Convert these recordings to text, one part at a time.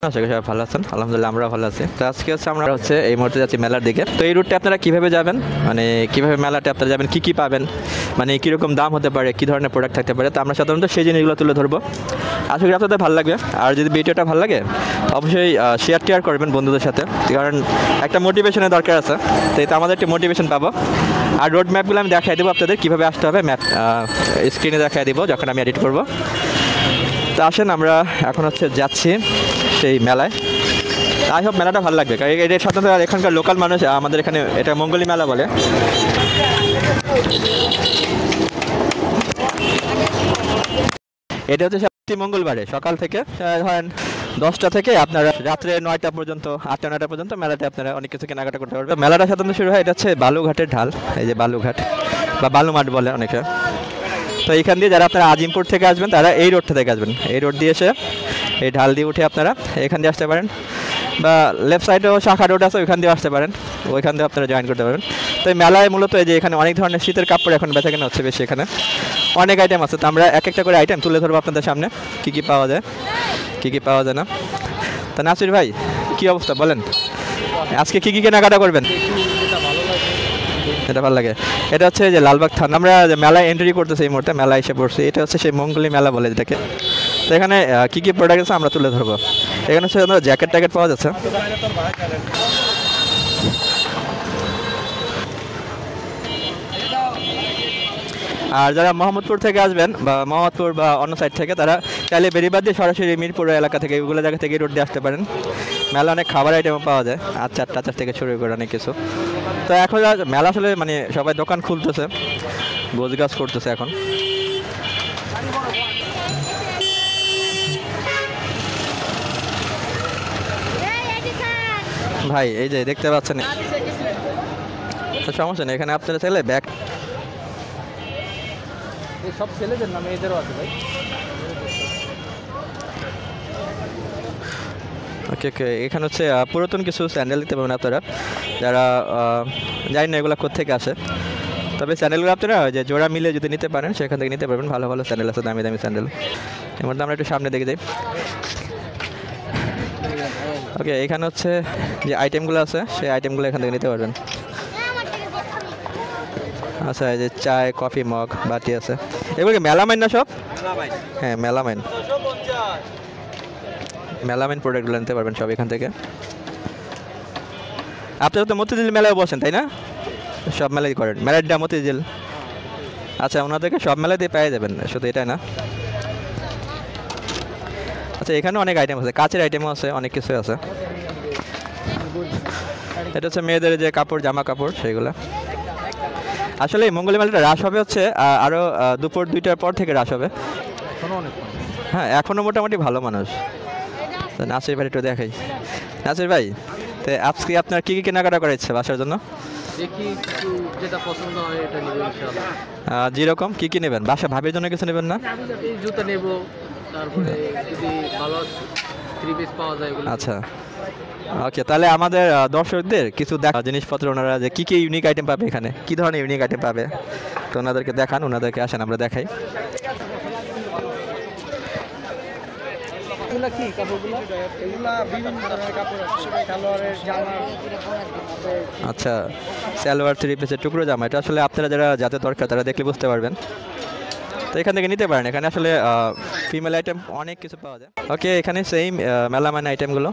আশা করি সবাই ভালো আছেন। আলহামদুলিল্লাহ আমরা ভালো আছি। তো আজকে আমরা এই মুহূর্তে যাচ্ছি মেলার দিকে। তো এই রুটে আপনারা কিভাবে যাবেন, মানে কিভাবে মেলাতে আপনারা যাবেন, কি কি পাবেন, মানে কীরকম দাম হতে পারে, কী ধরনের প্রোডাক্ট থাকতে পারে, তো আমরা সাধারণত সেই জিনিসগুলো তুলে ধরবো। আশা করি আপনাদের ভালো লাগবে। আর যদি ভিডিওটা ভালো লাগে অবশ্যই শেয়ার করবেন বন্ধুদের সাথে, কারণ একটা মোটিভেশনের দরকার আছে। তো এটা আমাদের একটা মোটিভেশন পাবো। আর রোড ম্যাপগুলো আমি দেখাই দেবো আপনাদের কীভাবে আসতে হবে, ম্যাপ স্ক্রিনে দেখাই দেবো যখন আমি এডিট করব। তো আসেন আমরা এখন যাচ্ছি সেই মেলায়। আই হোপ মেলাটা ভালো লাগবে, কারণ এটার সাথে এখানকার লোকাল মানুষ, আমাদের এখানে এটা মঙ্গলী মেলা বলে। এটা প্রতি মঙ্গলবারে সকাল থেকে ধরেন 10টা থেকে আপনারা রাত্রে 9টা পর্যন্ত, 8টা-9টা পর্যন্ত মেলাতে আপনারা অনেক কিছু কেনাকাটা করতে পারবেন। মেলাটা সাধারণত শুরু হয়, এটা বালুঘাটের ঢাল, এই যে বালুঘাট বা বালুমাঠ বলে অনেকে। তো এইখান দিয়ে যারা আপনারা আজিমপুর থেকে আসবেন তারা এই রোডটা থেকে আসবেন, এই রোড দিয়ে এসে এই ঢাল দিয়ে উঠে আপনারা এখান দিয়ে আসতে পারেন, বা লেফট সাইডেও শাখা রোড আছে, ওইখান দিয়ে আসতে পারেন, ওইখান দিয়ে আপনারা জয়েন করতে পারবেন। তো এই মেলায় মূলত এই যে এখানে অনেক ধরনের শীতের কাপড় এখন বেচাকেনা হচ্ছে বেশি, এখানে অনেক আইটেম আছে। তো আমরা এক একটা করে আইটেম তুলে ধরবো আপনাদের সামনে, কী কী পাওয়া যায়, কী কী পাওয়া যায় না। তা নাসির ভাই কী অবস্থা বলেন, আজকে কী কী কেনাকাটা করবেন? এটা ভালো লাগে। এটা যে লালবাগ থানা, আমরা যে মেলায় এন্ট্রি করতেছি এই মুহূর্তে, মেলায় এসে পড়ছি। এটা সেই মঙ্গলী মেলা বলে যেটাকে। তো এখানে কী কী প্রোডাক্ট আছে আমরা তুলে ধরবো। এখানে জ্যাকেট ট্যাকেট পাওয়া যাচ্ছে। আর যারা মোহাম্মদপুর থেকে আসবেন বা মোহাম্মদপুর বা অন্য সাইড থেকে, তারা চাইলে বেরিবাদ দিয়ে সরাসরি মিরপুর এলাকা থেকে, এগুলো জায়গা থেকে রোড দিয়ে আসতে পারেন। মেলা অনেক খাবার আইটেমও পাওয়া যায়, আচার থেকে শুরু করে অনেক কিছু। তো এখন মেলা আসলে মানে সবাই দোকান খুলতেছে, গোছগাছ করতেছে এখন। ভাই এই যে দেখতে পাচ্ছেন, সমস্যা নেই, এখানে আপনারা চাইলে ব্যাগ সব ছেলেদের না মেয়েদেরও আছে ভাই। ওকে ওকে, এখানে পুরাতন কিছু স্যান্ডেল দিতে পারবেন আপনারা, যারা জানি না এগুলো কোত্থেকে আসে। তবে স্যান্ডেলগুলো আপনারা যে জোড়া মিলে যদি নিতে পারেন সেখান থেকে নিতে পারবেন, ভালো ভালো স্যান্ডেল আছে, দামি দামি স্যান্ডেল। এর মধ্যে আমরা একটু সামনে দেখে যাই। ওকে, এখানে যে আইটেমগুলো আছে সেই আইটেমগুলো এখান থেকে নিতে পারবেন। আচ্ছা, এই যে চায়, কফি মগ, বাটি আছে, এগুলো কি মেলামাইন না সব? হ্যাঁ মেলামাইন, মেলামাইন প্রোডাক্টগুলো নিতে পারবেন সব এখান থেকে। আপনারা তো মতিঝিল মেলায় বসেন তাই না? সব মেলাই করেন, মেলাড্ডা মতিঝিল। আচ্ছা, ওনাদেরকে সব মেলায় দিয়ে পেয়ে যাবেন, শুধু এটাই না। আচ্ছা, এখানে অনেক আইটেম আছে, কাচের আইটেমও আছে, অনেক কিছু আছে। এটা মেয়েদের যে কাপড়, জামা কাপড়, সেগুলো। আসলে এই মঙ্গলী মেলাটা রাশ হবে আরও দুপুর 2টার পর থেকে রাশ হবে। হ্যাঁ, এখনও মোটামুটি ভালো মানুষ। নাসির ভাই একটু দেখাই। নাসির ভাই, তো আজকে আপনার কী কী কেনাকাটা করা ইচ্ছে বাসার জন্য? যেরকম কী কী নেবেন? বাসা ভাবির জন্য কিছু নেবেন না? জুতা নেব, তারপরে যদি ভালো 3 পিস পাওয়া যায়। আচ্ছা ওকে, তাহলে আমাদের দর্শকদের কিছু দেখা জিনিসপত্র, ওনারা যে কী কী ইউনিক আইটেম পাবে, এখানে কী ধরনের ইউনিক আইটেম পাবে, তো ওনাদেরকে দেখান, ওনাদেরকে আসেন আমরা দেখাই। আচ্ছা, সালোয়ার 3 পিসের টুকরো জামা, এটা আসলে আপনারা যাতে দরকার তারা দেখলে বুঝতে পারবেন। তো এখান থেকে নিতে পারেন, এখানে আসলে ফিমেল আইটেম অনেক কিছু পাওয়া যায়। ওকে, এখানে সেম মেলামাইন আইটেমগুলো।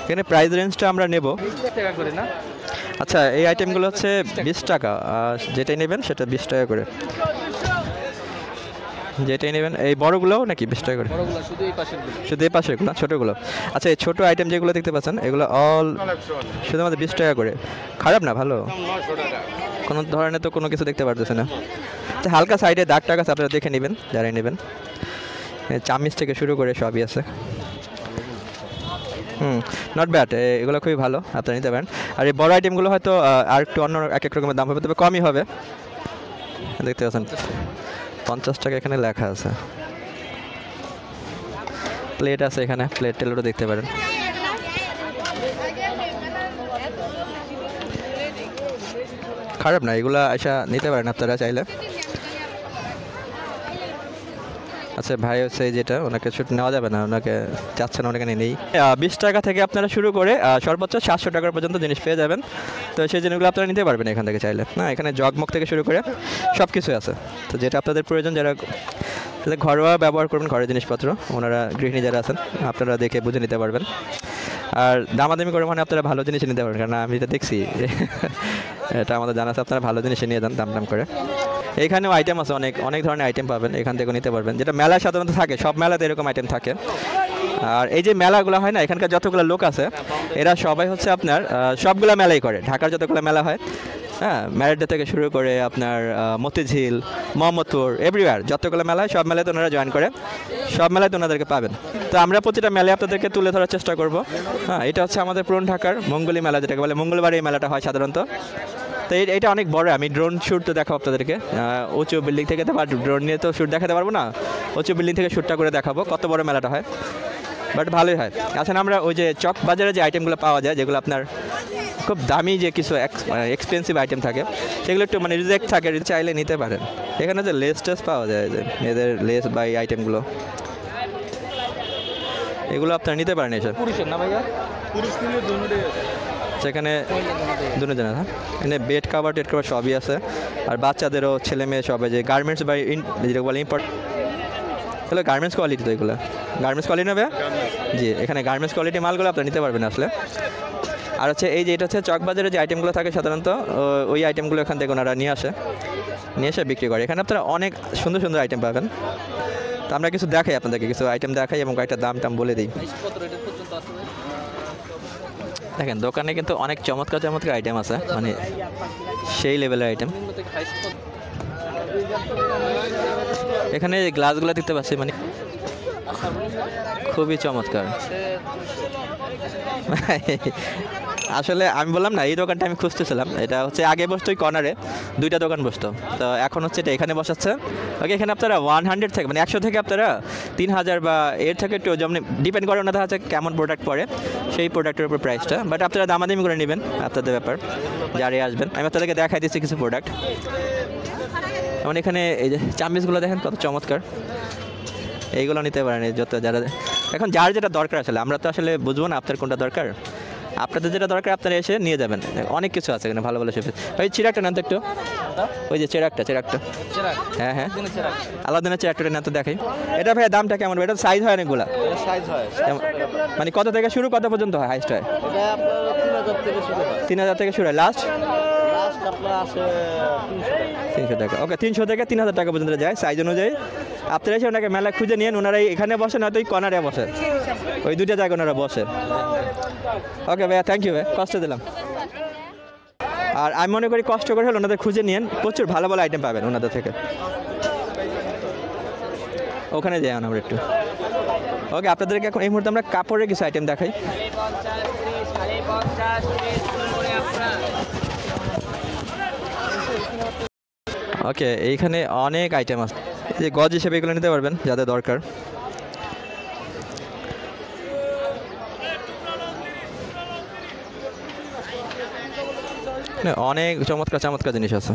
এখানে প্রাইস রেঞ্জটা আমরা নেব 20 টাকা করে না? আচ্ছা, এই আইটেমগুলো 20 টাকা, যেটাই নেবেন সেটা 20 টাকা করে, যেটাই নেবেন। এই বড়গুলোও নাকি 20 টাকা করে? শুধু এই পাশেরগুলো, ছোটোগুলো। আচ্ছা, এই ছোটো আইটেম যেগুলো দেখতে পাচ্ছেন এগুলো অল শুধুমাত্র 20 টাকা করে। খারাপ না, ভালো, কোনো ধরনের তো কোনো কিছু দেখতে পারতেছে না। আচ্ছা, হালকা সাইডে দাগ টাগ আছে, আপনারা দেখে নেবেন যারাই নেবেন। চামিচ থেকে শুরু করে সবই আছে। নট ব্যাড, এগুলো খুবই ভালো, আপনারা নিতে পারেন। আর এই বড় আইটেমগুলো হয়তো আর একটু অন্য এক রকমের দাম হবে, তবে কমই হবে। দেখতে পাচ্ছেন 50 টাকা এখানে লেখা আছে। প্লেট আছে এখানে, প্লেট টেলেরও দেখতে পারেন। খারাপ না, এগুলো আইসা নিতে পারেন আপনারা চাইলে। আচ্ছা ভাই হচ্ছে এই যেটা ওনাকে শ্যুট নেওয়া যাবে না, ওনাকে চাচ্ছে না, ওনাকে নেই 20 টাকা থেকে আপনারা শুরু করে সর্বোচ্চ 700 টাকা পর্যন্ত জিনিস পেয়ে যাবেন। তো সেই জিনিসগুলো আপনারা নিতে পারবেন এখান থেকে চাইলে। না এখানে জগমগ থেকে শুরু করে সব কিছু আছে। তো যেটা আপনাদের প্রয়োজন, যারা ঘরোয়া ব্যবহার করবেন ঘরের জিনিসপত্র, ওনারা গৃহিণী যারা আছেন আপনারা দেখে বুঝে নিতে পারবেন। আর দামাদামি করে মানে আপনারা ভালো জিনিস নিতে পারবেন, কারণ আমি এটা দেখছি এটা আমাদের জানা আছে, আপনারা ভালো জিনিস নিয়ে যান দাম দাম করে। এইখানেও আইটেম আছে, অনেক অনেক ধরনের আইটেম পাবেন, এখান থেকেও নিতে পারবেন, যেটা মেলায় সাধারণত থাকে, সব মেলাতে এরকম আইটেম থাকে। আর এই যে মেলাগুলো হয় না, এখানকার যতগুলো লোক আছে এরা সবাই হচ্ছে আপনার সবগুলা মেলাই করে, ঢাকার যতগুলো মেলা হয়, হ্যাঁ ম্যারেডে থেকে শুরু করে আপনার মতিঝিল, মোহাম্মদপুর, এভরিওয়ার যতগুলো মেলা হয় সব মেলাতে ওনারা জয়েন করে, সব মেলাতে ওনাদেরকে পাবেন। তো আমরা প্রতিটা মেলায় আপনাদেরকে তুলে ধরার চেষ্টা করব। হ্যাঁ এটা হচ্ছে আমাদের পুরনো ঢাকার মঙ্গলী মেলা, যেটাকে বলে মঙ্গলবার এই মেলাটা হয় সাধারণত। তো এটা অনেক বড়, আমি ড্রোন শ্যুট তো দেখাবো আপনাদেরকে, উঁচু বিল্ডিং থেকে, তো ড্রোন নিয়ে তো শ্যুট দেখাতে পারবো না, উঁচু বিল্ডিং থেকে শ্যুটটা করে দেখাবো কত বড় মেলাটা হয়, বাট ভালোই হয়। আসলে আমরা ওই যে চক বাজারে যে আইটেমগুলো পাওয়া যায়, যেগুলো আপনার খুব দামি যে কিছু এক্সপেন্সিভ আইটেম থাকে, সেগুলো একটু মানে রিজেক্ট থাকে, চাইলে নিতে পারেন। এখানে যে লেস টেস পাওয়া যায়, যে এদের লেস বা এই আইটেমগুলো, এগুলো আপনারা নিতে পারেন এসব। সেখানে দুজন, হ্যাঁ এখানে বেড কাভার টেড কাভার সবই আছে। আর বাচ্চাদেরও, ছেলে মেয়ে সবাই, যে গার্মেন্টস বা যেটা বলে ইম্পোর্ট, তাহলে গার্মেন্টস কোয়ালিটি, তো এগুলো গার্মেন্টস কোয়ালিটি নেবে জি, এখানে গার্মেন্টস কোয়ালিটি মালগুলো আপনারা নিতে পারবেন আসলে। আর হচ্ছে এই যে এটা হচ্ছে চকবাজারে যে আইটেমগুলো থাকে সাধারণত, ওই আইটেমগুলো এখান থেকে ওনারা নিয়ে এসে বিক্রি করে। এখানে আপনারা অনেক সুন্দর সুন্দর আইটেম পাবেন। তো আমরা কিছু দেখাই আপনাদেরকে, কিছু আইটেম দেখাই এবং কয়েকটা দাম টাম বলে দিই। দেখেন দোকানে কিন্তু অনেক চমৎকার চমৎকার আইটেম আছে, মানে সেই লেভেলের আইটেম। এখানে গ্লাসগুলো দেখতে পাচ্ছি, মানে খুবই চমৎকার। আসলে আমি বললাম না, এই দোকানটা আমি খুঁজতেছিলাম, এটা হচ্ছে আগে বসতো ওই কর্নারে, দুইটা দোকান বসতো, তো এখন হচ্ছে এটা এখানে বসাচ্ছে। ওকে, এখানে আপনারা 100 থেকে মানে 100 থেকে আপনারা 3000 বা এর থেকে একটু যেমন ডিপেন্ড করে ওনাদের হচ্ছে কেমন প্রোডাক্ট পড়ে, সেই প্রোডাক্টের উপর প্রাইসটা, বাট আপনারা দামাদামি করে নেবেন, আপনাদের ব্যাপার, যারাই আসবেন। আমি আপনাদেরকে দেখাই দিচ্ছি কিছু প্রোডাক্ট। যেমন এখানে এই যে চামিচগুলো দেখেন কত চমৎকার, এইগুলো নিতে পারেন। যত যারা এখন যার যেটা দরকার, আসলে আমরা তো আসলে বুঝবো না আপনার কোনটা দরকার, আপনাদের যেটা দরকার আপনারা এসে নিয়ে যাবেন, অনেক কিছু আছে এখানে ভালো ভালো শেফের। ওই চিরাকটা নেন তো একটু, ওই যে চেরাকটা, হ্যাঁ হ্যাঁ আলাদিনের চেরাকটা নেন তো দেখাই। এটা ভাই দামটা কেমন? এটা সাইজ হয় অনেকগুলা, সাইজ হয় মানে কত থেকে শুরু কত পর্যন্ত হয়? হাইস্ট হয় 3000 থেকে শুরু হয়, লাস্ট আপনার আসে 300 টাকা। ওকে, 300 থেকে 3000 টাকা পর্যন্ত যায় সাইজ অনুযায়ী। আপনারা এসে ওনাকে মেলা খুঁজে নিয়ে ওনারা এখানে বসে, নয়তো ওই কর্নারে বসে, ওই দুইটা জায়গায় ওনারা বসে। ওকে ভাইয়া, থ্যাংক ইউ ভাই, কষ্ট দিলাম। আর আমি মনে করি কষ্ট করে হলে ওনাদের খুঁজে নিন, প্রচুর ভালো ভালো আইটেম পাবেন ওনাদের থেকে। ওখানে যাই আমরা একটু। ওকে, আপনাদেরকে এখন এই মুহূর্তে আমরা কাপড়ের কিছু আইটেম দেখাই। ওকে, এইখানে অনেক আইটেম আছে, যে গজ হিসেবে এগুলো নিতে পারবেন যাদের দরকার। অনেক চমৎকার চমৎকার জিনিস আছে।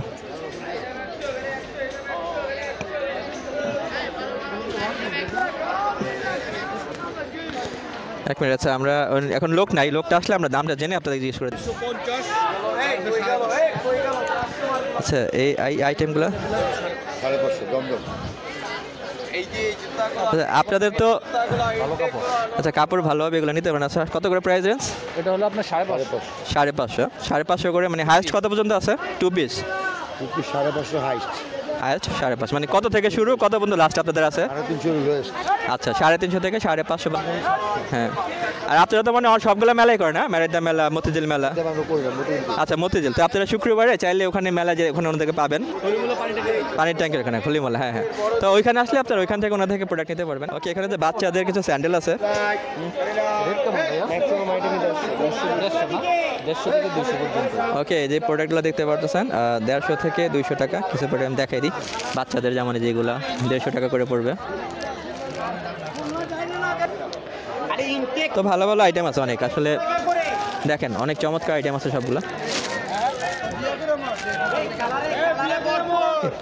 এক মিনিট, আচ্ছা আমরা এখন লোক নাই, লোকটা আসলে আমরা দামটা জেনে আপনাদের জিজ্ঞেস করে। আচ্ছা এই আইটেমগুলো আপনাদের তো আচ্ছা কাপড় ভালো হবে, এগুলো নিতে পারেন। আচ্ছা কত করে প্রাইস রেঞ্জ? এটা হলো আপনার 550 550 করে, মানে হাইস্ট কত পর্যন্ত আছে? 2 পিস 550 হাইস্ট, হাইস্ট 550, মানে কত থেকে শুরু কত পর্যন্ত লাস্ট আপনাদের আছে? 350। আচ্ছা 350 থেকে 550। হ্যাঁ, আর আপনারা তো মানে সবগুলো মেলাই করেন না, ম্যারেডা মেলা, মতিঝিল মেলা। আচ্ছা মতিঝিল, তো আপনারা শুক্রবারে চাইলে ওখানে মেলা যে ওখানে ওনাদেরকে পাবেন, পানির ট্যাঙ্কের ওখানে খলিমলা। হ্যাঁ হ্যাঁ, তো ওইখানে আসলে আপনারা ওইখান থেকে ওনার থেকে প্রোডাক্ট নিতে পারবেন। ওকে, এখানে যে বাচ্চাদের কিছু স্যান্ডেল আছে, ওকে এই যে প্রোডাক্টগুলো দেখতে পারতেছেন 150 থেকে 200 টাকা কিছু প্রোডাক্ট আমি দেখাই দিই। বাচ্চাদের যেমন যেগুলো 150 টাকা করে পড়বে। তো ভালো ভালো আইটেম আছে অনেক, আসলে দেখেন অনেক চমৎকার আইটেম আছে সবগুলো।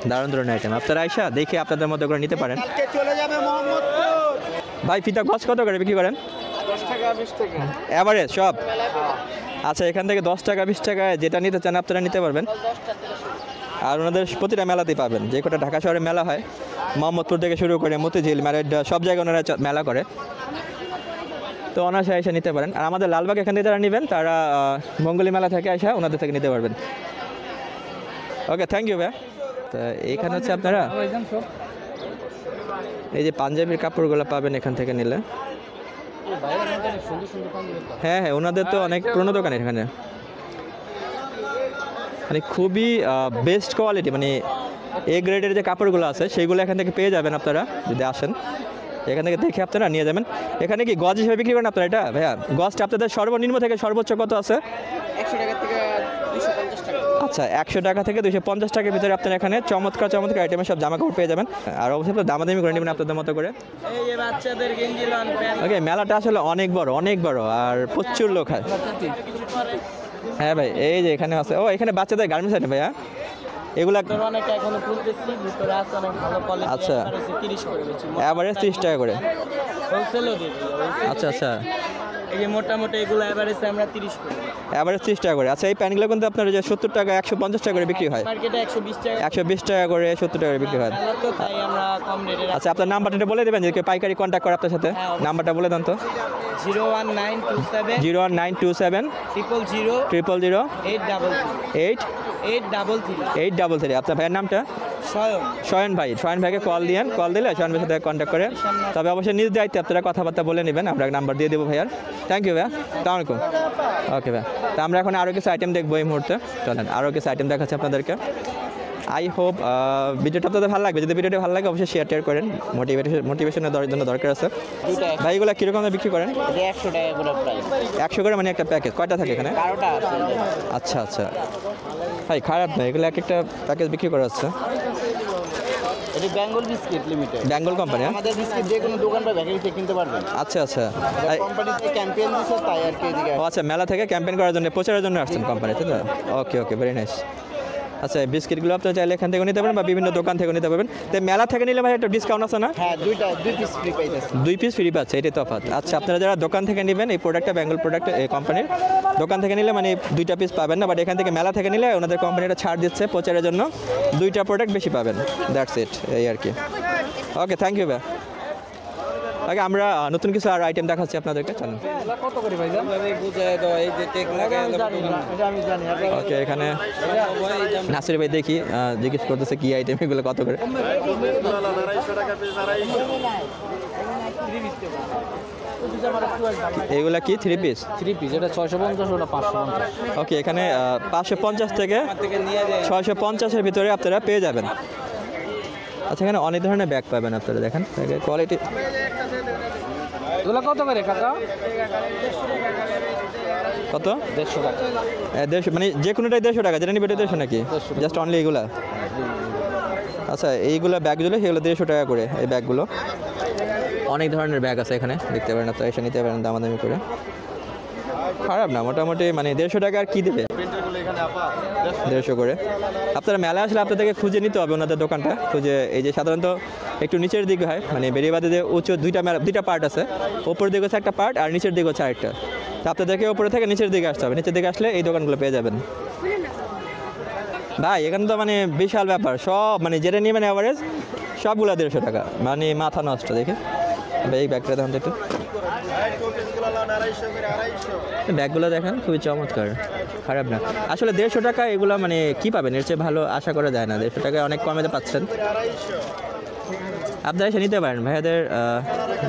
দারুণ দারুণ আইটেম, আপনারা আইসা দেখে আপনাদের মতো করে নিতে পারেন। ভাই ফিতা গছ কত করে বিক্রি করেন? 10 টাকা 20 টাকা এভারেজ সব? আচ্ছা, এখান থেকে 10 টাকা 20 টাকায় যেটা নিতে চান আপনারা নিতে পারবেন। আর ওনাদের প্রতিটা মেলাতেই পাবেন, যে কটা ঢাকা শহরে মেলা হয়, মোহাম্মদপুর থেকে শুরু করে মতিঝিল, ম্যারেড্ডা, সব জায়গায় ওনারা মেলা করে, তো অনায়াসে এসে নিতে পারেন। আর আমাদের লালবাগ এখান থেকে যারা নেবেন তারা মঙ্গলী মেলা থেকে এসে ওনাদের থেকে নিতে পারবেন। ওকে, থ্যাংক ইউ ভাই। তো এইখানে হচ্ছে আপনারা এই যে পাঞ্জাবির কাপড়গুলো পাবেন এখান থেকে নিলে। হ্যাঁ হ্যাঁ, ওনাদের তো অনেক পুরনো দোকান এখানে, মানে খুবই বেস্ট কোয়ালিটি, মানে এ গ্রেডের যে কাপড়গুলো আছে সেইগুলো এখান থেকে পেয়ে যাবেন আপনারা যদি আসেন। এখান থেকে দেখে আপনারা নিয়ে যাবেন। এখানে কি গজ হিসেবে বিক্রি করেন আপনারা এটা ভাইয়া? গজটা আপনাদের সর্বনিম্ন থেকে সর্বোচ্চ কত আছে? 100 টাকা থেকে 250 টাকা। আচ্ছা, 100 টাকা থেকে 250 টাকার ভিতরে আপনারা এখানে চমৎকার চমৎকার আইটেমের সব জামা কাপড় পেয়ে যাবেন। আর অবশ্যই আপনারা দামাদামি করে নেবেন আপনাদের মতো করে। এই যে বাচ্চাদের গেঞ্জি লন প্যান্ট। ওকে, মেলাটা আসলে অনেক বড় আর প্রচুর লোক হয়। হ্যাঁ ভাই, এই যে এখানে আছে, ও এখানে বাচ্চাদের গার্মেন্টস আইটেম ভাইয়া, এগুলা অনেক এখনো খুলতেছি, ভিতরে আছে অনেক ভালো কোয়ালিটি। আচ্ছা, 30 করে বেচি, এভারেজ 30 টাকা করে। হোলসেলও দিই। আচ্ছা আচ্ছা, এই যে মোটামুটি এগুলো এভারেজ আমরা 30 করে, এভারেজ 30 টাকা করে। আচ্ছা, এই প্যান্টগুলো কিন্তু আপনার যে 70 টাকা 150 টাকা করে বিক্রি হয়, মার্কেটে 120 টাকা 120 টাকা করে 70 টাকা করে বিক্রি হয়। তো তাই আমরা কম রেটে। আচ্ছা, আপনার নাম্বারটা বলে দেবেন, যে কেউ পাইকারি কন্ট্যাক্ট করে আপনার সাথে, নাম্বারটা বলে দেন তো। 01927 01927 000 833। 833। আপনার ভাইয়ের নামটা? স্বয়ন ভাইকে কল দিলে শয়ন ভাইয়ের সাথে কন্ট্যাক্ট করে, তবে অবশ্যই নিজ দায়িত্বে আপনারা কথাবার্তা বলে নেবেন। আমরা নাম্বার দিয়ে দেবো ভাইয়ার। থ্যাংক ইউ ভাইয়া, আসসালামু আলাইকুম। ওকে ভাই, তো আমরা এখন আরও কিছু আইটেম দেখবো এই মুহূর্তে। চলেন, আরও কিছু আইটেম দেখাচ্ছি আপনাদেরকে। আই হোপ ভিডিওটা আপনাদের ভালো লাগবে। যদি ভিডিওটা ভালো লাগে অবশ্যই শেয়ার করেন, মোটিভেশনের জন্য দরকার আছে। ভাই এগুলো কীরকম বিক্রি করেন? 100 টাকা করে প্রাইস। 100 করে মানে একটা প্যাকেজ কয়টা থাকে এখানে? 12টা আছে। আচ্ছা আচ্ছা ভাই, খারাপ না, এগুলো এক একটা প্যাকেজ বিক্রি করা হচ্ছে। এটা Bengal biscuit limited, Bengal company. আমাদের বিস্কিট যে কোনো দোকান বা বেকারিতে কিনতে পারবেন। আচ্ছা আচ্ছা, কোম্পানিতে ক্যাম্পেইন দিচ্ছে তাই আর কি এদিকে। ও আচ্ছা, মেলা থেকে ক্যাম্পেইন করার জন্য, প্রচারের জন্য আসছেন কোম্পানিতে তো? ওকে ওকে, ভেরি নাইস। আচ্ছা, এই বিস্কিটগুলো আপনারা চাইলে এখান থেকে নিতে পারেন বা বিভিন্ন দোকান থেকে নিতে পারবেন। তো মেলা থেকে নিলে ভাই একটা ডিসকাউন্ট আছে না? হ্যাঁ, 2 পিস ফ্রি পাইতেছে। 2 পিস ফ্রি পাচ্ছে, এটাই তফাৎ। আচ্ছা, আপনারা যারা দোকান থেকে নেবেন এই প্রোডাক্টটা, বেঙ্গল প্রোডাক্ট এই কোম্পানির, দোকান থেকে নিলে মানে 2টা পিস পাবেন না, বাট এখান থেকে মেলা থেকে নিলে ওনাদের কোম্পানিটা ছাড় দিচ্ছে প্রচারের জন্য, 2টা প্রোডাক্ট বেশি পাবেন। দ্যাটস ইট, এই আর কি। ওকে, থ্যাংক ইউ ভাই। আগে আমরা নতুন কিছু আর আইটেম দেখাচ্ছি আপনাদেরকে, চলুন। কত করে ভাই? বুঝায় দাও, এই যে টেক লাগায় এটা আমি জানি। ওকে, এখানে নাসির ভাই দেখি জিজ্ঞেস করতেছে কি আইটেম, এগুলো কত করে? 250 টাকা পিস। এগুলা কি 3 পিস? 3 পিস, এটা 650, ওটা 550। ওকে, এখানে 550 থেকে 650-এর ভিতরে আপনারা পেয়ে যাবেন। আচ্ছা, এখানে অনেক ধরনের ব্যাগ পাবেন আপনারা, দেখেন কোয়ালিটি। এগুলো কত করে কাকা? কত? 150 টাকা। 150, মানে যে কোনোটাই 150 টাকা, যেটা নিবে 150 নাকি? জাস্ট অনলি এগুলা? আচ্ছা, এইগুলো ব্যাগগুলো সেগুলো 150 টাকা করে। এই ব্যাগগুলো অনেক ধরনের ব্যাগ আছে এখানে, দেখতে পারেন আপনারা, এসে নিতে পারেন দামাদামি করে। খারাপ না, মোটামুটি মানে 150 টাকা আর কি দেবে, 150 করে। আপনারা মেলা আসলে আপনাদেরকে খুঁজে নিতে হবে ওনাদের দোকানটা, খুঁজে। এই যে সাধারণত একটু নিচের দিকে হয়, মানে বেরিবাদে যে উঁচু 2টা পার্ট আছে, ওপরের দিকে হচ্ছে একটা পার্ট আর নিচের দিকে হচ্ছে আরেকটা। তো আপনাদেরকে ওপরে থেকে নিচের দিকে আসতে হবে, নিচের দিকে আসলে এই দোকানগুলো পেয়ে যাবেন। ভাই এখানে তো মানে বিশাল ব্যাপার, সব মানে যেটা নিয়ে মানে অ্যাভারেজ সবগুলো 150 টাকা, মানে মাথা নষ্ট। দেখে এই ব্যাগটা দেখুন একটু, ব্যাগগুলো দেখেন খুবই চমৎকার, খারাপ না আসলে। 150 টাকা এগুলো মানে কি পাবেন, এর চেয়ে ভালো আশা করা যায় না। 150 টাকায় অনেক কমে পাচ্ছেন, আপনারা এসে নিতে পারেন। ভাইয়াদের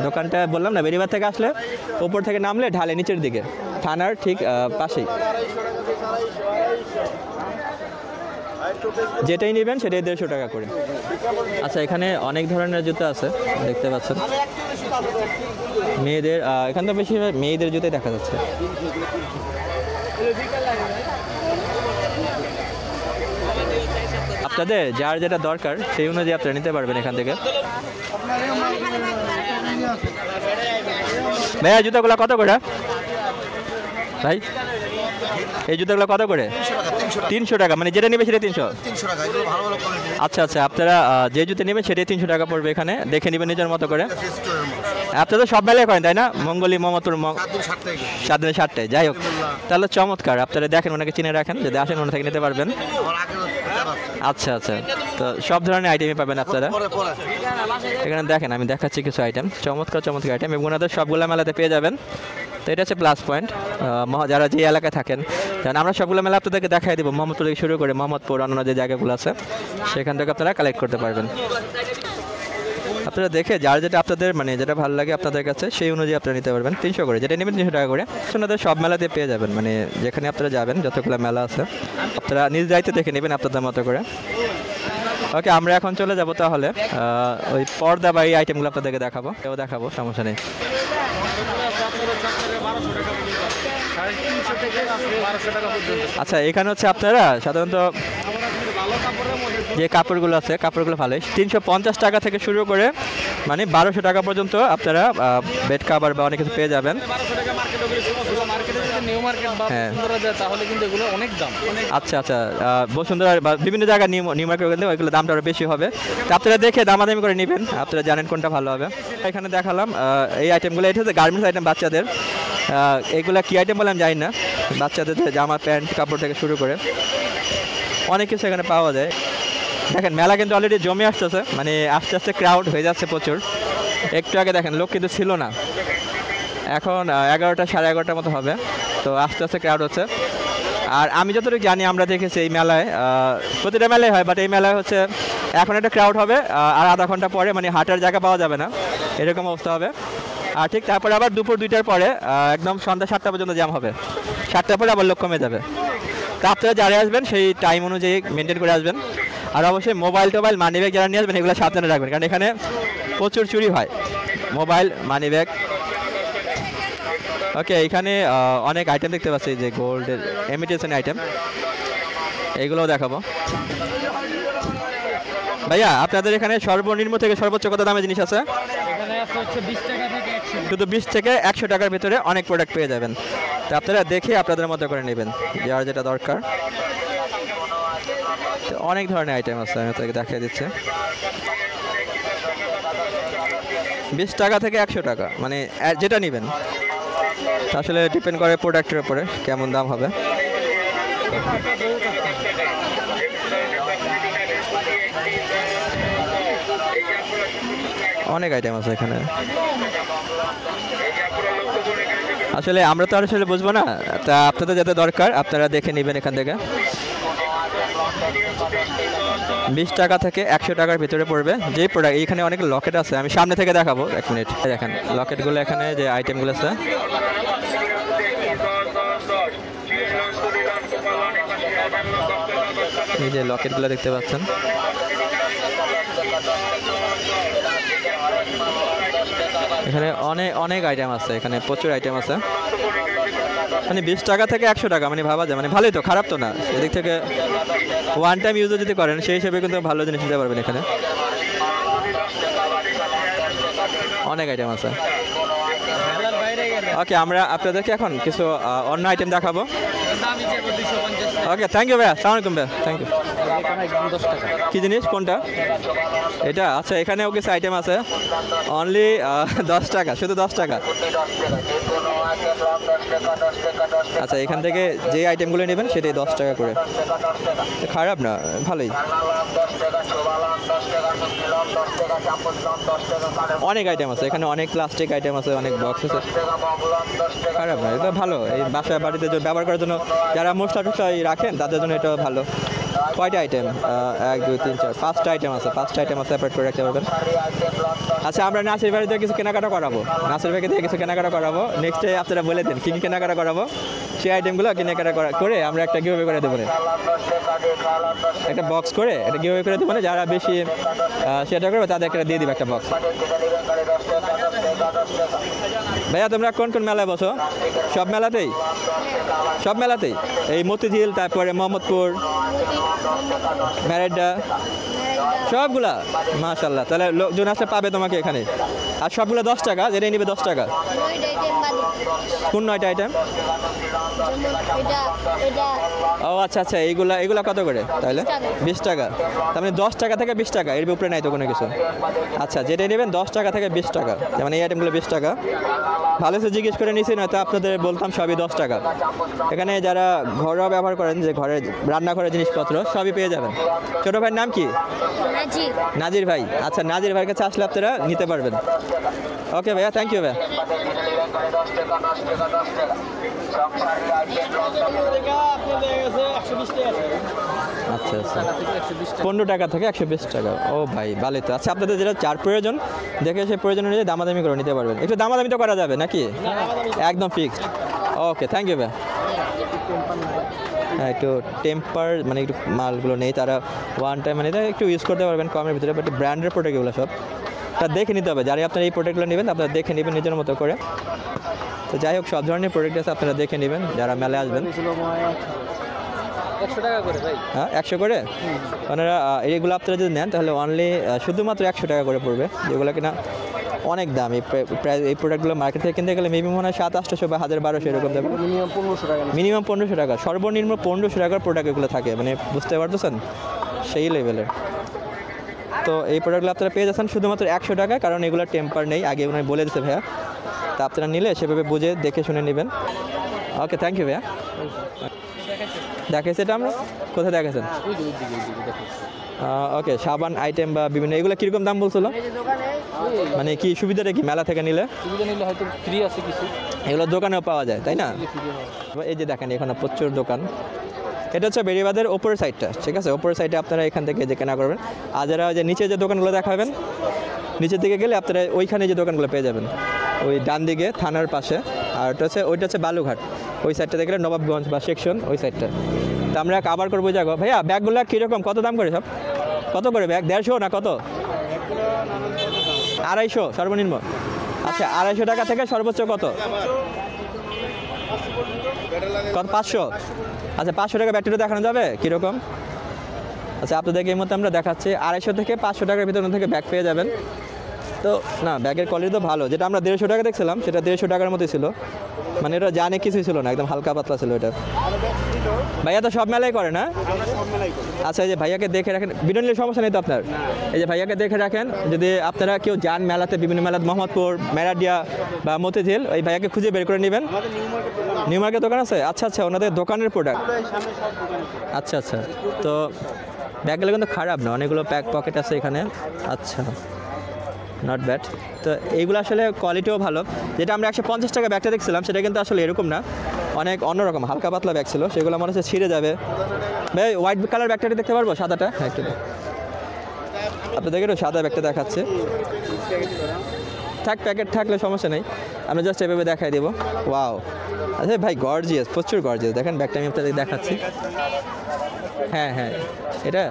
দোকানটা বললাম না, বেরিবার থেকে আসলে ওপর থেকে নামলে ঢালে নিচের দিকে, থানার ঠিক পাশেই। যেটাই নেবেন সেটাই 150 টাকা করে। আচ্ছা, এখানে অনেক ধরনের জুতো আছে দেখতে পাচ্ছেন, মেয়েদের। এখানে তো বেশি মেয়েদের জুতোই দেখা যাচ্ছে। আপনাদের যার যেটা দরকার সেই অনুযায়ী আপনারা নিতে পারবেন এখান থেকে। ভাইয়া জুতোগুলো কত করে ভাই? এই জুতোগুলো কত করে? 300 টাকা, মানে যেটা নেবে সেটা 300। 300 টাকা, এগুলো ভালো ভালো কোয়ালিটি। আচ্ছা আচ্ছা, আপনারা যে জুতো নেবেন সেটাই 300 টাকা পড়বে, এখানে দেখে নেবেন নিজের মতো করে। রেস্টুরেন্টের মাল। আপনারা তো সব মেলায় করেন তাই না, মঙ্গলি মোহাম্মদপুর 7 দিন 7 টাকা। 7 দিনে 7টায়, যাই হোক তাহলে চমৎকার। আপনারা দেখেন, ওনাকে চিনে রাখেন, যদি আসেন ওনা থেকে নিতে পারবেন। আমার আগে প্রচার আছে। আচ্ছা আচ্ছা, তো সব ধরনের আইটেমই পাবেন আপনারা পরে পরে এখানে। দেখেন আমি দেখাচ্ছি কিছু আইটেম, চমৎকার চমৎকার আইটেম, এবং ওনাদের সবগুলো মেলাতে পেয়ে যাবেন। তো এটা হচ্ছে প্লাস পয়েন্ট, যারা যে এলাকায় থাকেন। কারণ আমরা সবগুলো মেলা আপনাদেরকে দেখাই দেবো, মোহাম্মদপুর থেকে শুরু করে মোহাম্মদপুর অন্যান্য যে জায়গাগুলো আছে সেখান থেকে আপনারা কালেক্ট করতে পারবেন। আপনারা দেখে যার যেটা আপনাদের মানে যেটা ভালো লাগে আপনাদের কাছে সেই অনুযায়ী আপনারা নিতে পারবেন। 300 করে, যেটা নেবেন 300 টাকা করে। ওনাদের সব মেলাতে পেয়ে যাবেন, মানে যেখানে আপনারা যাবেন যতগুলো মেলা আছে আপনারা নিজ দায়িত্বে দেখে নেবেন আপনাদের মতো করে। ওকে, আমরা এখন চলে যাব তাহলে ওই পর্দা বা এই আইটেমগুলো আপনাদেরকে দেখাবো, দেখাবো, সমস্যা নেই। আচ্ছা, এখানে হচ্ছে আপনারা সাধারণত যে কাপড়গুলো আছে কাপড়গুলো ভালোই 350 টাকা থেকে শুরু করে মানে 1200 টাকা পর্যন্ত আপনারা বেড কাভার বা অনেক কিছু পেয়ে যাবেন। হ্যাঁ, আচ্ছা আচ্ছা, বসুন্ধরা বা বিভিন্ন জায়গায় নিউ মার্কেট কিন্তু ওইগুলো দামটা আরও বেশি হবে, তো আপনারা দেখে দামাদামি করে নেবেন, আপনারা জানেন কোনটা ভালো হবে। এখানে দেখালাম এই আইটেমগুলো, এটা হচ্ছে গার্মেন্টস আইটেম বাচ্চাদের। এইগুলা কী আইটেম বলে আমি জানি না, বাচ্চাদের জামা প্যান্ট কাপড় থেকে শুরু করে অনেক কিছু এখানে পাওয়া যায়। দেখেন মেলা কিন্তু অলরেডি জমে আসতেছে, মানে আস্তে আস্তে ক্রাউড হয়ে যাচ্ছে প্রচুর। একটু আগে দেখেন লোক কিন্তু ছিল না, এখন 11টা সাড়ে 11টার মতো হবে, তো আস্তে আস্তে ক্রাউড হচ্ছে। আর আমি যতটুকু জানি, আমরা দেখেছি এই মেলায় প্রতিটা মেলায় হয়, বাট এই মেলায় হচ্ছে এখন একটা ক্রাউড হবে, আর আধা ঘন্টা পরে মানে হাঁটার জায়গা পাওয়া যাবে না, এরকম অবস্থা হবে। আর ঠিক তারপরে আবার দুপুর 2টার পরে একদম সন্ধ্যা 7টা পর্যন্ত জ্যাম হবে, 7টার পরে আবার লোক কমে যাবে। তো আপনারা যারা আসবেন সেই টাইম অনুযায়ী মেনটেন করে আসবেন। আর অবশ্যই মোবাইল টোবাইল মানি ব্যাগ যারা নিয়ে আসবেন এগুলো সাবধানে রাখবেন, কারণ এখানে প্রচুর চুরি হয়, মোবাইল মানি ব্যাগ। ওকে, এখানে অনেক আইটেম দেখতে পাচ্ছি, যে গোল্ডের ইমিটেশন আইটেম, এইগুলোও দেখাবো। ভাইয়া, আপনাদের এখানে সর্বনিম্ন থেকে সর্বোচ্চ কত দামে জিনিস আছে? শুধু 20 থেকে 100 টাকার ভিতরে অনেক প্রোডাক্ট পেয়ে যাবেন, তো আপনারা দেখে আপনাদের মতো করে নেবেন যার যেটা দরকার। তো অনেক ধরনের আইটেম আছে, আমি আপনাকে দেখিয়ে দিচ্ছি। 20 টাকা থেকে 100 টাকা, মানে যেটা নেবেন আসলে ডিপেন্ড করে প্রোডাক্টের উপরে কেমন দাম হবে। অনেক আইটেম আছে এখানে, আসলে আমরা তো আসলে বুঝবো না, তা আপনাদের যাতে দরকার আপনারা দেখে নেবেন এখান থেকে। 20 টাকা থেকে 100 টাকার ভিতরে পড়বে যে প্রোডাক্ট। এইখানে অনেক লকেট আছে, আমি সামনে থেকে দেখাবো, 1 মিনিট। দেখেন লকেটগুলো, এখানে যে আইটেমগুলো আছে, এই যে লকেটগুলো দেখতে পাচ্ছেন, এখানে অনেক অনেক আইটেম আছে, এখানে প্রচুর আইটেম আছে। মানে 20 টাকা থেকে 100 টাকা, মানে ভাবা যায়, মানে ভালোই তো, খারাপ তো না। এদিক থেকে ওয়ান টাইম ইউজও যদি করেন সেই হিসেবে কিন্তু ভালো জিনিস নিতে পারবেন। এখানে অনেক আইটেম আছে। ওকে, আমরা আপনাদেরকে এখন কিছু অন্য আইটেম দেখাবো। ওকে, থ্যাংক ইউ ভাইয়া, আসসালামু আলাইকুম ভাইয়া, থ্যাংক ইউ। কী জিনিস, কোনটা এটা? আচ্ছা, এখানেও কিছু আইটেম আছে, অনলি 10 টাকা, শুধু 10 টাকা। আচ্ছা, এখান থেকে যে আইটেমগুলো নেবেন সেটাই 10 টাকা করে, খারাপ না, ভালোই। অনেক আইটেম আছে এখানে, অনেক প্লাস্টিক আইটেম আছে, অনেক বক্স আছে, খারাপ না, এটা ভালো। এই বাসায় বাড়িতে ব্যবহার করার জন্য যারা মশলা টশলা রাখেন তাদের জন্য এটা ভালো। কয়টা আইটেম? 1 2 3 4 5টা আইটেম আছে, 5টা আইটেম সেপারেট করে রাখতে পারবেন। আচ্ছা, আমরা নাসির ভাই দিয়ে কিছু কেনাকাটা করাবো, নাসির ভাইকে দিয়ে কিছু কেনাকাটা করাবো। নেক্সটে আপনারা বলে দেন কী কী কেনাকাটা করাবো, সেই আইটেমগুলো কেনাকাটা করে আমরা একটা গিভঅ্যাওয়ে করে দেবো, একটা বক্স করে একটা গিভঅ্যাওয়ে করে দেবো। যারা বেশি সেটা করবে তাদেরকে দিয়ে দিবে একটা বক্স। ভাইয়া, তোমরা কোন কোন মেলায় বসো? সব মেলাতেই? সব মেলাতেই? এই মতিঝিল, তারপরে মোহাম্মদপুর, ম্যারেডা, সবগুলা? মাশাআল্লাহ, তাহলে লোকজন আসলে পাবে তোমাকে এখানে। আর সবগুলো 10 টাকা, যেটাই নিবে 10 টাকা। কোন 9টা আইটেম? ও আচ্ছা আচ্ছা, এইগুলা কত করে তাহলে? 20 টাকা। তার মানে 10 টাকা থেকে 20 টাকা, এর উপরে নাই তো কোনো কিছু। আচ্ছা, যেটাই নেবেন 10 টাকা থেকে 20 টাকা, মানে এই আইটেমগুলো 20 টাকা। ভালো সে জিজ্ঞেস করে নিয়েছি, নয়তো আপনাদের বলতাম সবই 10 টাকা। এখানে যারা ঘরোয়া ব্যবহার করেন, যে ঘরে রান্না করার জিনিসপত্র সবই পেয়ে যাবেন। ছোটো ভাইয়ের নাম কি? নাজির ভাই। আচ্ছা, নাজির ভাইয়ের কাছে আসলে আপনারা নিতে পারবেন। ওকে ভাইয়া, থ্যাংক ইউ ভাইয়া। আচ্ছা আচ্ছা, 15 টাকা থেকে 120 টাকা। ও ভাই ভালোই তো। আচ্ছা, আপনাদের যেটা চার প্রয়োজন দেখে সেই প্রয়োজন অনুযায়ী দামাদামি করে নিতে পারবেন। একটু দামাদামি তো করা যাবে নাকি? একদম ফিক্সড। ওকে, থ্যাংক ইউ ভাই। হ্যাঁ, একটু টেম্পার মানে একটু মালগুলো নেই, তারা ওয়ান টাইম মানে একটু ইউজ করতে পারবেন কমের ভিতরে, বাট ব্র্যান্ডের প্রোডাক্ট এগুলো সব তা দেখে নিতে হবে। যারা আপনারা এই প্রোডাক্টগুলো নেবেন আপনারা দেখে নেবেন নিজের মতো করে। তো যাই হোক, সব ধরনের প্রোডাক্ট আছে, আপনারা দেখে নেবেন যারা মেলায় আসবেন। 100 টাকা করে ভাই। হ্যাঁ, 100 করে। ওনারা এইগুলো আপনারা যদি নেন তাহলে অনলি শুধুমাত্র 100 টাকা করে পড়বে, যেগুলো কিনা অনেক দাম। প্রায় এই প্রোডাক্টগুলো মার্কেট থেকে কিনতে গেলে মিনিমাম মনে হয় 700-800 বা 1000-1200 এরকম দেবে। মিনিমাম 1500 টাকা। মিনিমাম 1500 টাকা, সর্বনিম্ন 1500 টাকার প্রোডাক্ট এগুলো থাকে, মানে বুঝতে পারতেছেন সেই লেভেলের। তো এই প্রোডাক্টগুলো আপনারা পেয়ে যাচ্ছেন শুধুমাত্র 100 টাকা, কারণ এগুলো টেম্পার নেই, আগে উনি বলে দিচ্ছে ভাইয়া। তা আপনারা নিলে সেভাবে বুঝে দেখে শুনে নেবেন। ওকে, থ্যাংক ইউ ভাইয়া। দেখেছে এটা আমরা কোথায় দেখেছেন? ওকে, সাবান আইটেম বা বিভিন্ন এগুলো কীরকম দাম বলছিল? মানে কি সুবিধাটা কি মেলা থেকে নিলে? সুবিধা নিলে হয়তো ফ্রি আছে কিছু, এগুলো দোকানেও পাওয়া যায় তাই না? এই যে দেখেন এখানে প্রচুর দোকান। এটা হচ্ছে বেরিবাদের ওপরের সাইডটা, ঠিক আছে? ওপরের সাইডে আপনারা এখান থেকে যে কেনা করবেন। আর যারা যে নিচে যে দোকানগুলো দেখাবেন, নিচের দিকে গেলে আপনারা ওইখানে যে দোকানগুলো পেয়ে যাবেন, ওই ডান দিকে থানার পাশে। আর ওইটা হচ্ছে বালুঘাট, ওই সাইডটা দেখলে নবাবগঞ্জ বা সেকশন ওই সাইডটা। তো আমরা কাভার করবো যাবো। ভাইয়া ব্যাগগুলো কীরকম, কত দাম করে সব? কত করে ব্যাগ? 150 না কত? 250 সর্বনিম্ন। আচ্ছা, 250 টাকা থেকে সর্বোচ্চ কত? 500? আচ্ছা, 500 টাকা ব্যাগটিটা দেখানো যাবে কীরকম? আচ্ছা, আপনাদেরকে এই মধ্যে আমরা দেখাচ্ছি 250 থেকে 500 টাকার ভিতর থেকে ব্যাগ পেয়ে যাবেন। তো না, ব্যাগের কোয়ালিটি তো ভালো। যেটা আমরা 150 টাকা দেখছিলাম সেটা 150 টাকার মতোই ছিল, মানে এটা জানে কিছুই ছিল না, একদম হালকা পাতলা ছিল এটা। ভাইয়া তো সব মেলাই করে না? আচ্ছা, এই যে ভাইয়াকে দেখে রাখেন, বিনা নিলে সমস্যা নেই তো আপনার। এই যে ভাইয়াকে দেখে রাখেন, যদি আপনারা কেউ যান মেলাতে, বিভিন্ন মেলাতে, মোহাম্মদপুর, মেরাডিয়া বা মতিঝিল, ওই ভাইয়াকে খুঁজে বের করে নেবেন। নিউ মার্কেট দোকান আছে? আচ্ছা আচ্ছা, ওনাদের দোকানের প্রোডাক্ট। আচ্ছা আচ্ছা, তো ব্যাগগুলো কিন্তু খারাপ না, অনেকগুলো পকেট আছে এখানে। আচ্ছা, নট ব্যাড। তো এইগুলো আসলে কোয়ালিটিও ভালো। যেটা আমরা 150 টাকা ব্যাগটা দেখছিলাম সেটা কিন্তু আসলে এরকম না, অনেক অন্যরকম হালকা পাতলা ব্যাগ ছিল, সেগুলো মনে হচ্ছে ছিঁড়ে যাবে। ভাই হোয়াইট কালার ব্যাগটা দেখতে পারবো? সাদাটা? হ্যাঁ, একটু আপনাদেরকে একটু সাদা ব্যাগটা দেখাচ্ছে। থাক, প্যাকেট থাকলে সমস্যা নেই, আমরা জাস্ট এভাবে দেখাই দেবো। ওয়াও, আচ্ছা ভাই, গর্জিয়াস, প্রচুর গর্জিয়াস। দেখেন ব্যাগটা আমি আপনাদের দেখাচ্ছি। হ্যাঁ হ্যাঁ, এটা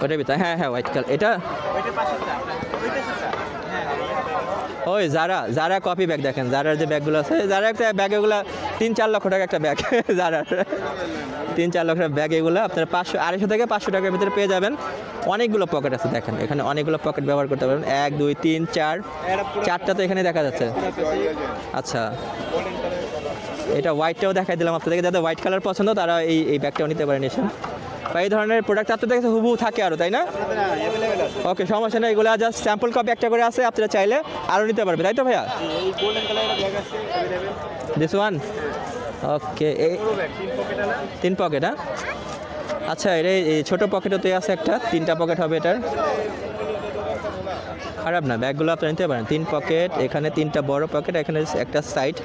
ওটার ভিতরে, হ্যাঁ হ্যাঁ, হোয়াইট কালার। এটা ওই যারা কপি ব্যাগ, দেখেন যারার যে ব্যাগগুলো আছে, যারা একটা ব্যাগ, এগুলো 3-4 লক্ষ টাকা একটা ব্যাগ। যারার 3-4 লক্ষ টাকা ব্যাগ, এগুলো আপনার 250 থেকে 500 টাকার ভিতরে পেয়ে যাবেন। অনেকগুলো পকেট আছে, দেখেন এখানে অনেকগুলো পকেট ব্যবহার করতে পারবেন। 1 2 3 4 4টা তো এখানে দেখা যাচ্ছে। আচ্ছা, এটা হোয়াইটটাও দেখাই দিলাম আপনাদেরকে, যাদের হোয়াইট কালার পছন্দ তারা এই ব্যাগটাও নিতে পারেন এসে। বা এই ধরনের প্রোডাক্ট আপনাদের কাছে হুবহু থাকে আরও, তাই না? ওকে, সমস্যা নেই, এগুলো জাস্ট স্যাম্পল কপি একটা করে আছে, আপনারা চাইলে আরও নিতে পারবে, তাই তো ভাইয়া? This one? Okay, 3 pocket. হ্যাঁ, আচ্ছা, এই ছোটো পকেটও আছে একটা, 3টা পকেট হবে এটার। খারাপ না, ব্যাগগুলো আপনারা নিতে পারেন। 3 পকেট, এখানে 3টা বড় পকেট, এখানে একটা সাইড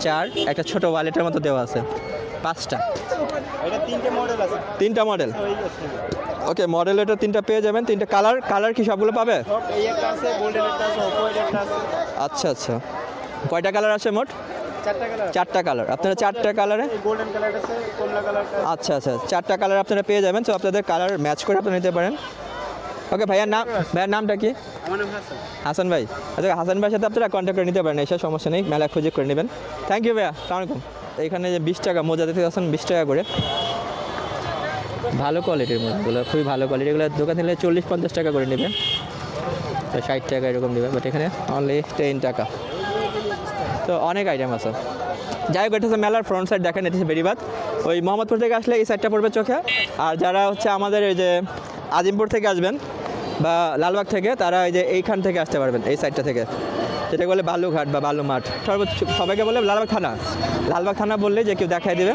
4, একটা ছোটো ওয়ালেটের মতো দেওয়া আছে, 5টা। 3টা মডেল। ওকে, মডেল এটা 3টা পেয়ে যাবেন। 3টা কালার কি সবগুলো পাবে? আচ্ছা আচ্ছা, কয়টা কালার আছে মোট? 4টা কালার। আপনারা 4টা কালারে, আচ্ছা আচ্ছা, 4টা কালার আপনারা পেয়ে যাবেন। তো আপনাদের কালার ম্যাচ করে আপনারা নিতে পারেন। ওকে, ভাইয়ার নামটা কি? হাসান ভাই। আচ্ছা, হাসান ভাইয়ের সাথে আপনারা কন্ট্যাক্ট করে নিতে পারেন, এসব সমস্যা নেই, মেলা খুঁজে করে নেবেন। থ্যাংক ইউ ভাইয়া, আসসালামু আলাইকুম। এখানে যে 20 টাকা মোজা দিতে যাচ্ছেন, 20 টাকা করে, ভালো কোয়ালিটির মোজাগুলো, খুবই ভালো কোয়ালিটি। এগুলো দোকান থেকে 40-50 টাকা করে নেবেন। তো 60 টাকা এরকম দেবে, বাট এখানে অনলি 10 টাকা। তো অনেক আইটেম আছে। যাই হোক, এটা হচ্ছে মেলার ফ্রন্ট সাইড, দেখেন এটা হচ্ছে বেরিবাদ। ওই মোহাম্মদপুর থেকে আসলে এই সাইডটা পড়বে চোখে, আর যারা হচ্ছে আমাদের এই যে আজিমপুর থেকে আসবেন বা লালবাগ থেকে, তারা এই যে এইখান থেকে আসতে পারবেন, এই সাইডটা থেকে, যেটা বলে বালুঘাট বা বালু মাঠ। সবাইকে বলে লালবাগ থানা বললে যে কেউ দেখাই দেবে,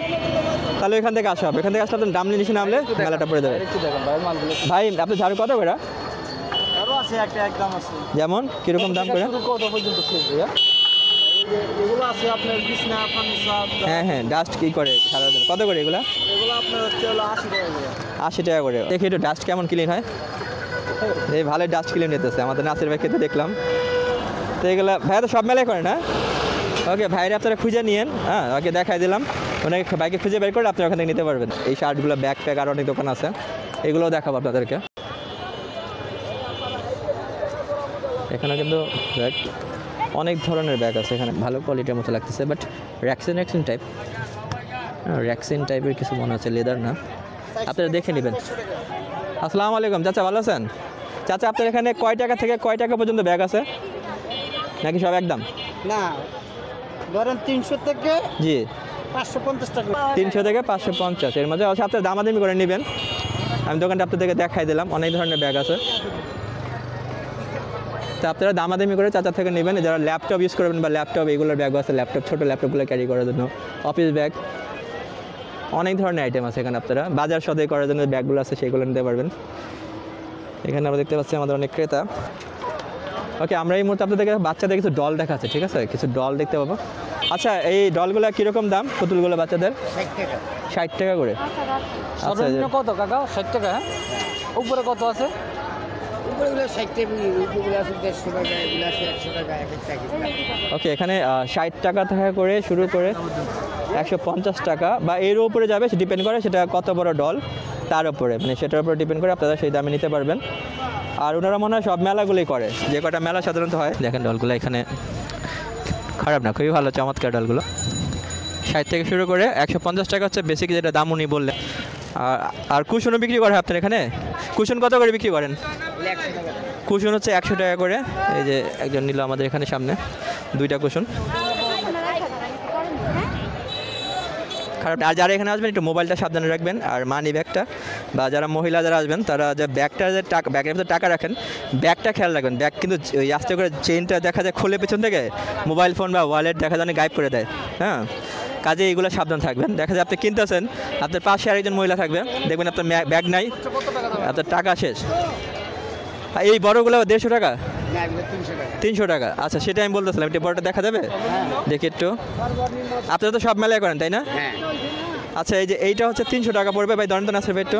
তাহলে এখান থেকে আসা হবে। এখান থেকে আসলে আপনার দাম নিচে নামলে মেলাটা পড়ে যাবে। ভাই আপনি ঝাড়ু কত করে? যেমন কীরকম দাম করে? হ্যাঁ হ্যাঁ, ডাস্ট কী করে সারার জন্য কত করে এগুলো? 80 টাকা করে। দেখি একটু ডাস্ট কেমন ক্লিন হয়। এই ভালোই ডাস্ট ক্লিন নিতেছে আমাদের নাসির ভাই, খেতে দেখলাম। তো এগুলো ভাইয়া তো সব মেলায় করে না? ওকে, ভাইরা আপনারা খুঁজে নিয়েন, হ্যাঁ ওকে দেখাই দিলাম। ওনাকে বাইকে খুঁজে বের করে আপনারা ওখান থেকে নিতে পারবেন। এই শার্টগুলো, ব্যাগ প্যাক আর অনেক দোকান আছে, এগুলোও দেখাবো আপনাদেরকে। এখানে কিন্তু ব্যাগ, অনেক ধরনের ব্যাগ আছে এখানে, ভালো কোয়ালিটির মতো লাগতেছে, বাট র্যাক্সিন টাইপের কিছু মনে হচ্ছে, লেদার না। আপনারা দেখে নেবেন। আসসালামু আলাইকুম চাচা, ভালো আছেন? চাচা আপনার এখানে কয় টাকা থেকে কয় টাকা পর্যন্ত ব্যাগ আছে, নাকি সব একদম? না, ধরেন 300 থেকে জি 550 টাকা। 300 থেকে 550 এর মধ্যে আছে। আপনার দামাদামি করে নেবেন। আমি দোকানটা আপনাদেরকে দেখাই দিলাম, অনেক ধরনের ব্যাগ আছে। তো আপনারা দামাদামি করে চাচা থেকে নেবেন। যারা ল্যাপটপ ইউজ করবেন বা ল্যাপটপ, এগুলোর ব্যাগও আছে, ল্যাপটপ, ছোটো ল্যাপটপগুলো ক্যারি করার জন্য, অফিস ব্যাগ, অনেক ধরনের আইটেম আছে এখানে। আপনারা বাজার সদাই করার জন্য ব্যাগগুলো আছে, সেগুলো নিতে পারবেন। এখানে আমরা দেখতে পাচ্ছি আমাদের অনেক ক্রেতা। ওকে, আমরা এই মুহূর্তে আপনাদেরকে বাচ্চাদের কিছু ডল দেখাচ্ছে, ঠিক আছে? কিছু ডল দেখতে পাবো। আচ্ছা, এই ডলগুলো কীরকম দাম? পুতুলগুলো বাচ্চাদের 60 টাকা করে। আচ্ছা, কত কাকা? 60 টাকা। হ্যাঁ, উপরে কত আছে? উপরেগুলো 60 টাকা, উপরেগুলো আছে 150 টাকা, এগুলো আছে 100 টাকা, এক একটা টাকা। ওকে, এখানে 60 টাকা থেকে করে শুরু করে 150 টাকা বা এর উপরে যাবে, সে ডিপেন্ড করে সেটা কত বড় ডল তার উপরে, মানে সেটার উপরে ডিপেন্ড করে আপনারা সেই দামে নিতে পারবেন। আর ওনারা মনে হয় সব মেলাগুলোই করে, যে কটা মেলা সাধারণত হয়। দেখেন ডলগুলো এখানে খারাপ না, খুবই ভালো, চমৎকার ডলগুলো। 60 থেকে শুরু করে 150 টাকা হচ্ছে বেসিক যেটা দাম উনি বললেন। আর কুশনও বিক্রি করে আপনার এখানে? কুশন কত করে বিক্রি করেন? কুশন হচ্ছে 100 টাকা করে। এই যে একজন নিল আমাদের এখানে সামনে 2টা কুশন। খারাপ। আর যারা এখানে আসবেন একটু মোবাইলটা সাবধানে রাখবেন, আর মানি ব্যাগটা, বা যারা মহিলা যারা আসবেন তারা যে ব্যাগটা, যে টাকা ব্যাগের ভিতরে টাকা রাখেন, ব্যাগটা খেয়াল রাখবেন। ব্যাগ কিন্তু ওই আস্তে করে চেইনটা দেখা যায় খুলে পেছন থেকে মোবাইল ফোন বা ওয়ালেট দেখা যায় গায়েব করে দেয়। হ্যাঁ, কাজে এইগুলো সাবধান থাকবেন। দেখা যায় আপনি কিনতেছেন, আপনার পাশে আরেকজন মহিলা থাকবে, দেখবেন আপনার ব্যাগ নাই, আপনার টাকা শেষ। এই বড়গুলো 150 টাকা, 300 টাকা। আচ্ছা, সেটা আমি বলতেছিলাম, একটু বড়টা দেখা যাবে? দেখি একটু। আপনারা তো সব মেলায় করেন তাই না? আচ্ছা, এই যে এইটা হচ্ছে 300 টাকা পড়বে। ভাই ধরেন তো নাসির ভাই একটু।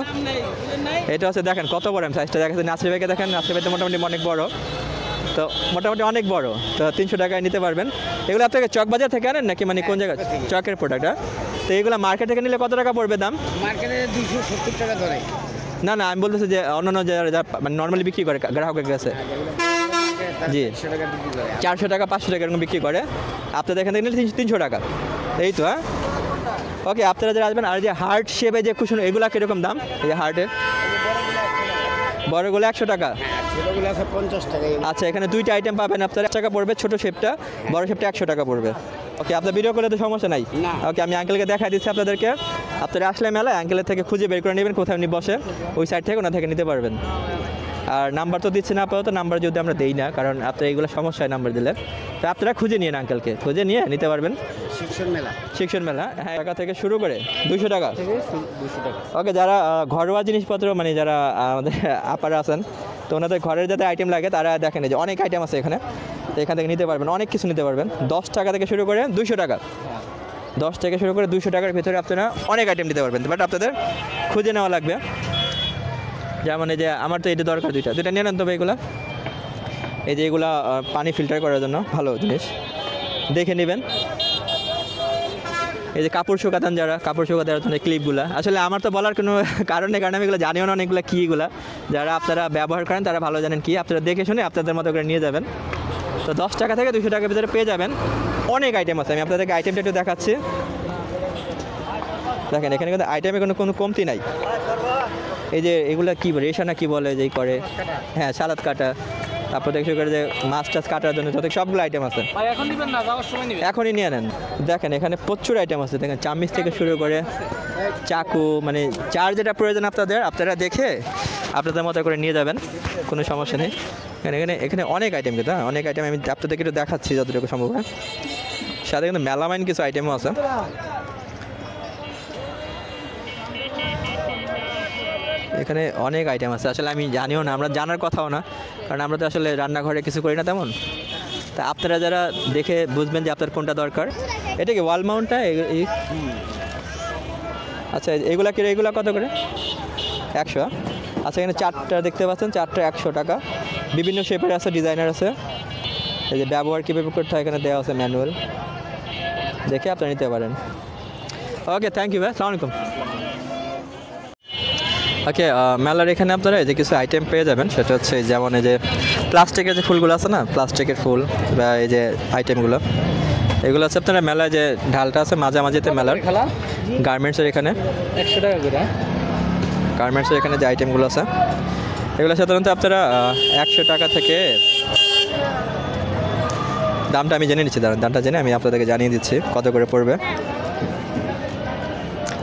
এটা হচ্ছে দেখেন কত বড় সাইজটা, দেখাচ্ছে নাসির ভাইকে দেখেন। নাসির ভাই তো মোটামুটি অনেক বড়, তো মোটামুটি অনেক বড়, তো 300 টাকায় নিতে পারবেন। এগুলো আপনাকে চক বাজার থেকে আনেন নাকি, মানে কোন জায়গায়? চকের প্রোডাক্টটা। তো এইগুলো মার্কেট থেকে নিলে কত টাকা পড়বে দাম? মার্কেটে 270 টাকা ধরে। না না, আমি বলতেছি যে অন্যান্য যারা মানে নর্মালি বিক্রি করে গ্রাহকের কাছে, জি 400 টাকা 500 টাকা এরকম বিক্রি করে, আপনাদের এখান থেকে নিলে 300 টাকা। এই তো। হ্যাঁ, ওকে, আপনারা যারা আসবেন। আর যে হার্ট শেপে যে কুশন, এগুলো কীরকম দাম? এই যে হার্টের বড়গুলো 100 টাকা। ছোটগুলো আছে 50 টাকা। আচ্ছা, এখানে 2টা আইটেম পাবেন আপনারা। 1 টাকা পড়বে ছোটো শেপটা, বড় শেপটা 100 টাকা পড়বে। ওকে, আপনার ভিডিও করলে তো সমস্যা নাই। ওকে, আমি আঙ্কেলকে দেখাই দিচ্ছি আপনাদেরকে। আপনারা আসলে মেলায় আঙ্কেলের থেকে খুঁজে বের করে নেবেন কোথায় উনি বসে, ওই সাইড থেকে ওনা থেকে নিতে পারবেন। আর নাম্বার তো দিচ্ছি না আপাতত, নাম্বার যদি আমরা দেই না, কারণ আপনার এইগুলো সমস্যা হয় নাম্বার দিলে। তো আপনারা খুঁজে নিন, আঙ্কেলকে খুঁজে নিয়ে নিতে পারবেন। শিক্ষণ মেলা, হ্যাঁ, টাকা থেকে শুরু করে 200 টাকা। ওকে, যারা ঘরোয়া জিনিসপত্র, মানে যারা আমাদের আপারা আছেন, তো ওনাদের ঘরের যাতে আইটেম লাগে তারা দেখেন যে অনেক আইটেম আছে এখানে, তো এখান থেকে নিতে পারবেন, অনেক কিছু নিতে পারবেন। 10 টাকা থেকে শুরু করে 200 টাকা, 10 থেকে শুরু করে 200 টাকার ভিতরে আপনারা অনেক আইটেম নিতে পারবেন, বাট আপনাদের খুঁজে নেওয়া লাগবে। যেমন এই যে আমার তো এটা দরকার, দুইটা নিয়ে নেন তবে এগুলো। এই যে এগুলা পানি ফিল্টার করার জন্য ভালো জিনিস, দেখে নেবেন। এই যে কাপড় শুকাতেন, যারা কাপড় শুকাতে দেওয়ার জন্য ক্লিপগুলো, আসলে আমার তো বলার কোনো কারণ নেই, কারণ আমি এগুলো জানিও না অনেকগুলো কী এগুলো। যারা আপনারা ব্যবহার করেন তারা ভালো জানেন কি, আপনারা দেখে শুনে আপনাদের মতো করে নিয়ে যাবেন। তো 10 টাকা থেকে 200 টাকার ভিতরে পেয়ে যাবেন, অনেক আইটেম আছে। আমি আপনাদেরকে আইটেমটা একটু দেখাচ্ছি। দেখেন এখানে কিন্তু আইটেমে কোনো কমতি নাই। এই যে এগুলো কী বলে, রেশা না কী বলে যেই করে, হ্যাঁ সালাদ কাটা, তারপর থেকে শুরু করে যে মাছ টাছ কাটার জন্য যত সবগুলো আইটেম আছে। ভাই এখন নিবেন না, যাওয়ার সময় নিবেন। এখনই নিয়ে নেন। দেখেন এখানে প্রচুর আইটেম আছে, দেখেন চামিচ থেকে শুরু করে চাকু, মানে যার যেটা প্রয়োজন আপনারা দেখে আপনাদের মতো করে নিয়ে যাবেন, কোনো সমস্যা নেই। এখানে এখানে অনেক আইটেম কিন্তু, হ্যাঁ অনেক আইটেম আমি আপনাদেরকে একটু দেখাচ্ছি যতটুকু সম্ভব হয়। সাথে কিন্তু মেলামাইন কিছু আইটেমও আছে। এখানে অনেক আইটেম আছে, আসলে আমি জানিও না, আমরা জানার কথাও না, কারণ আমরা তো আসলে রান্নাঘরে কিছু করি না তেমন। তা আপনারা যারা দেখে বুঝবেন যে আপনার কোনটা দরকার। এটা কি ওয়াল মাউন্টটা? আচ্ছা এগুলা কত করে? 100। আচ্ছা এখানে 4টা দেখতে পাচ্ছেন, 4টা 100 টাকা। বিভিন্ন শেপের আছে, ডিজাইনার আছে। এই যে ব্যবহার কীভাবে করতে হয় এখানে দেওয়া আছে ম্যানুয়াল, দেখে আপনারা নিতে পারেন। ওকে, থ্যাংক ইউ ভাই, আসসালামু আলাইকুম। ওকে, মেলার এখানে আপনারা এই যে কিছু আইটেম পেয়ে যাবেন, সেটা হচ্ছে যেমন এই যে প্লাস্টিকের যে ফুলগুলো আছে না, প্লাস্টিকের ফুল বা এই যে আইটেমগুলো, এগুলো আছে আপনারা মেলায় যে ঢালটা আছে মাঝামাঝিতে মেলার গার্মেন্টসের এখানে 100 টাকা করে। গার্মেন্টসের এখানে যে আইটেমগুলো আছে এগুলো সাধারণত আপনারা 100 টাকা থেকে, দামটা আমি জেনে নিচ্ছি, দামটা জেনে আমি আপনাদেরকে জানিয়ে দিচ্ছি কত করে পড়বে।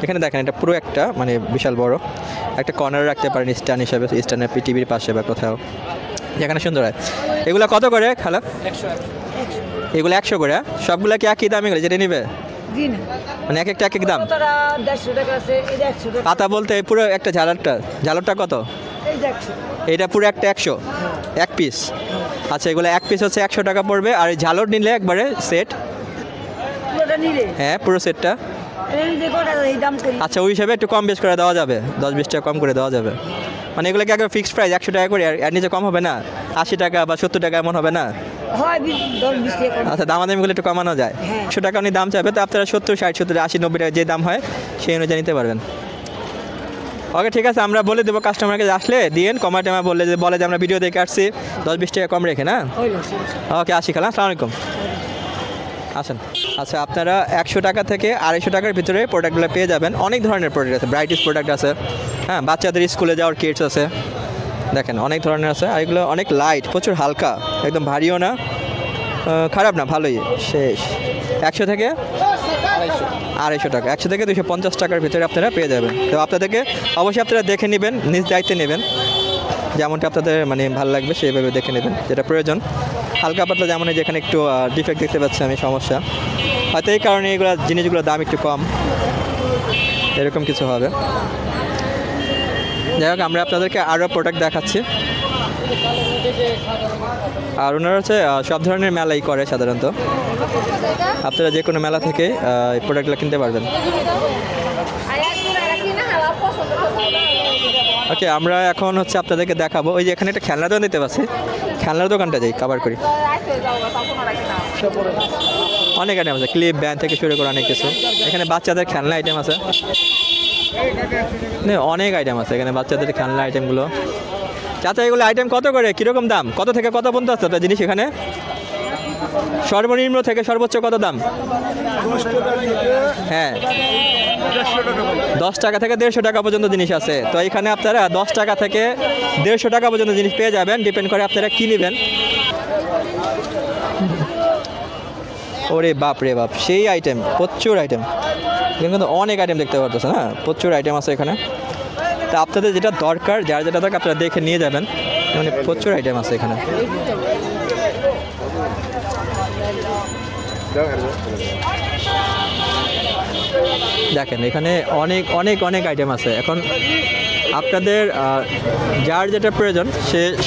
এখানে দেখেন এটা পুরো একটা মানে বিশাল বড় একটা কর্নার রাখতে পারেন স্ট্যান্ড হিসাবে, স্ট্যান্ডের টিভির পাশে বা কোথাও, যেখানে সুন্দর হয়। এগুলো কত করে খালা? 100। এগুলো 100 করে। সবগুলো কি একই দামে যেটা নিবে? মানে এক একটা এক এক দাম? 150 টাকা আছে, এটা 100 টাকা। পাতা বলতে পুরো একটা ঝালরটা কত? এইটা 100। এটা পুরো একটা 100, এক পিস। আচ্ছা এগুলো এক পিস হচ্ছে 100 টাকা পড়বে। আর এই ঝালর নিলে একবারে সেট? পুরোটা নিলে? হ্যাঁ পুরো সেটটা। এই যে কোটা এই দাম করি। আচ্ছা ওই হিসাবে একটু কম বেশ করে দেওয়া যাবে, 10-20 টাকা কম করে দেওয়া যাবে। মানে এগুলো কি একবার ফিক্সড প্রাইস 100 টাকা করে, আর নিচে কম হবে না? 80 টাকা বা 70 টাকা এমন হবে না? হয় 10-20 টাকা। আচ্ছা দামাদামিগুলো একটু কমানো যায়। 100 টাকা উনি দাম চাইবে, তো আপনারা 70, 60, 70, 80, 90 টাকা যে দাম হয় সেই অনুযায়ী নিতে পারবেন। ওকে ঠিক আছে, আমরা বলে দেবো কাস্টমারকে আসলে দিয়েন কমায় টামা, বলে যে আমরা ভিডিও দেখে আসছি, 10-20 টাকা কম রেখে না। ওকে আসি খালা, আসসালামু আলাইকুম, আসেন। আচ্ছা আপনারা 100 টাকা থেকে 250 টাকার ভিতরে প্রোডাক্টগুলো পেয়ে যাবেন। অনেক ধরনের প্রোডাক্ট আছে, ব্রাইটিস প্রোডাক্ট আছে, হ্যাঁ বাচ্চাদের স্কুলে যাওয়ার কিটস আছে, দেখেন অনেক ধরনের আছে। আর এগুলো অনেক লাইট, প্রচুর হালকা, একদম ভারীও না, খারাপ না, ভালোই। শেষ 100 থেকে 250 টাকা, 100 থেকে 250 টাকার ভিতরে আপনারা পেয়ে যাবেন। তো আপনাদেরকে অবশ্যই আপনারা দেখে নেবেন, নিজ দায়িত্বে নেবেন, যেমনটা আপনাদের মানে ভালো লাগবে সেইভাবে দেখে নেবেন যেটা প্রয়োজন। হালকা পাতলা যেমন যেখানে একটু ডিফেক্ট দেখতে পাচ্ছি আমি, সমস্যা হয়তো এই কারণে এগুলো জিনিসগুলোর দাম একটু কম, এরকম কিছু হবে। যাই হোক আমরা আপনাদেরকে আরও প্রোডাক্ট দেখাচ্ছি। আর ওনারা হচ্ছে সব ধরনের মেলাই করে সাধারণত, আপনারা যে কোনো মেলা থেকে এই প্রোডাক্টগুলো কিনতে পারবেন। ওকে আমরা এখন হচ্ছে আপনাদেরকে দেখাবো, ওই যে এখানে একটা খেলনার দোকান দিতে পারছি, খেলনার দোকানটা যাই কভার করি। অনেক আইটেম আছে, ক্লিপ ব্যান্ড থেকে শুরু করে অনেক কিছু। এখানে বাচ্চাদের খেলনা আইটেম আছে, অনেক আইটেম আছে এখানে বাচ্চাদের খেলনা আইটেমগুলো। চাচা এগুলো আইটেম কত করে, কীরকম দাম, কত থেকে কত পর্যন্ত আছে আপনার জিনিস এখানে? সর্বনিম্ন থেকে সর্বোচ্চ কত দাম? হ্যাঁ 10 টাকা থেকে 150 টাকা পর্যন্ত জিনিস আছে। তো এখানে আপনারা 10 টাকা থেকে 150 টাকা পর্যন্ত জিনিস পেয়ে যাবেন, ডিপেন্ড করে আপনারা কী নেবেন। ওরে বাপ রে বাপ, সেই আইটেম, প্রচুর আইটেম এখানে, কিন্তু অনেক আইটেম দেখতে পারতেছেন। হ্যাঁ প্রচুর আইটেম আছে এখানে। তা আপনাদের যেটা দরকার, যার যেটা দরকার আপনারা দেখে নিয়ে যাবেন, মানে প্রচুর আইটেম আছে এখানে। দেখেন এখানে অনেক অনেক অনেক আইটেম আছে। এখন আপনাদের যার যেটা প্রয়োজন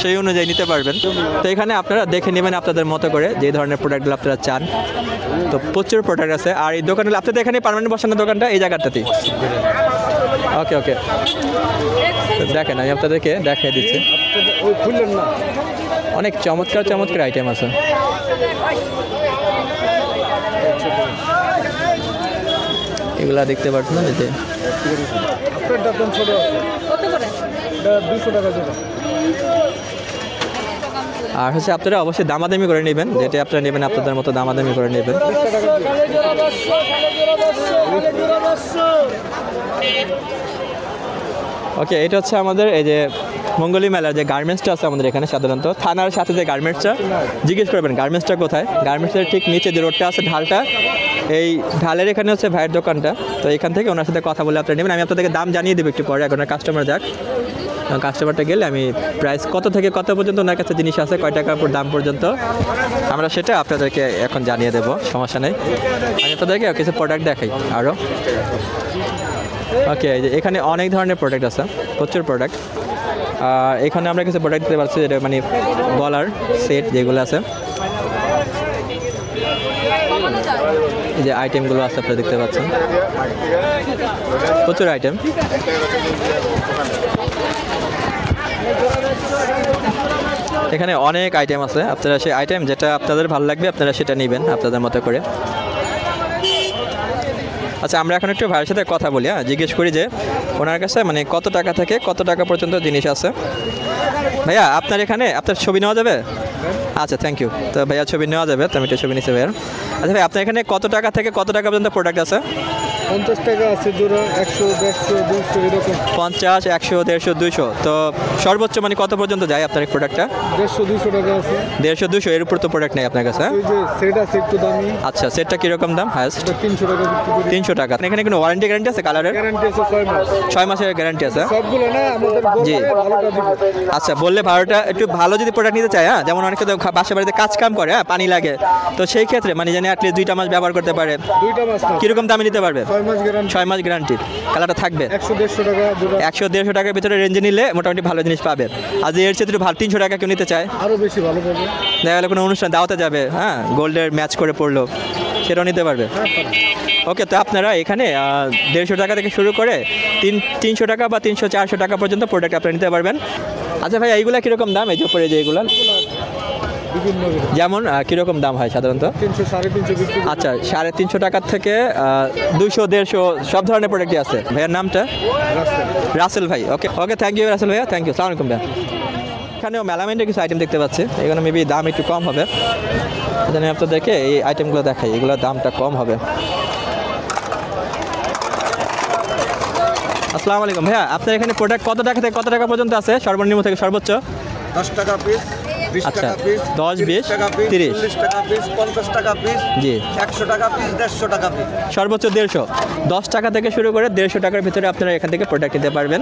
সেই অনুযায়ী নিতে পারবেন। তো এখানে আপনারা দেখে নেবেন আপনাদের মতো করে যে ধরনের প্রোডাক্টগুলো আপনারা চান। তো প্রচুর প্রোডাক্ট আছে। আর এই দোকানগুলো আপনাদের এখানে পার্মানেন্ট বসানোর দোকানটা এই জায়গাটাতেই। ওকে ওকে দেখেন আমি আপনাদেরকে দেখিয়ে দিচ্ছি, অনেক চমৎকার চমৎকার আইটেম আছে। এগুলা দেখতে পাচ্ছেন না, যে আর হচ্ছে আপনারা অবশ্যই দামাদামি করে নেবেন, যেটা আপনারা নেবেন আপনাদের মতো দামাদামি করে নেবেন। ওকে এটা হচ্ছে আমাদের এই যে মঙ্গলী মেলার যে গার্মেন্টসটা আছে আমাদের এখানে সাধারণত থানার সাথে যে গার্মেন্টসটা জিজ্ঞেস করবেন গার্মেন্টসটা কোথায়, গার্মেন্টসের ঠিক নিচে যে রোডটা আছে ঢালটা, এই ঢালের এখানে হচ্ছে ভাইয়ের দোকানটা। তো এখান থেকে ওনার সাথে কথা বলে আপনারা নেবেন। আমি আপনাদেরকে দাম জানিয়ে দেবো একটু পরে, এখন কাস্টমার যাক। কাস্টমারটা গেলে আমি প্রাইস কত থেকে কত পর্যন্ত ওনার কাছে জিনিস আছে, কয় টাকা দাম পর্যন্ত, আমরা সেটা আপনাদেরকে এখন জানিয়ে দেবো, সমস্যা নেই। আমি আপনাদেরকে কিছু প্রোডাক্ট দেখাই আরও। ওকে, এখানে অনেক ধরনের প্রোডাক্ট আছে, প্রচুর প্রোডাক্ট। আর এখানে আমরা কিছু প্রোডাক্ট দিতে পারছি, যেটা মানে গলার সেট যেগুলো আছে, এই যে আইটেমগুলো আছে আপনারা দেখতে পাচ্ছেন, প্রচুর আইটেম। এখানে অনেক আইটেম আছে, আপনারা সেই আইটেম যেটা আপনাদের ভালো লাগবে আপনারা সেটা নেবেন আপনাদের মতো করে। আচ্ছা, আমরা এখন একটু ভাইয়ের সাথে কথা বলি, জিজ্ঞেস করি যে ওনার কাছে মানে কত টাকা থেকে কত টাকা পর্যন্ত জিনিস আছে। ভাইয়া আপনার এখানে আপনার ছবি নেওয়া যাবে? আচ্ছা, থ্যাংক ইউ। তো ভাইয়া ছবি নেওয়া যাবে, তো আমি একটু ছবি নিচ্ছি ভাইয়ার। আচ্ছা ভাই, আপনার এখানে কত টাকা থেকে কত টাকা পর্যন্ত প্রোডাক্ট আছে? 50 টাকা আছে, 100, 150, 200 এরকম। 50, 100, 150, 200। তো সর্বোচ্চ মানে কত পর্যন্ত যায় আপনার এই প্রোডাক্টটা? 150, 200 টাকা আছে। 150, 200 এর উপর তো প্রোডাক্ট নেই আপনার কাছে? ওই যে সেট আছে একটু দামি। আচ্ছা, সেটটা কীরকম দাম হায়েস্ট? 300 টাকা বিক্রি করি। 300 টাকা। এখানে কোনো ওয়ারেন্টি গ্যারান্টি আছে কালারের? গ্যারান্টি আছে 6 মাস। 6 মাসের গ্যারান্টি আছে? সবগুলো না, আমাদের জি। ভালোটা দিব। আচ্ছা, বললে ভালোটা, একটু ভালো যদি প্রোডাক্ট নিতে চায়, হ্যাঁ, যেমন অনেকে তো বাসা বাড়িতে কাজ কাম করে, হ্যাঁ, পানি লাগে, তো সেই ক্ষেত্রে মানে জানি অ্যাটলিস্ট 2টা মাস ব্যবহার করতে পারে, 2টা মাস না, কীরকম দামে নিতে পারবে? 6 মাস গ্যারান্টি। 6 মাস গ্যারান্টি, কালারটা থাকবে 100, 150 টাকা দুটো। 100, 150 টাকার ভিতরে রেঞ্জে নিলে মোটামুটি ভালো জিনিস পাবে। আর যে এর ক্ষেত্রে ভালো 300 টাকা কেউ নিতে চায়, আরো বেশি ভালো পাবে। দেখা গেলে কোনো অনুষ্ঠান দাওয়াতে যাবে, হ্যাঁ, গোল্ডের ম্যাচ করে পড়লো, সেটাও নিতে পারবে। ওকে, তো আপনারা এখানে 150 টাকা থেকে শুরু করে 300 টাকা বা 300, 400 টাকা পর্যন্ত প্রোডাক্ট আপনারা নিতে পারবেন। আচ্ছা ভাই, এইগুলা কীরকম দাম? এই যে উপরে যে এগুলো বিভিন্ন যেমন কীরকম দাম হয় সাধারণত? 300, 350 বিক্রি করি। আচ্ছা, 350 টাকার থেকে 200, 150 সব ধরনের প্রোডাক্টই আছে। ভাইয়ের নামটা? রাসেল ভাই। ওকে ওকে, থ্যাংক ইউ রাসেল ভাইয়া, থ্যাংক ইউ। সালাম আলাইকুম ভাইয়া। এখানেও মেলামেন্টের কিছু আইটেম দেখতে পাচ্ছি, এখানে মেবি দাম একটু কম হবে। জানি আপনাদেরকে এই আইটেমগুলো দেখাই, এগুলোর দামটা কম হবে। আসসালামু আলাইকুম ভাইয়া, আপনার এখানে প্রোডাক্ট কত টাকা থেকে কত টাকা পর্যন্ত আছে, সর্বনিম্ন থেকে সর্বোচ্চ? 10 টাকা পিস, 20 আচ্ছা, টাকা পিস, 10, 20, টাকা পিস, 30 40 টাকা পিস, 50 টাকা পিস, জি, 100 টাকা পিস, 150 টাকা পিস। সর্বোচ্চ 150। 10 টাকা থেকে শুরু করে 150 টাকার ভিতরে আপনারা এখান থেকে প্রোডাক্ট নিতে পারবেন।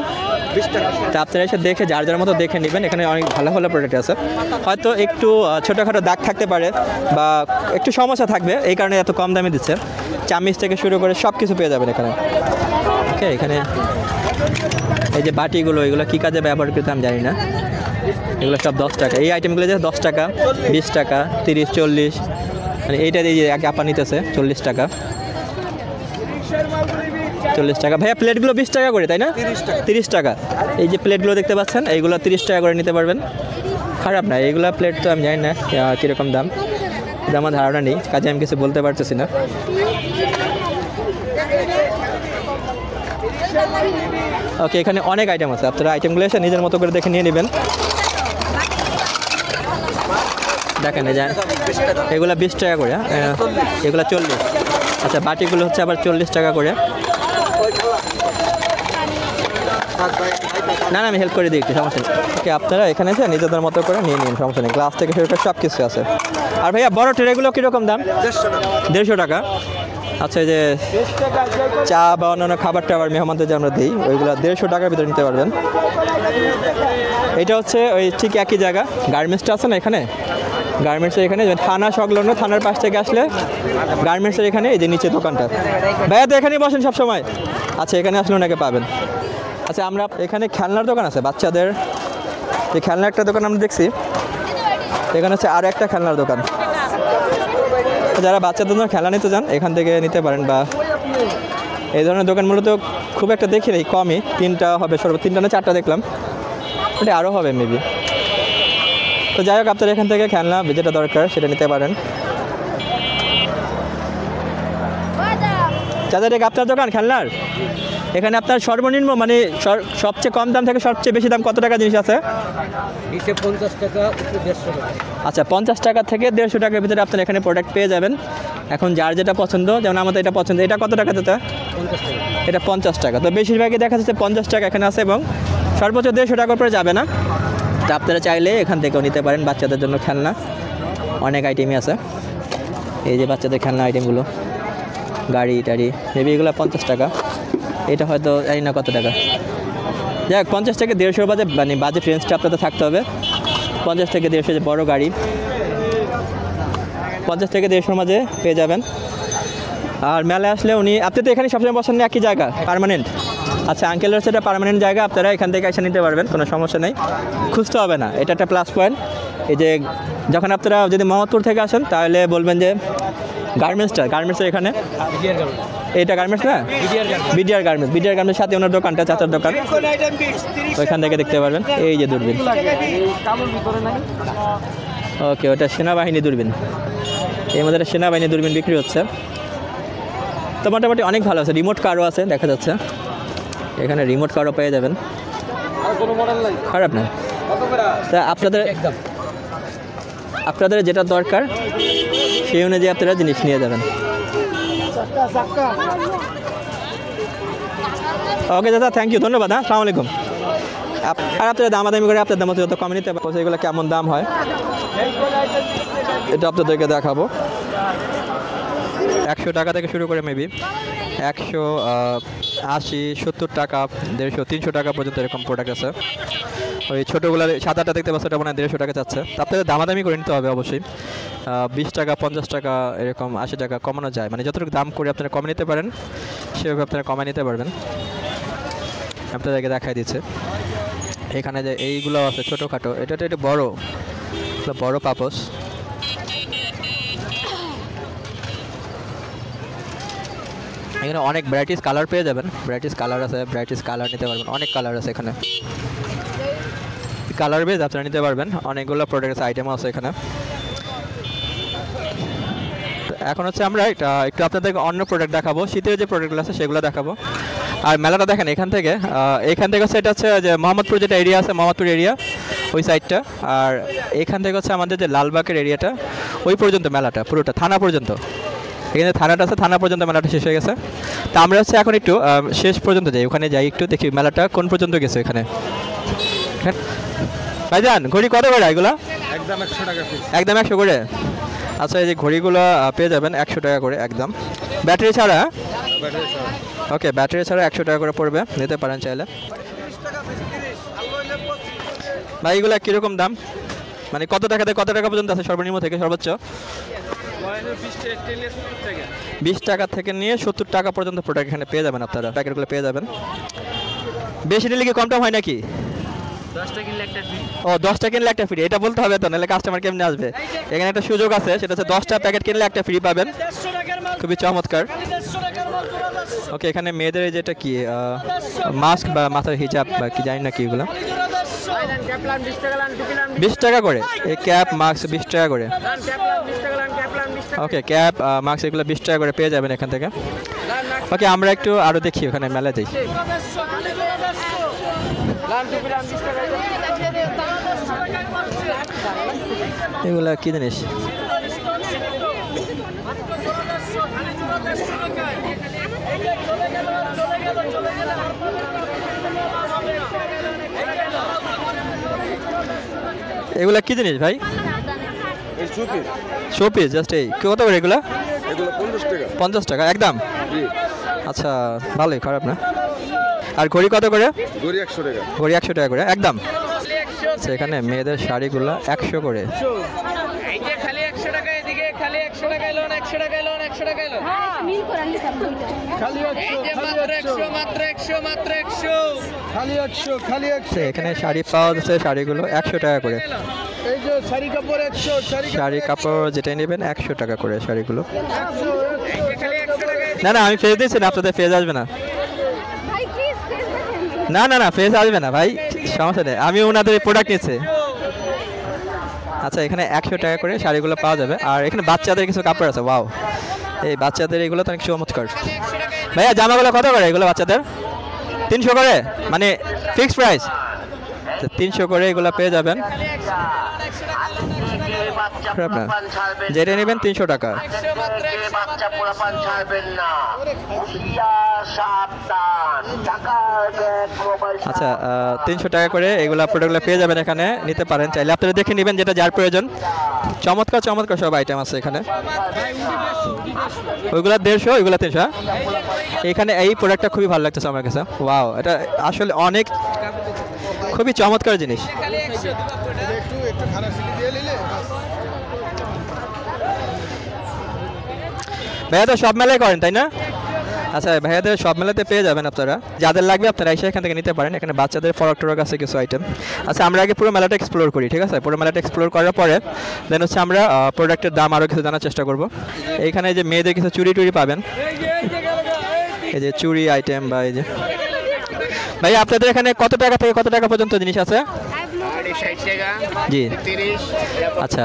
20 টাকা। তা আপনারা এসে দেখে যার যার মতো দেখে নেবেন। এখানে অনেক ভালো ভালো প্রোডাক্ট আছে, হয়তো একটু ছোটোখাটো দাগ থাকতে পারে বা একটু সমস্যা থাকবে, এই কারণে এত কম দামে দিচ্ছে। চামিচ থেকে শুরু করে সব কিছু পেয়ে যাবেন এখানে। ওকে, এখানে এই যে বাটিগুলো, এগুলো কী কাজে ব্যবহার করতে আমি জানি না, এগুলো সব 10 টাকা। এই আইটেমগুলো যে 10 টাকা, 20 টাকা, 30, 40, মানে এইটা এই যে এক আপা নিতেছে 40 টাকা, 40 টাকা। ভাইয়া প্লেটগুলো 20 টাকা করে, তাই না? 30 টাকা। এই যে প্লেটগুলো দেখতে পাচ্ছেন, এইগুলো 30 টাকা করে নিতে পারবেন। খারাপ না, এইগুলো প্লেট তো আমি জানি না কীরকম দাম, এটা আমার ধারণা নেই, কাজে আমি কিছু বলতে পারতেছি না। ওকে, এখানে অনেক আইটেম আছে, আপনারা আইটেমগুলো এসে নিজের মতো করে দেখে নিয়ে নেবেন। দেখেন এই যে এগুলো 20 টাকা করে, এগুলো 40। আচ্ছা, বাটিগুলো হচ্ছে আবার 40 টাকা করে। না না, আমি হেল্প করে দিই একটু, সমস্যা নেই। ওকে, আপনারা এখানে এসে নিজেদের মতো করে নিয়ে নিন, সমস্যা নেই। গ্লাস থেকে শুরু করে সব কিছু আছে। আর ভাইয়া বড় ট্রেগুলো কীরকম দাম? 150 টাকা। আচ্ছা, এই যে চা বা অন্যান্য খাবার টাবার মেহমানদের যে আমরা দিই, ওইগুলো 150 টাকার ভিতরে নিতে পারবেন। এটা হচ্ছে ওই ঠিক একই জায়গা, গার্মেন্টসটা আছে না এখানে, গার্মেন্টসের এখানে থানা সংলগ্ন, থানার পাশ থেকে আসলে গার্মেন্টসের এখানে এই যে নিচে দোকানটা। ভাইয়া তো এখানেই বসেন সব সময়? আচ্ছা, এখানে আসলে ওনাকে পাবেন। আচ্ছা, আমরা এখানে খেলনার দোকান আছে বাচ্চাদের, যে খেলনার একটা দোকান আমরা দেখছি, এখানে হচ্ছে আর একটা খেলনার দোকান। যারা বাচ্চাদের জন্য খেলনা নিতে যান এখান থেকে নিতে পারেন, বা এই ধরনের দোকান মূলত খুব একটা দেখি নেই, কমই, 3টা হবে সর্বোচ্চ, 3টা না 4টা দেখলাম, ওটা আরও হবে মেবি। তো যাই হোক, আপনারা এখান থেকে খেলনা যেটা দরকার সেটা নিতে পারেন। চাচা, এটা আপনার দোকান খেলনার? এখানে আপনার সর্বনিম্ন মানে সবচেয়ে কম দাম থেকে সবচেয়ে বেশি দাম কত টাকা জিনিস আছে? 50 টাকা, 150 টাকা। আচ্ছা, 50 টাকা থেকে 150 টাকার ভিতরে আপনারা এখানে প্রোডাক্ট পেয়ে যাবেন। এখন যার যেটা পছন্দ, যেমন আমাদের এটা পছন্দ। এটা কত টাকা দাদা? 50 টাকা। এটা 50 টাকা। তো বেশিরভাগই দেখা যাচ্ছে 50 টাকা এখানে আছে, এবং সর্বোচ্চ 150 টাকার উপরে যাবে না। তা আপনারা চাইলে এখান থেকেও নিতে পারেন। বাচ্চাদের জন্য খেলনা অনেক আইটেমই আছে। এই যে বাচ্চাদের খেলনা আইটেমগুলো, গাড়ি টাড়ি, মেবি এগুলো 50 টাকা। এটা হয়তো জানি না কত টাকা। যাক 50 থেকে 150 বাজে, মানে বাজেট রেঞ্জটা আপনাদের থাকতে হবে। 50 থেকে 150 যে বড় গাড়ি 50 থেকে 150 মাঝে পেয়ে যাবেন। আর মেলায় আসলে আপনি তো এখানে সবসময় বসেন না একই জায়গা পার্মানেন্ট? আচ্ছা, আঙ্কেলের হচ্ছে এটা পার্মানেন্ট জায়গা, আপনারা এখান থেকে এসে নিতে পারবেন, কোনো সমস্যা নেই, খুঁজতে হবে না। এটা একটা প্লাস পয়েন্ট। এই যে যখন আপনারা যদি মোহাম্মদপুর থেকে আসেন তাহলে বলবেন যে গার্মেন্টসের এখানে, এটা গার্মেন্টস না, বিডিআর গার্মেন্টসের সাথে ওনার দোকানটা, চাচার দোকান, ওইখান থেকে দেখতে পারবেন। এই যে দূরবীন, ওকে, ওটা সেনাবাহিনী দূরবীন। এই মধ্যে সেনাবাহিনী দূরবীন বিক্রি হচ্ছে। তো মোটামুটি অনেক ভালো আছে। রিমোট কারও আছে দেখা যাচ্ছে, এখানে রিমোট কারও পেয়ে যাবেন, খারাপ না। তা আপনাদের যেটা দরকার সেই অনুযায়ী আপনারা জিনিস নিয়ে যাবেন। ওকে দাদা, থ্যাংক ইউ, ধন্যবাদ। হ্যাঁ, আসসালামু আলাইকুম। আর আপনারা দামাদামি করে আপনাদের মতো যত কমে নিতে পারবো, সেগুলো কেমন দাম হয় এটা আপনাদেরকে দেখাবো। 100 টাকা থেকে শুরু করে মেবি 180, 70 টাকা, 150, 300 টাকা পর্যন্ত এরকম প্রোডাক্ট আছে। ওই ছোটোগুলো 7-8টা দেখতে পাচ্ছ, ওটা মানে 150 টাকা চাচ্ছে। আপনাদের দামাদামি করে নিতে হবে অবশ্যই। 20 টাকা, 50 টাকা, এরকম 80 টাকা কমানো যায়, মানে যতটুকু দাম করে আপনারা কমে নিতে পারেন সেভাবে আপনারা কমে নিতে পারবেন। আপনাদেরকে দেখাই দিচ্ছে এখানে যে এইগুলো আছে ছোটোখাটো, এটা একটু বড় পাপোশ। এখানে অনেক ভ্যারাইটিস কালার পেয়ে যাবেন, ভ্যারাইটিস কালার আছে, ভ্যারাইটিস কালার নিতে পারবেন, অনেক কালার আছে এখানে, কালার বেজ আপনারা নিতে পারবেন। অনেকগুলো প্রোডাক্ট আছে, আইটেমও আছে এখানে। এখন হচ্ছে আমরা একটু আপনাদেরকে অন্য প্রোডাক্ট দেখাবো, শীতের যে প্রোডাক্টগুলো আছে সেগুলো দেখাবো। আর মেলাটা দেখেন এখান থেকে হচ্ছে, এটা হচ্ছে যে মোহাম্মদপুর যেটা এরিয়া আছে, মোহাম্মদপুর এরিয়া ওই সাইডটা। আর এখান থেকে হচ্ছে আমাদের যে লালবাগের এরিয়াটা, ওই পর্যন্ত মেলাটা পুরোটা, থানা পর্যন্ত। এখানে থানাটা আছে, থানা পর্যন্ত মেলাটা শেষ হয়ে গেছে। তা আমরা হচ্ছে এখন একটু শেষ পর্যন্ত যাই, ওখানে যাই একটু দেখি মেলাটা কোন পর্যন্ত গেছে এখানে। ভাইজান, ঘড়ি কত করে এগুলো? একদম 100 টাকা পিস। একদম 100 করে। আচ্ছা, এই যে ঘড়িগুলো পেয়ে যাবেন 100 টাকা করে একদম, ব্যাটারি ছাড়া। ওকে, ব্যাটারি ছাড়া 100 টাকা করে পড়বে, নিতে পারেন চাইলে। ভাই এগুলো কীরকম দাম, মানে কত টাকা থেকে কত টাকা পর্যন্ত আছে সর্বনিম্ন থেকে সর্বোচ্চ? 20 টাকা থেকে নিয়ে 70 টাকা পর্যন্ত প্রোডাক্ট এখানে পেয়ে যাবেন আপনারা, প্যাকেটগুলো পেয়ে যাবেন। বেশি নিলে কি কম টম হয় নাকি? 10টা কিনলে একটা ফ্রি। ও, 10টা কিনলে একটা ফ্রি, এটা বলতে হবে তো, নাহলে কাস্টমার কেমনে আসবে। এখানে একটা সুযোগ আছে, সেটা হচ্ছে 10টা প্যাকেট কিনলে একটা ফ্রি পাবেন, খুবই চমৎকার। ওকে, এখানে মেয়েদের যেটা কি মাস্ক বা মাথার হিজাব বা কি জানি না কি, এগুলো 20 টাকা করে। এই ক্যাপ মাস্ক 20 টাকা করে। ওকে, ক্যাপ মাস্ক এগুলো 20 টাকা করে পেয়ে যাবেন এখান থেকে। ওকে, আমরা একটু আরও দেখি ওখানে মেলা যাই। এগুলা কি জিনিস? এগুলা কি জিনিস ভাই? শোপিস, জাস্ট এই কত করে এগুলা? এগুলো 50 টাকা। 50 টাকা একদম? আচ্ছা, ভালোই, খারাপ না। আর ঘড়ি কত করে? ঘড়ি 100 টাকা। ঘড়ি 100 টাকা করে একদম। সেখানে মেয়েদের শাড়িগুলো 100 করে। খালি 100 টাকা, এদিকে খালি 100 টাকা লোন, 100 টাকা লোন, 100 টাকা লোন। মিল করে নিতাম দুইটা। খালি 100, মাত্র 100, মাত্র 100, মাত্র 100। খালি 100, খালি 100। এখানে শাড়ি পাওয়া যাচ্ছে, শাড়িগুলো 100 টাকা করে। এই যে শাড়ি কাপড় 100, শাড়ি কাপড় যেটাই নেবেন 100 টাকা করে শাড়িগুলো। 100। খালি 100 টাকা। না না, আমি ফেস দিচ্ছি না, আপনাদের ফেস আসবে না। না না না, ফেস আসবে না ভাই, সমস্যা নেই, আমি ওনাদের প্রোডাক্ট নিচ্ছি। আচ্ছা, এখানে 100 টাকা করে শাড়িগুলো পাওয়া যাবে। আর এখানে বাচ্চাদের কিছু কাপড় আছে, ওয়াও, এই বাচ্চাদের এগুলো তো অনেক চমৎকার। ভাইয়া, জামাগুলো কত করে এগুলো বাচ্চাদের? 300 করে, মানে ফিক্সড প্রাইস 300 করে এগুলো পেয়ে যাবেন। খারাপ না, যেটা নেবেন 300 টাকা। আচ্ছা 300 টাকা করে এগুলা প্রোডাক্টগুলো পেয়ে যাবেন এখানে, নিতে পারেন চাইলে, আপনারা দেখে নেবেন যেটা যার প্রয়োজন। চমৎকার চমৎকার সব আইটেম আছে এখানে। ওইগুলা 150, ওইগুলা 300। এখানে এই প্রোডাক্টটা খুবই ভালো লাগতেছে আমার কাছে। ওয়াও, এটা আসলে অনেক খুবই চমৎকার জিনিস। ভাইয়া তো সব মেলায় করেন তাই না? আচ্ছা ভাইয়াদের সব মেলাতে পেয়ে যাবেন আপনারা, যাদের লাগবে আপনারা এসে এখান থেকে নিতে পারেন। এখানে বাচ্চাদের ফরক টরক আছে কিছু আইটেম। আচ্ছা আমরা আগে পুরো মেলাটা এক্সপ্লোর করি, ঠিক আছে? পুরো মেলাটা এক্সপ্লোর করার পরে দেন হচ্ছে আমরা প্রোডাক্টের দাম আরও কিছু জানার চেষ্টা করব। এইখানে যে মেয়েদের কিছু চুড়ি টুড়ি পাবেন, এই যে চুড়ি আইটেম, বা এই যে ভাই আপনাদের এখানে কত টাকা থেকে কত টাকা পর্যন্ত জিনিস আছে? জি আচ্ছা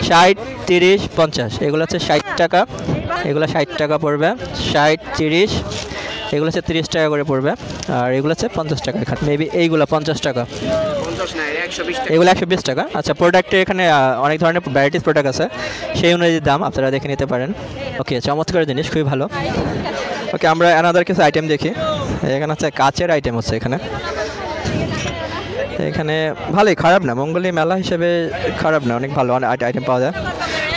60, 30, 50 এগুলো হচ্ছে 60 টাকা, এগুলো 60 টাকা পড়বে। 60, 30 এগুলো হচ্ছে 30 টাকা করে পড়বে, আর এগুলো হচ্ছে 50 টাকা। এখানে মেবি এইগুলো 50 টাকা, এগুলো 120 টাকা। আচ্ছা প্রোডাক্টের এখানে অনেক ধরনের ভ্যারাইটিস প্রোডাক্ট আছে, সেই অনুযায়ী দাম আপনারা দেখে নিতে পারেন। ওকে চমৎকার জিনিস, খুবই ভালো। ওকে আমরা অ্যানাদার কিছু আইটেম দেখি। এখানে হচ্ছে কাচের আইটেম হচ্ছে এখানে। এখানে ভালোই, খারাপ না, মঙ্গলী মেলা হিসেবে খারাপ না, অনেক ভালো অনেক আইটেম পাওয়া যায়,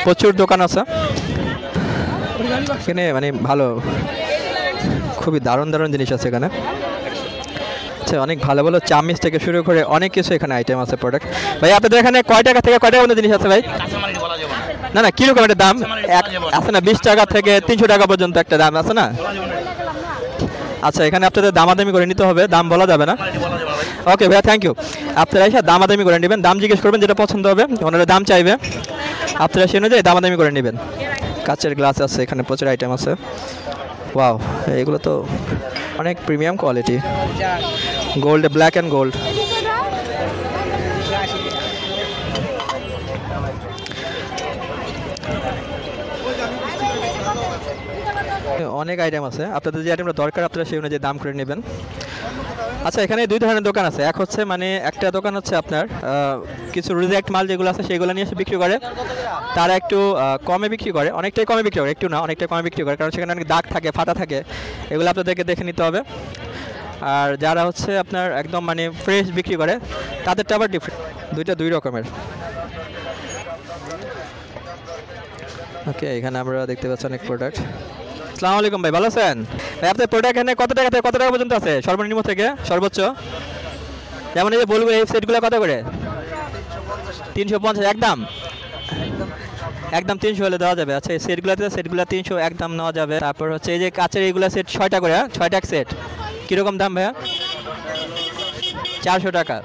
প্রচুর দোকান আছে এখানে, মানে ভালো, খুবই দারুণ দারুণ জিনিস আছে এখানে। আচ্ছা অনেক ভালো ভালো চামিচ থেকে শুরু করে অনেক কিছু এখানে আইটেম আছে, প্রোডাক্ট। ভাই আপনাদের এখানে কয় টাকা থেকে কয় টাকা পর্যন্ত জিনিস আছে ভাই? না না কীরকম একটা দাম আছে না? 20 টাকা থেকে 300 টাকা পর্যন্ত একটা দাম আছে না? আচ্ছা এখানে আপনাদের দামাদামি করে নিতে হবে, দাম বলা যাবে না। ওকে ভাইয়া থ্যাংক ইউ। আপনারা এসে দামাদামি করে নেবেন, দাম জিজ্ঞেস করবেন, যেটা পছন্দ হবে ওনারা দাম চাইবে, আপনারা সে অনুযায়ী দামাদামি করে নেবেন। কাচের গ্লাস আছে এখানে, প্রচুর আইটেম আছে। ওয়াও এগুলো তো অনেক premium quality, gold, black and gold. অনেক আইটেম আছে, আপনাদের যে আইটেমটা দরকার আপনারা সেই অনুযায়ী দাম করে নেবেন। আচ্ছা এখানে দুই ধরনের দোকান আছে, এক হচ্ছে মানে একটা দোকান হচ্ছে আপনার কিছু রিজেক্ট মাল যেগুলো আছে সেগুলো নিয়ে এসে বিক্রি করে, তারা একটু কমে বিক্রি করে, অনেকটাই কমে বিক্রি করে, একটু না অনেকটাই কমে বিক্রি করে, কারণ সেখানে অনেক দাগ থাকে, ফাটা থাকে, এগুলো আপনাদেরকে দেখে নিতে হবে। আর যারা হচ্ছে আপনার একদম মানে ফ্রেশ বিক্রি করে তাদেরটা আবার ডিফারেন্ট, দুইটা দুই রকমের। ওকে এখানে আমরা দেখতে পাচ্ছি অনেক প্রোডাক্ট। আসসালামু আলাইকুম ভাই, ভালো আছেন ভাই? আপনার প্রোডাক্ট এখানে কত টাকা থেকে কত টাকা পর্যন্ত আছে, সর্বনিম্ন থেকে সর্বোচ্চ? যেমন এই যে বলবো এই সেটগুলো কত করে? 350 একদম, একদম 300 হলে দেওয়া যাবে। আচ্ছা এই সেটগুলোতে, সেটগুলো 300 একদম নেওয়া যাবে। তারপর হচ্ছে এই যে কাচের এইগুলো সেট 6টা করে, 6টা এক সেট, কীরকম দাম ভাইয়া? 400 টাকা।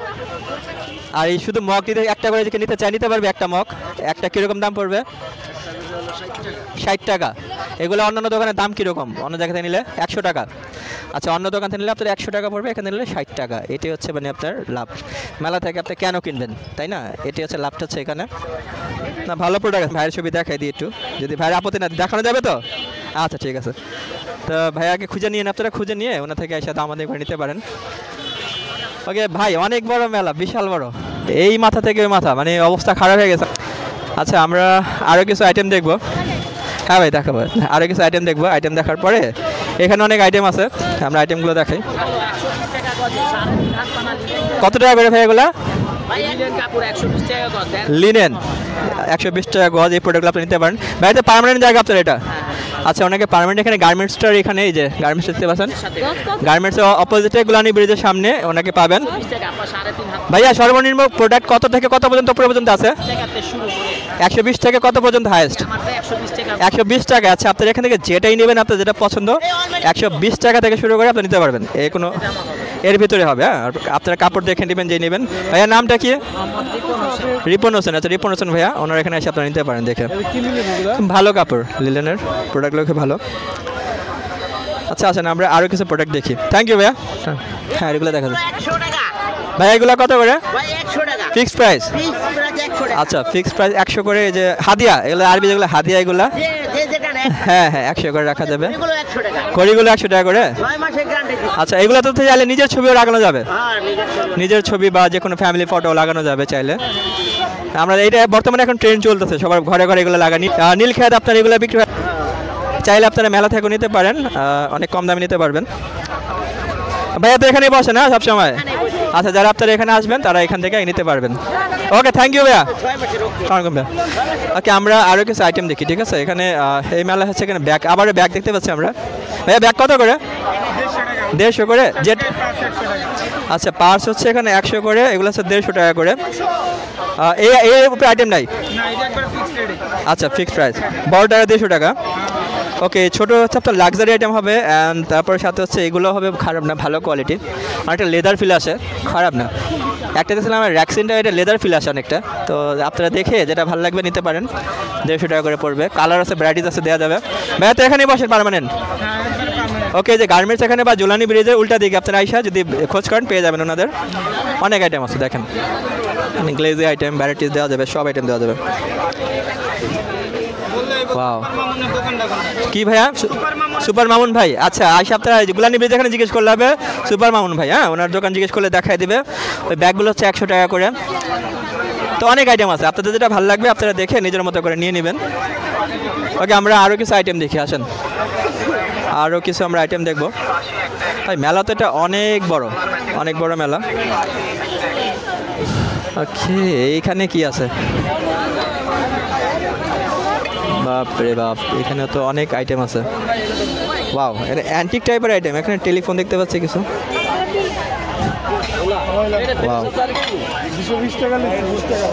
আর এই শুধু মগ নিতে একটা করে যে নিতে চাই নিতে পারবে, একটা মগ, একটা কীরকম দাম পড়বে? 60 টাকা। এগুলো অন্যান্য দোকানের দাম কীরকম? অন্য জায়গা থেকে নিলে 100 টাকা। আচ্ছা অন্য দোকান থেকে নিলে আপনার 100 টাকা পড়বে, এখানে নিলে 60 টাকা। এটি হচ্ছে মানে আপনার লাভ, মেলা থেকে আপনি কেন কিনবেন তাই না? এটি হচ্ছে লাভটা হচ্ছে এখানে। না ভালো প্রোডাক্ট, ভাইয়ের ছবি দেখাই দিই একটু, যদি ভাইয়ের আপত্তি না দেখানো যাবে তো? আচ্ছা ঠিক আছে, তো ভাইয়াকে খুঁজে নিয়ে আপনারা, খুঁজে নিয়ে ওনার থেকে এসে দামাদামি করে নিতে পারেন। ওকে ভাই অনেক বড় মেলা, বিশাল বড়, এই মাথা থেকে ওই মাথা, মানে অবস্থা খারাপ হয়ে গেছে। আচ্ছা আমরা আরও কিছু আইটেম দেখবো। হ্যাঁ ভাই দেখাবো, আরও কিছু আইটেম দেখবো। আইটেম দেখার পরে এখানে অনেক আইটেম আছে, আমরা আইটেমগুলো দেখাই। কত টাকা করে ভাই এগুলা? লিনেন 120 টাকা গজ, এই প্রোডাক্টগুলো আপনি নিতে পারেন। বাড়িতে পার্মানেন্ট জায়গা আপনার এটা? আচ্ছা অনেকে পার্মানেন্ট এখানে গার্মেন্টসটার এখানে, এই যে গার্মেন্টস দেখতে পাচ্ছেন, গার্মেন্টসের অপোজিটে গুলানি ব্রিজের সামনে ওনাকে পাবেন। ভাইয়া সর্বনিম্ন প্রোডাক্ট কত থেকে কত পর্যন্ত পর্যন্ত আছে? 120 থেকে কত পর্যন্ত হাইয়েস্ট? 120 টাকা। আচ্ছা আপনার এখান থেকে যেটাই নেবেন, আপনার যেটা পছন্দ 120 টাকা থেকে শুরু করে আপনি নিতে পারবেন, এই কোনো এর ভিতরে হবে। হ্যাঁ আপনারা কাপড় দেখে নেবেন যে নেবেন। ভাইয়া নামটা কি? রিপন হোসেন। আচ্ছা রিপন হোসেন ভাইয়া, ওনার এখানে এসে আপনারা নিতে পারেন দেখে, ভালো কাপড়, লিলেনের প্রোডাক্টগুলো খুব ভালো। আচ্ছা আসেন আমরা আরও কিছু প্রোডাক্ট দেখি। থ্যাংক ইউ ভাইয়া। হ্যাঁ এগুলো দেখা যায় ভাইয়া, এগুলো কত করে? Fixed price? আচ্ছা ফিক্সড প্রাইস 100 করে। এই যে হাদিয়া, এগুলো আরবি যেগুলো হাদিয়া, এগুলো হ্যাঁ হ্যাঁ 100 করে রাখা যাবে। ঘড়িগুলো 100 টাকা করে। আচ্ছা এগুলো তো চাইলে নিজের ছবিও লাগানো যাবে, নিজের ছবি বা যে কোনো ফ্যামিলি ফটো লাগানো যাবে চাইলে। আমরা এইটা বর্তমানে এখন ট্রেন্ড চলতেছে, সবার ঘরে ঘরে এগুলো লাগানি। নীল খেত আপনার এগুলো বিক্রি হয়, চাইলে আপনারা মেলা থেকে নিতে পারেন, অনেক কম দামে নিতে পারবেন। ভাইয়া তো এখানেই বসে না সবসময়? আচ্ছা, যারা আপনারা এখানে আসবেন তারা এখান থেকে নিতে পারবেন। ওকে, থ্যাংক ইউ ভাইয়া। আসসালামাইকুম ভাইয়া। ওকে, আমরা আরও কিছু আইটেম দেখি, ঠিক আছে? এখানে এই মেলা হচ্ছে, এখানে ব্যাগ, আবার ব্যাগ দেখতে পাচ্ছি আমরা। ভাইয়া ব্যাগ কত করে? 150 করে। জেট, আচ্ছা, পার্স হচ্ছে এখানে 100 করে, এগুলো হচ্ছে 150 টাকা করে। এর উপরে আইটেম নাই? আচ্ছা, ফিক্সড প্রাইস। বড়টা 150 টাকা। ওকে, ছোটো হচ্ছে আপনার লাক্সারি আইটেম হবে, অ্যান্ড তারপর সাথে হচ্ছে এগুলো হবে খারাপ না, ভালো কোয়ালিটির, অনেকটা লেদার ফিল আসে, খারাপ না। একটা দেখছিলাম আমার র্যাক্সিনটা, এটা লেদার ফিল আসে অনেকটা, তো আপনারা দেখে যেটা ভালো লাগবে নিতে পারেন। 150 টাকা করে পড়বে। কালার আছে, ভ্যারাইটিস আছে, দেওয়া যাবে। ভাইয়া তো এখানেই বসেন পার্মানেন্ট? ওকে, যে গার্মেন্টস এখানে বা জুলানি ব্রিজের উল্টা দিকে আপনারা আইসা যদি খোঁজ করেন পেয়ে যাবেন ওনাদের। অনেক আইটেম আছে দেখেন, গ্লেজি আইটেম, ভ্যারাইটিস দেওয়া যাবে, সব আইটেম দেওয়া যাবে। ওয়াও, কি ভাইয়া? সুপার মামুন ভাই। আচ্ছা, আইসা আপনারা গুলানি ব্রিজ এখানে জিজ্ঞেস করলে হবে সুপার মামুন ভাই। হ্যাঁ, ওনার দোকান জিজ্ঞেস করলে দেখাই দিবে। ওই ব্যাগগুলো হচ্ছে 100 টাকা করে। তো অনেক আইটেম আছে, আপনাদের যেটা ভালো লাগবে আপনারা দেখে নিজের মতো করে নিয়ে নেবেন। ওকে, আমরা আরও কিছু আইটেম দেখি, আসেন আরও কিছু আমরা আইটেম দেখবো। ভাই মেলা তো এটা অনেক বড় মেলা। ওকে, এইখানে কি আছে? বাপ রে বাপ, এখানে তো অনেক আইটেম আছে। ওয়াও, এটা অ্যান্টিক টাইপের আইটেম। এখানে টেলিফোন দেখতে পাচ্ছি কিছু। ওয়াও, 220 টাকা নিচ্ছে, 20 টাকা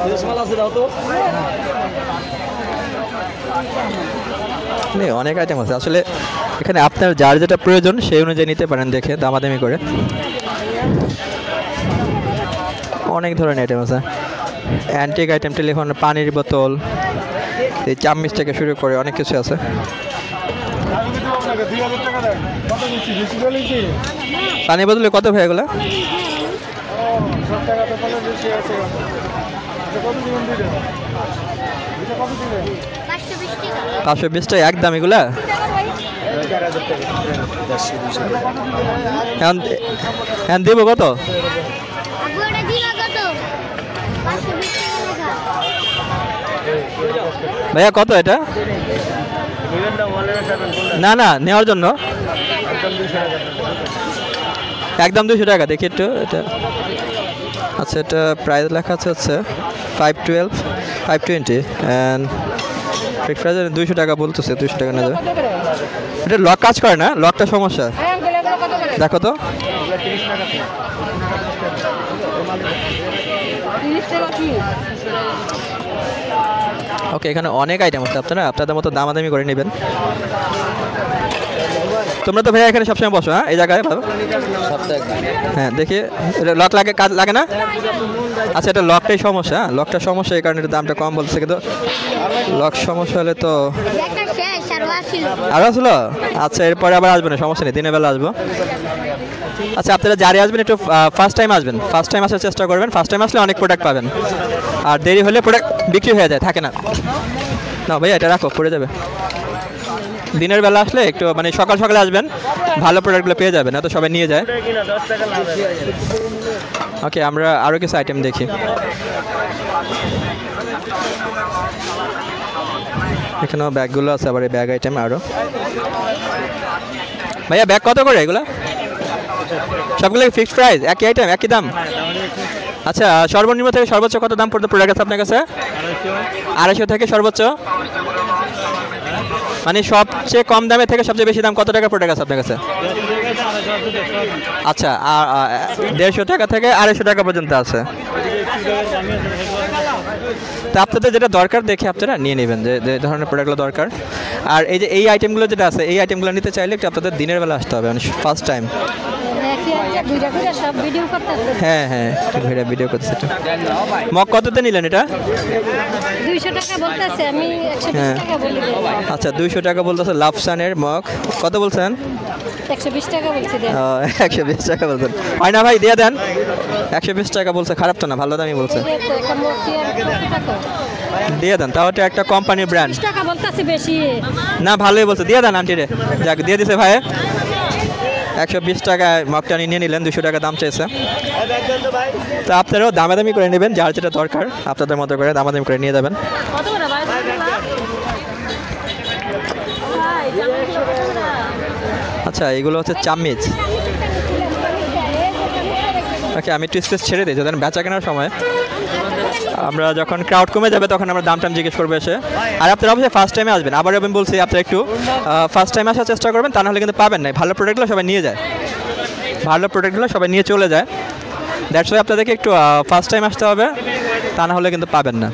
অনেক আইটেম আছে আসলে। এখানে আপনার যার যেটা প্রয়োজন সেই অনুযায়ী নিতে পারেন দেখে দামাদামি করে। অনেক ধরনের আইটেম আছে, অ্যান্টিক আইটেম, টেলিফোন, পানির বোতল, এই চামচ থেকে শুরু করে অনেক কিছু আছে। পানির বোতলে কত ভাই এগুলো? 520 টাকা একদম এগুলা? হ্যাঁ, দেবো কত? ভাইয়া কত এটা? না না, নেওয়ার জন্য একদম 200 টাকা। দেখি একটু এটা। আচ্ছা, এটা প্রাইস লেখা আছে 512, 520 অ্যান্ড ফিক্স প্রাইস 200 টাকা বলতেছে। 200 টাকা নেওয়া যাবে। এটা লক কাজ করে না, লকটা সমস্যা। দেখো তো। ওকে, এখানে অনেক আইটেম আছে, আপনারা আপনাদের মতো দামাদামি করে নেবেন। তোমরা তো ভাইয়া এখানে সবসময় বসো? হ্যাঁ, এই জায়গায় ভালো। হ্যাঁ, দেখি এটা লক লাগে, কাজ লাগে না? আচ্ছা, এটা লকটাই সমস্যা। লকটা সমস্যা, এই কারণে দামটা কম বলছে, কিন্তু লক সমস্যা হলে তো আরও আসলো। আচ্ছা, এরপরে আবার আসবে না, সমস্যা নেই, দিনের বেলা আসবো। আচ্ছা, আপনারা যারা আসবেন একটু ফার্স্ট টাইম আসবেন, ফার্স্ট টাইম আসার চেষ্টা করবেন। ফার্স্ট টাইম আসলে অনেক প্রোডাক্ট পাবেন, আর দেরি হলে প্রোডাক্ট বিক্রি হয়ে যায়, থাকে না। না ভাইয়া, এটা রাখো, পড়ে যাবে। দিনের বেলা আসলে একটু মানে সকাল সকালে আসবেন, ভালো প্রোডাক্টগুলো পেয়ে যাবেন, না তো সবাই নিয়ে যায়। ওকে, আমরা আরও কিছু আইটেম দেখি। এখানেও ব্যাগগুলো আছে, আবার এই ব্যাগ আইটেম আরও। ভাইয়া ব্যাগ কত করে এগুলো? সবগুলো ফিক্সড প্রাইস, একই আইটেম, একই দাম? আচ্ছা, সর্বনিম্ন থেকে সর্বোচ্চ কত দাম পড়তে প্রোডাক্ট আছে আপনার কাছে? 250 থেকে সর্বোচ্চ, মানে সবচেয়ে কম দামে থেকে সবচেয়ে বেশি দাম কত টাকা প্রোডাক্ট আছে আপনার কাছে? আচ্ছা, 150 টাকা থেকে 250 টাকা পর্যন্ত আছে। তা আপনাদের যেটা দরকার দেখে আপনারা নিয়ে নেবেন, যে ধরনের প্রোডাক্টগুলো দরকার। আর এই যে এই আইটেমগুলো যেটা আছে, এই আইটেমগুলো নিতে চাইলে একটু আপনাদের দিনের বেলা আসতে হবে, মানে ফার্স্ট টাইম। হ্যাঁ হ্যাঁ, ভিডিও করতেছে। মগ কততে নিলেন এটা? 200 টাকা বলতেছে, আমি 120 টাকা বলি। আচ্ছা, 200 টাকা বলতেছে লাফসানের মগ। কত বলছেন? 120 টাকা বলছি। 120 টাকা বলছেন, হয় না ভাই? দিয়ে দেন। 120 টাকা বলছে, খারাপ তো না, ভালো দামই বলছে। দিয়ে দেন, তাও একটা কোম্পানির ব্র্যান্ড। টাকা বলতেছে বেশি। না, ভালোই বলছে, দিয়ে দেন আন্টি রে। যাক, দিয়ে দিছে ভাই। 120 টাকায় মগটানি নিয়ে নিলেন, 200 টাকা দাম চেয়েছে। তো আপনারাও দামাদামি করে নেবেন, যার যেটা দরকার আপনাদের মতো করে দামাদামি করে নিয়ে যাবেন। আচ্ছা, এগুলো হচ্ছে চামিচ। ওকে, আমি একটু স্পেস ছেড়ে দিই, যখন বেচা কেনার সময় আমরা যখন ক্রাউড কমে যাবে তখন আমরা দাম টাম জিজ্ঞেস করবো এসে। আর আপনারা অবশ্যই ফার্স্ট টাইমে আসবেন, আবার আমি বলছি আপনারা একটু ফার্স্ট টাইম আসার চেষ্টা করবেন, তা নাহলে কিন্তু পাবেন না। ভালো প্রোডাক্টগুলো সবাই নিয়ে যায়, ভালো প্রোডাক্টগুলো সবাই নিয়ে চলে যায়। দ্যাটস ওয়াই আপনাদেরকে একটু ফার্স্ট টাইম আসতে হবে, তা না হলে কিন্তু পাবেন না।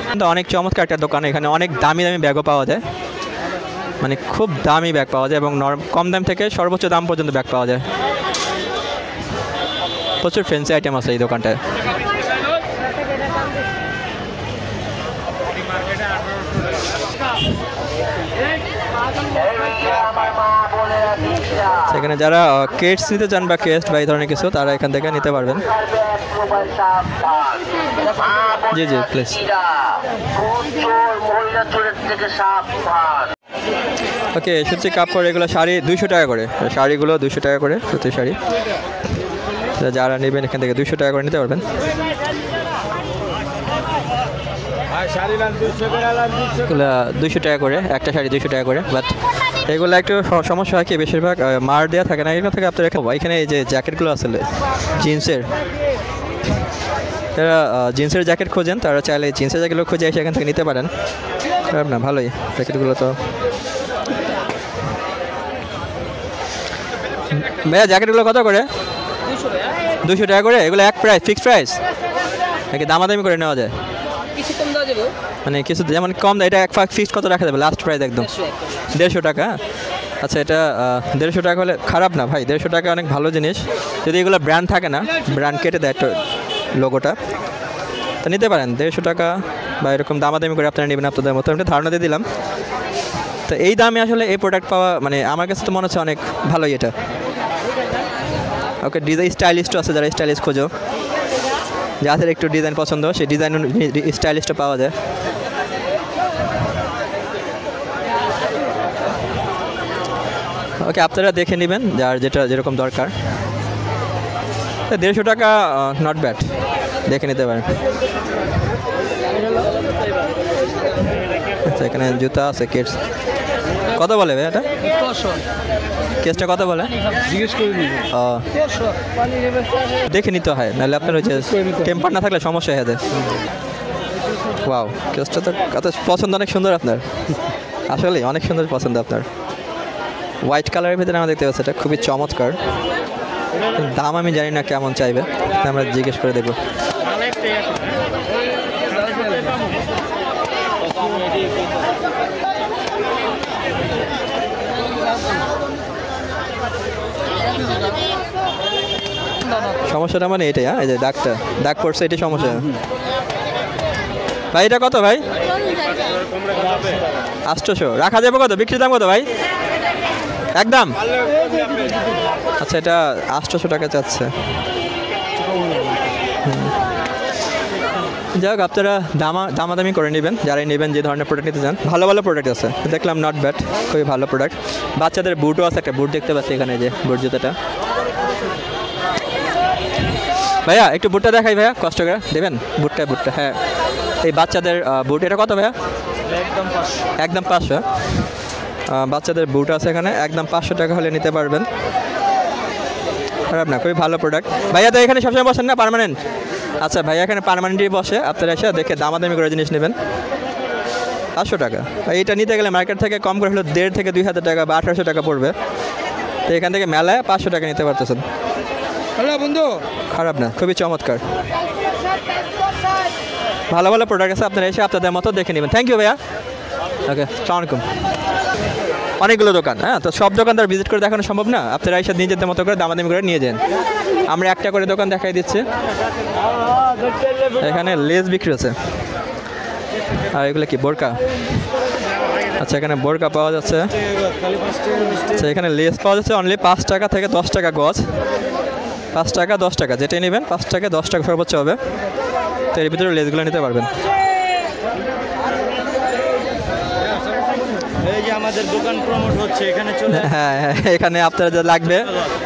কিন্তু অনেক চমৎকার একটা দোকান, এখানে অনেক দামি দামি ব্যাগও পাওয়া যায়, মানে খুব দামি ব্যাগ পাওয়া যায় এবং কম দাম থেকে সর্বোচ্চ দাম পর্যন্ত ব্যাগ পাওয়া যায়। প্রচুর ফ্যান্সি আইটেম আছে এই দোকানটায়। সেখানে যারা কেটস নিতে চান বা কেস্ট বা এই ধরনের কিছু, তারা এখান থেকে নিতে পারবেন। জি জি প্লিজ। ওকে, সত্যি কাপড় এগুলো শাড়ি 200 টাকা করে, শাড়িগুলো 200 টাকা করে, সত্যি শাড়ি যারা নেবেন এখান থেকে 200 টাকা করে নিতে পারবেন। এগুলো 200 টাকা করে, একটা শাড়ি 200 টাকা করে। বাট এগুলো একটু সমস্যা হয় কি, বেশিরভাগ মার দেওয়া থাকে না। এগুলো থেকে আপনার এখানে এই যে জ্যাকেটগুলো আসলে জিন্সের, যারা জিন্সের জ্যাকেট খোঁজেন তারা চাইলে জিন্সের জ্যাকেটগুলো খুঁজে এসে এখান থেকে নিতে পারেন। খারাপ না, ভালোই জ্যাকেটগুলো। তো ভাইয়া জ্যাকেটগুলো কত করে? 200 টাকা করে। এগুলো এক প্রাইস, ফিক্সড প্রাইস নাকি দামাদামি করে নেওয়া যায়? মানে কিছু যেমন কম, এটা এক ফিক্সড কত রাখা যাবে? লাস্ট প্রাইস একদম 150 টাকা। আচ্ছা, এটা 150 টাকা হলে খারাপ না ভাই, 150 টাকা অনেক ভালো জিনিস। যদি এগুলো ব্র্যান্ড থাকে না, ব্র্যান্ড কেটে দেয় লোগোটা, তো নিতে পারেন 150 টাকা বা এরকম দামাদামি করে আপনারা নেবেন আপনাদের মতো। আমি ধারণা দিয়ে দিলাম। তো এই দামে আসলে এই প্রোডাক্ট পাওয়া, মানে আমার কাছে তো মনে হচ্ছে অনেক ভালোই এটা। ওকে, ডিজাইন স্টাইলিশও আছে, যারা স্টাইলিশ খোঁজো, যাদের একটু ডিজাইন পছন্দ সেই ডিজাইন স্টাইলিশটা পাওয়া যায়। ওকে, আপনারা দেখে নেবেন যার যেটা যেরকম দরকার। 150 টাকা নট ব্যাড, দেখে নিতে পারেন। আচ্ছা, এখানে জুতা আছে, কেটস কত বলে ভাই এটা? কেসটা কত বলে জিজ্ঞেস করে নিন। দেখে নিতে হয়, নাহলে আপনার ওই যে টেম্পার না থাকলে সমস্যা হয়ে যায়। ওয়াও, কেসটা তো কত পছন্দ, অনেক সুন্দর আপনার, আসলে অনেক সুন্দর পছন্দ আপনার। হোয়াইট কালারের ভিতরে আমরা দেখতে পাচ্ছি, এটা খুবই চমৎকার। দাম আমি জানি না কেমন চাইবে, আমরা জিজ্ঞেস করে দেখব। সমস্যাটা মানে এটাই, হ্যাঁ, এই যে দাগ পড়ছে, এটাই সমস্যা। ভাই এটা কত ভাই? 800 রাখা যাবে কত? বিক্রির দাম কত ভাই? একদম। আচ্ছা, এটা 800 টাকা চাচ্ছে। যাই হোক, আপনারা দামাদামি করে নেবেন, যারাই নেবেন, যে ধরনের প্রোডাক্ট নিতে চান। ভালো ভালো প্রোডাক্ট আছে, দেখলাম নট ব্যাড, খুবই ভালো প্রোডাক্ট। বাচ্চাদের বুটও আছে, একটা বুট দেখতে পাচ্ছি এখানে, যে বুট জুতাটা। ভাইয়া একটু বুটটা দেখাই ভাইয়া, কষ্ট করে দেবেন বুটটা। হ্যাঁ, এই বাচ্চাদের বুট, এটা কত ভাইয়া? একদম 500। বাচ্চাদের বুট আছে এখানে, একদম 500 টাকা হলে নিতে পারবেন। খারাপ না, খুবই ভালো প্রোডাক্ট। ভাইয়া তো এখানে সবসময় বসেন না পার্মানেন্ট? আচ্ছা, ভাইয়া এখানে পার্মানেন্টই বসে, আপনারা এসে দেখে দামাদামি করে জিনিস নেবেন। 500 টাকা। এইটা নিতে গেলে মার্কেট থেকে কম করে হলো 1,500 থেকে 2,000 টাকা বা 1,800 টাকা পড়বে। তো এখান থেকে মেলায় 500 টাকা নিতে পারতেছেন। হ্যালো বন্ধু, খারাপ না, খুবই চমৎকার, ভালো ভালো প্রোডাক্ট আছে। আপনারা এসে আপনাদের মতো দেখে নেবেন। থ্যাংক ইউ ভাইয়া। ওকে, আসসালামু আলাইকুম। অনেকগুলো দোকান, হ্যাঁ, তো সব দোকানদার ভিজিট করে দেখানো সম্ভব না। আপনারা এসে নিজেদের মতো করে দামাদামি করে নিয়ে যান। আমরা একটা করে দোকান দেখাই দিচ্ছি। এখানে লেস বিক্রি আছে, আর এগুলো কি বোরকা? আচ্ছা, এখানে বোরকা পাওয়া যাচ্ছে। আচ্ছা, এখানে লেস পাওয়া যাচ্ছে অনলি 5 টাকা থেকে 10 টাকা গজ। 5 টাকা 10 টাকা, যেটাই নেবেন 5 টাকা 10 টাকা সর্বোচ্চ হবে। তো এর ভিতরে লেসগুলো নিতে পারবেন। এই যে আমার আমাদের দোকান প্রমোট হচ্ছে এখানে চলে হ্যাঁ হ্যাঁ, এখানে আপনারা যা লাগবে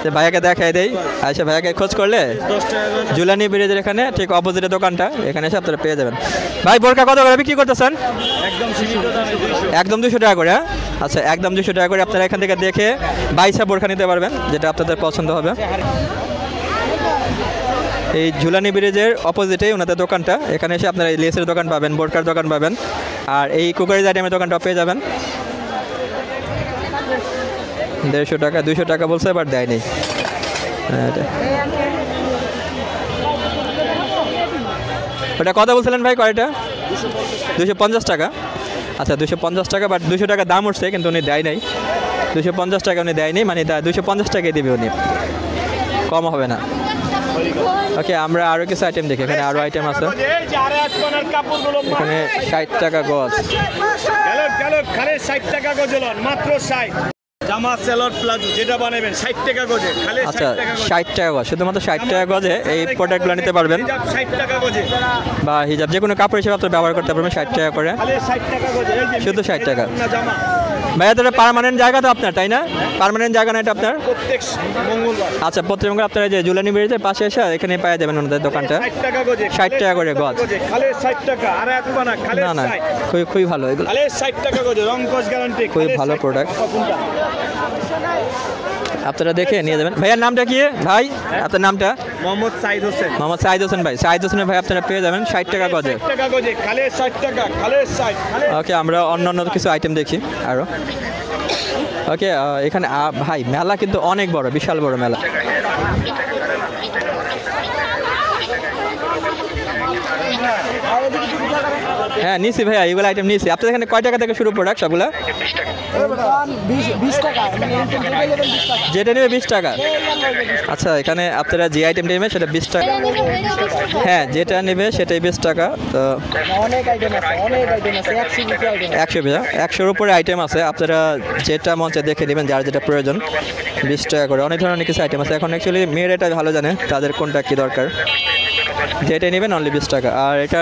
যে ভাইয়াকে দেখাই দেই, আচ্ছা ভাইয়াকে খোঁজ করলে 10 টাকা করে। জুলানি ব্রিজের এখানে ঠিক অপোজিটে দোকানটা, এখানে এসে আপনারা পেয়ে যাবেন। ভাই বোরকা কত করে বিক্রি করতেছেন? একদম সীমিত দামে 200। একদম 200 টাকা করে, হ্যাঁ? আচ্ছা একদম 200 টাকা করে আপনারা এখান থেকে দেখে বাইসা বোরকা নিতে পারবেন, যেটা আপনাদের পছন্দ হবে। এই ঝুলানি ব্রিজের অপোজিটে ওনাদের দোকানটা, এখানে এসে আপনারা এই লেসের দোকান পাবেন, বোরকার দোকান পাবেন, আর এই কুকারিজ আইটেমের দোকানটা পেয়ে যাবেন। 150 টাকা 200 টাকা বলছে, এবার দেয়নি। ওটা কত বলছিলেন ভাই কয়টা? 250 টাকা। আচ্ছা 250 টাকা, বাট 200 টাকা দাম উঠছে কিন্তু উনি দেয় নাই। 250 টাকা উনি দেয়নি, মানে 250 টাকাই দেবে উনি, কম হবে না। ওকে, আমরা আরও কিছু আইটেম দেখি, এখানে আরও আইটেম আছে। এখানে 60 টাকা গজ, খালি 60 টাকা গজলন, মাত্র 60। জামা সেলট প্লাজো যেটা বানাবেন 60 টাকা গজে, খালি আচ্ছা 60 টাকা গজে। 60 টাকা গজ, শুধুমাত্র 60 টাকা গজে এই প্রোডাক্টগুলো নিতে পারবেন, 60 টাকা গজে, বা হিজাব যে কোনো কাপড় হিসেবে আপনারা ব্যবহার করতে পারবেন 60 টাকা করে, খালি 60 টাকা গজে। এই যে শুধু 60 টাকা। জামা ভাইয়া তো পার্মানেন্ট জায়গা তো আপনার, তাই না? পার্মানেন্ট জায়গা না এটা আপনার? প্রত্যেক মঙ্গলবার আচ্ছা প্রত্যেক মঙ্গলবার আপনারা যে জুলানি ব্রিজের পাশে এসে এখানে পাওয়া যাবেন ওনাদের দোকানটা। 60 টাকা গজে, 60 টাকা করে গজ। খালি 60 টাকা, আর এক বানা খালি না না, 60, খুবই ভালো এগুলো, খালি 60 টাকা গজে, রং কস গ্যারান্টি, খুবই ভালো প্রোডাক্ট। আপনারা দেখে নিয়ে যাবেন। ভাইয়ার নামটা কি ভাই? আপনার নামটা? মোহাম্মদ সাইদ হোসেন। মোহাম্মদ সাইদ হোসেন ভাই। সাইদ হোসেনের ভাই আপনারা পেয়ে যাবেন 60 টাকা গজে। 60 টাকা গজে, খালি 60 টাকা, খালি 60, খালি। ওকে, আমরা অন্য কিছু আইটেম দেখি আরও। ওকে, এখানে ভাই মেলা কিন্তু অনেক বড়, বিশাল বড় মেলা। হ্যাঁ নিছি ভাইয়া, এগুলো আইটেম নিছি। আপনাদের এখানে কয় টাকা থেকে শুরু প্রোডাক্ট সবগুলো? 20 টাকা, যেটা নেবে 20 টাকা। আচ্ছা, এখানে আপনারা যে আইটেমটা নেবে সেটা 20 টাকা। হ্যাঁ, যেটা নেবে সেটাই 20 টাকা। তো অনেক আইটেম আছে, অনেক আইটেম আছে, 100 কিছু আইটেম। 100-র উপরে আইটেম আছে, আপনারা যেটা মঞ্চে দেখে নেবেন, যার যেটা প্রয়োজন। 20 টাকা করে অনেক ধরনের কিছু আইটেম আছে। এখন অ্যাকচুয়ালি মেয়েরা এটা ভালো জানে তাদের কোনটা কী দরকার, যেটা নেবেন অনলি 20 টাকা। আর এটা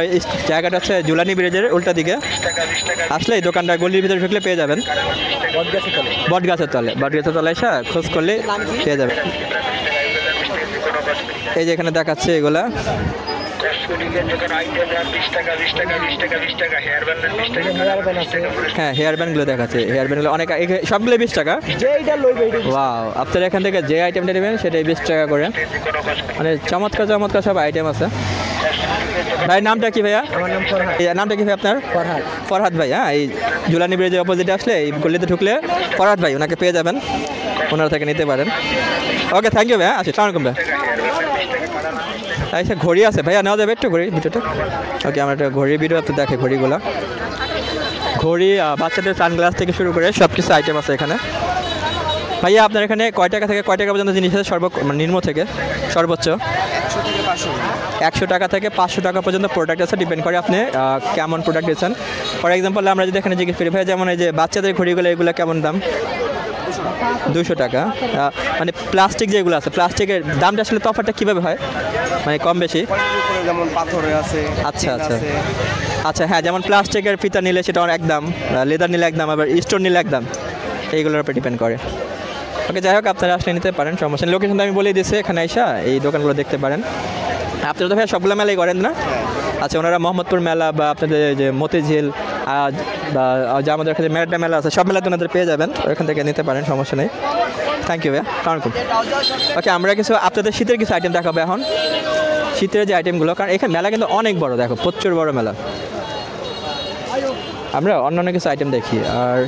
জায়গাটা হচ্ছে জুলানি ব্রিজের উল্টা দিকে আসলে এই দোকানটা গলির ভিতরে ঢুকলে পেয়ে যাবেন, বটগাছের তলে। বটগাছের তলে এসে খোঁজ করলে পেয়ে যাবেন। এই যে এখানে দেখাচ্ছে এগুলা, হ্যাঁ হেয়ার ব্যান্ডগুলো দেখাচ্ছে। হেয়ার ব্যান্ডগুলো অনেক, সবগুলো 20 টাকা। ওয়াও, আপনারা এখান থেকে যে আইটেমটা নেবেন সেটাই 20 টাকা করে। মানে চমৎকার চমৎকার সব আইটেম আছে। ভাই নামটা কি ভাইয়া? আমার নাম ফরহাদ। এই নামটা কি ভাই আপনার? ফরহাদ। ফরহাদ ভাই। হ্যাঁ, এই জুলানি ব্রিজের অপোজিটে আসলে এই গলিতে ঢুকলে ফরহাদ ভাই, ওনাকে পেয়ে যাবেন, ওনার থেকে নিতে পারেন। ওকে, থ্যাংক ইউ ভাইয়া। আসি, সালামালাইকুম ভাই। আচ্ছা, ঘড়ি আছে ভাইয়া, নেওয়া যাবে একটু ঘড়ি ভিডিওটা? ওকে, আমরা একটা ঘড়ির ভিডিও আপনি দেখে ঘড়িগুলো, ঘড়ি, বাচ্চাদের সানগ্লাস থেকে শুরু করে সব কিছু আইটেম আছে এখানে। ভাইয়া আপনার এখানে কয় টাকা থেকে কয় টাকা পর্যন্ত জিনিস আছে? নিম্ন থেকে সর্বোচ্চ 100 টাকা থেকে 500 টাকা পর্যন্ত প্রোডাক্ট আছে, ডিপেন্ড করে আপনি কেমন প্রোডাক্ট দিচ্ছেন। ফর এক্সাম্পল আমরা যদি এখানে জিজ্ঞেস করি ভাইয়া, যেমন এই যে বাচ্চাদের ঘড়িগুলো, এগুলো কেমন দাম? 200 টাকা। মানে প্লাস্টিক যেগুলো আছে, প্লাস্টিকের দামটা আসলে তফাৎটা কীভাবে হয়, মানে কম বেশি? যেমন পাথরে আছে। আচ্ছা আচ্ছা আচ্ছা, হ্যাঁ, যেমন প্লাস্টিকের ফিতা নিলে সেটা এক দাম, লেদার নিলে এক দাম, আবার স্টোন নিলে এক দাম, এইগুলোর উপর ডিপেন্ড করে। ওকে, যাই হোক, আপনারা আসলে নিতে পারেন, সমস্যা নেই। লোকেশনটা আমি বলে দিয়েছি, এখানে আইসা এই দোকানগুলো দেখতে পারেন। আপনারা তো ভাই সবগুলো মেলাই করেন না? আচ্ছা, ওনারা মোহাম্মদপুর মেলা বা আপনাদের যে মতিঝিল বা যে আমাদের এখানে মেলাটা মেলা আছে, সব মেলাতে ওনাদের পেয়ে যাবেন, ওখান থেকে নিতে পারেন, সমস্যা নেই। থ্যাংক ইউ ভাইয়া, সালামালাইকুম। ওকে, আমরা কিছু আপনাদের শীতের কিছু আইটেম দেখাবো এখন, শীতের যে আইটেমগুলো, কারণ এখানে মেলা কিন্তু অনেক বড়, দেখো প্রচুর বড় মেলা। আমরা অন্যান্য কিছু আইটেম দেখি। আর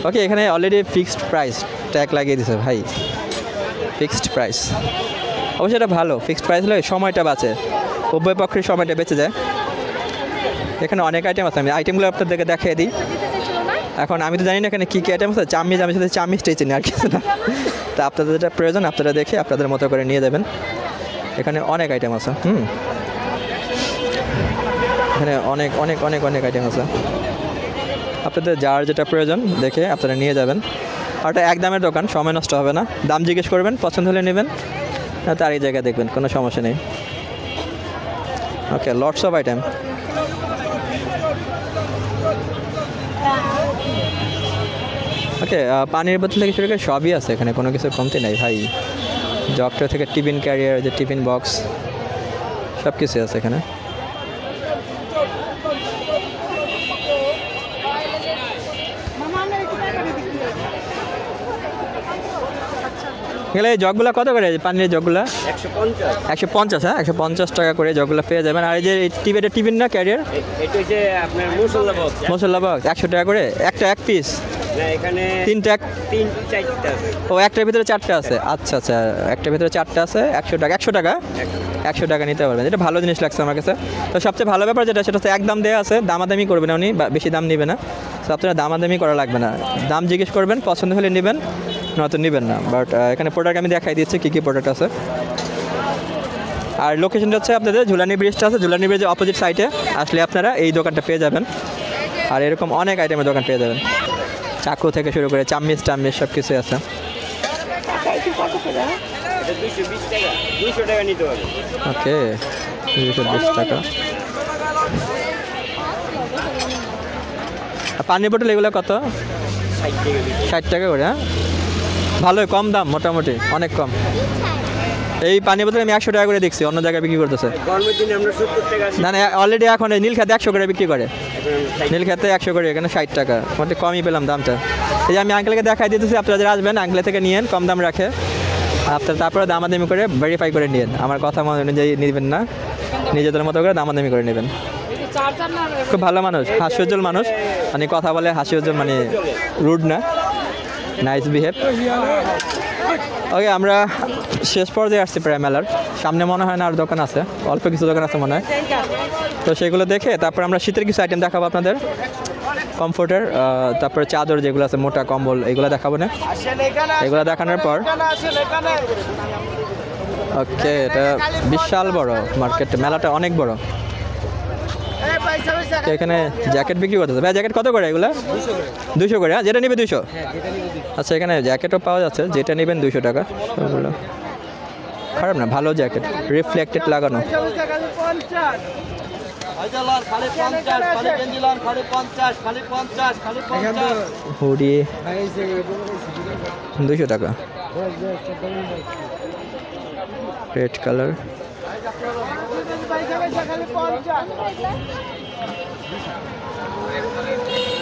ওকে, এখানে অলরেডি ফিক্সড প্রাইস ট্যাগ লাগিয়ে দিছে ভাই, ফিক্সড প্রাইস। অবশ্যই এটা ভালো, ফিক্সড প্রাইস হলে সময়টা বাঁচে, উভয় পক্ষের সময়টা বেঁচে যায়। এখানে অনেক আইটেম আছে, আমি আইটেমগুলো আপনাদেরকে দেখিয়ে দিই। এখন আমি তো জানি না এখানে কী কী আইটেম আছে, চামিজ, আমি সাথে চামিজটাই চিনি, আর কিছু না। তা আপনাদের যেটা প্রয়োজন আপনারা দেখে আপনাদের মতো করে নিয়ে যাবেন। এখানে অনেক আইটেম আছে, এখানে অনেক অনেক অনেক অনেক আইটেম আছে, আপনাদের যার যেটা প্রয়োজন দেখে আপনারা নিয়ে যাবেন। আর এটা এক দামের দোকান, সময় নষ্ট হবে না, দাম জিজ্ঞেস করবেন, পছন্দ হলে নেবেন, তার এই জায়গায় দেখবেন, কোনো সমস্যা নেই। ওকে, লটস অফ আইটেম। ওকে, পানির বোতল থেকে শুরু করে সবই আছে এখানে, কোনো কিছু কমতি নাই ভাই। জগটা থেকে টিফিন ক্যারিয়ার, যে টিফিন বক্স, সব কিছু আছে এখানে। গেলে এই জগগুলো কত করে, পানির জগগুলো? 150। হ্যাঁ, 150 টাকা করে জগগুলো পেয়ে যাবেন। আর এই যে টিফিন না ক্যারিয়ার, মশলা বক্স 100 টাকা করে একটা, এক পিস এখানে তিনটা, চারটা ও একটার ভিতরে 4টা আছে। আচ্ছা আচ্ছা, একটার ভিতরে 4টা আছে, 100 টাকা। 100 টাকা নিতে পারবেন, এটা ভালো জিনিস লাগছে আমার কাছে। তো সবচেয়ে ভালো ব্যাপার যেটা, সেটা হচ্ছে একদম দেওয়া আছে, দামাদামি করবে না উনি, বেশি দাম নেবে না। তো আপনারা দামাদামি করা লাগবে না, দাম জিজ্ঞেস করবেন, পছন্দ হলে নেবেন, নয়তো নেবেন না। বাট এখানে প্রোডাক্ট আমি দেখাই দিচ্ছি কী কী প্রোডাক্ট আছে। আর লোকেশনটা হচ্ছে আপনাদের ঝুলানি ব্রিজটা আছে, ঝুলানি ব্রিজের অপোজিট সাইডে আসলে আপনারা এই দোকানটা পেয়ে যাবেন। আর এরকম অনেক আইটেমের দোকান পেয়ে যাবেন, চাকু থেকে শুরু করে চামিচ টামিচ সব কিছুই আছে। 200 টাকা নিতে হবে। ওকে, 220 টাকা। পানির বোতল এগুলো কত? 60 টাকা করে। হ্যাঁ, ভালোই কম দাম, মোটামুটি অনেক কম। এই পানি বোতল আমি 100 টাকা করে দেখছি, অন্য জায়গায় বিক্রি করতেছে। গরমের দিনে আমরা 70 টাকা, না না, অলরেডি এখন নীলখাতে 100 করে বিক্রি করে, নীলখাতে 100 করে, এখানে 60 টাকা। মোটামুটি কমই পেলাম দামটা। এই যে আমি আঙ্কেলকে দেখাই দিতেছি, আপনারা যারা আসবেন আঙ্কেলের থেকে নিয়েন, কম দাম রাখে। আপনার তারপরে দামাদামি করে ভেরিফাই করে নিন, আমার কথা অনুযায়ী নেবেন না, নিজেদের মতো করে দামাদামি করে নেবেন। খুব ভালো মানুষ, হাস্যোজ্জ্বল মানুষ, মানে কথা বলে হাস্যোজ্জ্বল, মানে রুড না, নাইস বিহেভ। ওকে, আমরা শেষ পর্যায়ে আসছি প্রায় মেলার সামনে, মনে হয় না আর দোকান আছে, অল্প কিছু দোকান আছে মনে হয়। তো সেগুলো দেখে তারপর আমরা শীতের কিছু আইটেম দেখাবো আপনাদের, কমফোর্টের, তারপরে চাদর যেগুলো আছে, মোটা কম্বল, এগুলো দেখাবো না। এগুলো দেখানোর পর ওকে, এটা বিশাল বড় মার্কেট, মেলাটা অনেক বড়। এখানে জ্যাকেট বিক্রি করতেছে ভাই, জ্যাকেট কত করে এগুলো? 200 করে। হ্যাঁ, যেটা নেবে 200। আচ্ছা, এখানে জ্যাকেটও পাওয়া যাচ্ছে, যেটা নেবেন 200 টাকা। ওগুলো খারাপ না, ভালো জ্যাকেট, রিফ্লেক্টেড লাগানো। হুডি 200 টাকা, রেড কালার।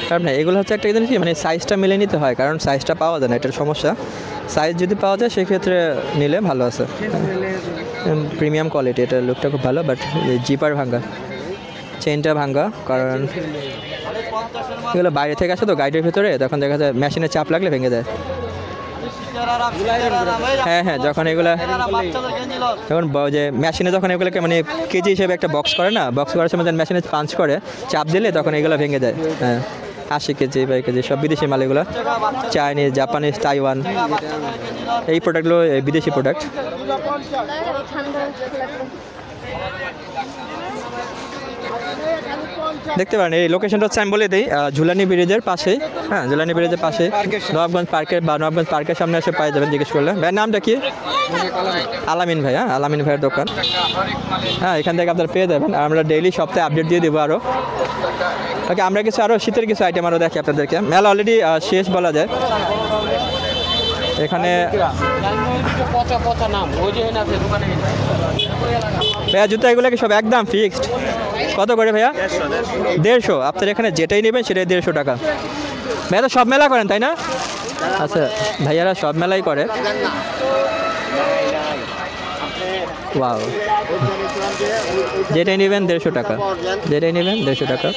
কারণ না, এগুলো হচ্ছে একটা জিনিস কি, মানে সাইজটা মিলে নিতে হয়, কারণ সাইজটা পাওয়া যায় না, এটার সমস্যা। সাইজ যদি পাওয়া যায় সেক্ষেত্রে নিলে ভালো আছে, প্রিমিয়াম কোয়ালিটি। এটার লুকটা খুব ভালো, বাট জিপার ভাঙ্গা, চেনটা ভাঙ্গা, কারণ এগুলো বাইরে থেকে আসে তো গাইডের ভিতরে, তখন দেখা যায় মেশিনে চাপ লাগলে ভেঙে যায়। হ্যাঁ হ্যাঁ, যখন এগুলা যখন যে মেশিনে যখন এগুলোকে মানে কেজি হিসেবে একটা বক্স করে না, বক্স করার সময় যখন মেশিনে পাঞ্চ করে, চাপ দিলে তখন এগুলো ভেঙে যায়। হ্যাঁ, 80 কেজি 2 কেজি সব বিদেশি মাল এগুলো, চাইনিজ, জাপানিজ, তাইওয়ান, এই প্রোডাক্টগুলো বিদেশি প্রোডাক্ট। দেখতে পারেন এই লোকেশনটা হচ্ছে, আমি বলে দিই, ঝুলানি ব্রিজের পাশে। হ্যাঁ, ঝুলানি ব্রিজের পাশে নবাবগঞ্জ পার্কের, বা নবাবগঞ্জ পার্কের সামনে এসে পাই যাবেন জিজ্ঞেস করলে। ভাইয়ের নামটা কি? আলামিন ভাই। হ্যাঁ, আলামিন ভাইয়ের দোকান। হ্যাঁ, এখান থেকে আপনারা পেয়ে যাবেন। আর আমরা ডেইলি সপ্তাহে আপডেট দিয়ে দেবো আরও। ওকে, আমরা কিছু আরও শীতের কিছু আইটেম আরও দেখি আপনাদেরকে। মেলা অলরেডি শেষ বলা যায়। এখানে ভাইয়া জুতা এগুলো কি সব একদম ফিক্সড? কত করে ভাইয়া? 150। আপনার এখানে যেটাই নেবেন সেটাই 150 টাকা। ভাইয়া তো সব মেলা করেন তাই না? আচ্ছা, ভাইয়ারা সব মেলাই করে। ওয়াও, যেটাই নেবেন 150 টাকা, যেটাই নেবেন 150 টাকা।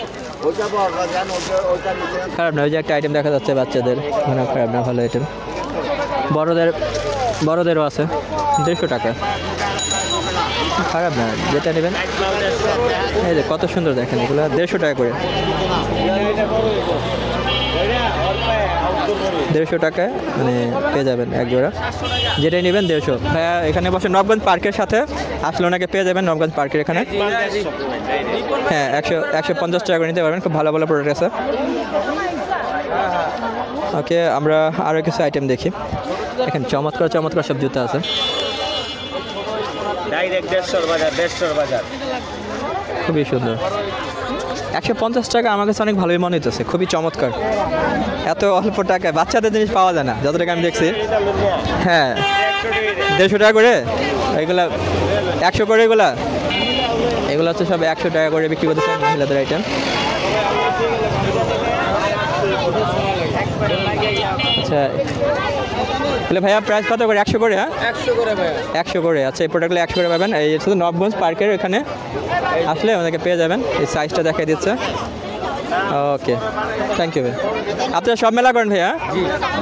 খারাপ না, ওই যে একটা আইটেম দেখা যাচ্ছে বাচ্চাদের, মানে খারাপ না, ভালো আইটেম। বড়দেরও আছে 150 টাকা, খারাপ না, যেটা নেবেন। এই যে কত সুন্দর দেখেন, এগুলো 150 টাকা করে, 150 টাকায় মানে পেয়ে যাবেন এক জোড়া, যেটাই নেবেন 150। ভাইয়া এখানে বসে নবাবগঞ্জ পার্কের সাথে আসলে ওনাকে পেয়ে যাবেন, নবাবগঞ্জ পার্কের এখানে। হ্যাঁ, 150 টাকা করে নিতে পারবেন, খুব ভালো ভালো প্রোডাক্ট আছে। ওকে, আমরা আরও কিছু আইটেম দেখি। এখানে চমৎকার চমৎকার সব জুতা আছে, ডাইরেক্ট 150 বাজার, 150 বাজার, খুবই সুন্দর। 150 টাকা আমার কাছে অনেক ভালোই মনে হইতেছে, খুবই চমৎকার। এত অল্প টাকায় বাচ্চাদের জিনিস পাওয়া যায় না যত টাকা আমি দেখছি। হ্যাঁ 150 টাকা করে এগুলা, 100 করে এগুলা, এগুলো হচ্ছে সব 100 টাকা করে বিক্রি করতেছে মহিলাদের আইটেম। আচ্ছা তাহলে ভাইয়া প্রাইস কত করে? 100 করে? হ্যাঁ 100 করে ভাইয়া। 100 করে। আচ্ছা এই প্রোডাক্টগুলো 100 করে পাবেন। এই শুধু নবগঞ্জ পার্কের এখানে আসলে ওদেরকে পেয়ে যাবেন। এই সাইজটা দেখাই দিচ্ছে। ওকে থ্যাংক ইউ ভাই। আপনারা সব মেলা করেন ভাইয়া?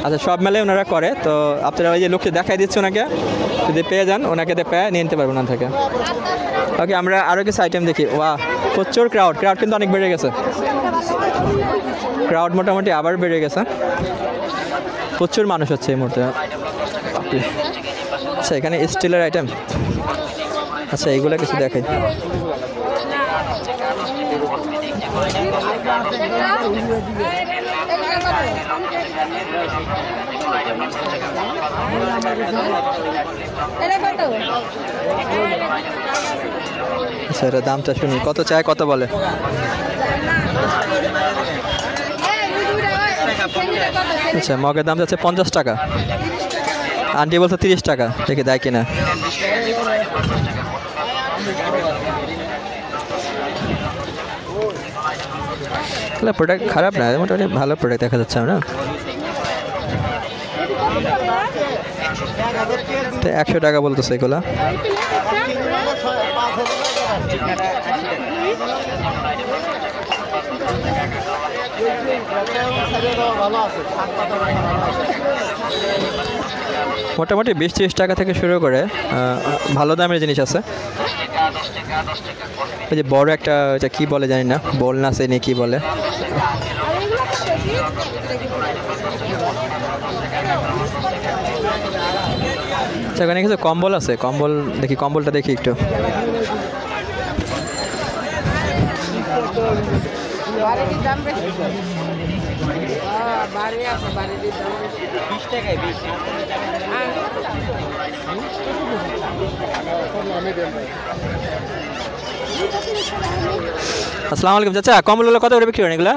আচ্ছা সব মেলায় ওনারা করে, তো আপনারা ওই যে লোককে দেখাই দিচ্ছে ওনাকে, যদি পেয়ে যান ওনাকে পেয়ে নিয়ে নিতে পারবেন ওনার থেকে। ওকে আমরা আরও কিছু আইটেম দেখি। ওয়া প্রচুর ক্রাউড কিন্তু অনেক বেড়ে গেছে, ক্রাউড মোটামুটি আবার বেড়ে গেছে, প্রচুর মানুষ হচ্ছে এই মুহূর্তে। আচ্ছা এখানে স্টিলের আইটেম, আচ্ছা এইগুলো কিছু দেখাই। আচ্ছা এটা দামটা শুনি, কত চায় কত বলে? আচ্ছা মগের দাম যাচ্ছে 50 টাকা, আন্টি বলছে 30 টাকা, দেখে দেয় কিনা। প্রোডাক্ট খারাপ না, মোটামুটি ভালো প্রোডাক্ট দেখা যাচ্ছে না। 100 টাকা বলতেছে এগুলা। মোটামুটি 20-30 টাকা থেকে শুরু করে ভালো দামের জিনিস আছে। ওই যে বড় একটা এটা কি বলে জানি না, বল না সে নিয়ে কি বলে, সেখানে কিছু কম্বল আছে, কম্বল দেখি, কম্বলটা দেখি একটু। আসসালামু আলাইকুম চাচা, কম্বলগুলো কত করে বিক্রি করেন এগুলা?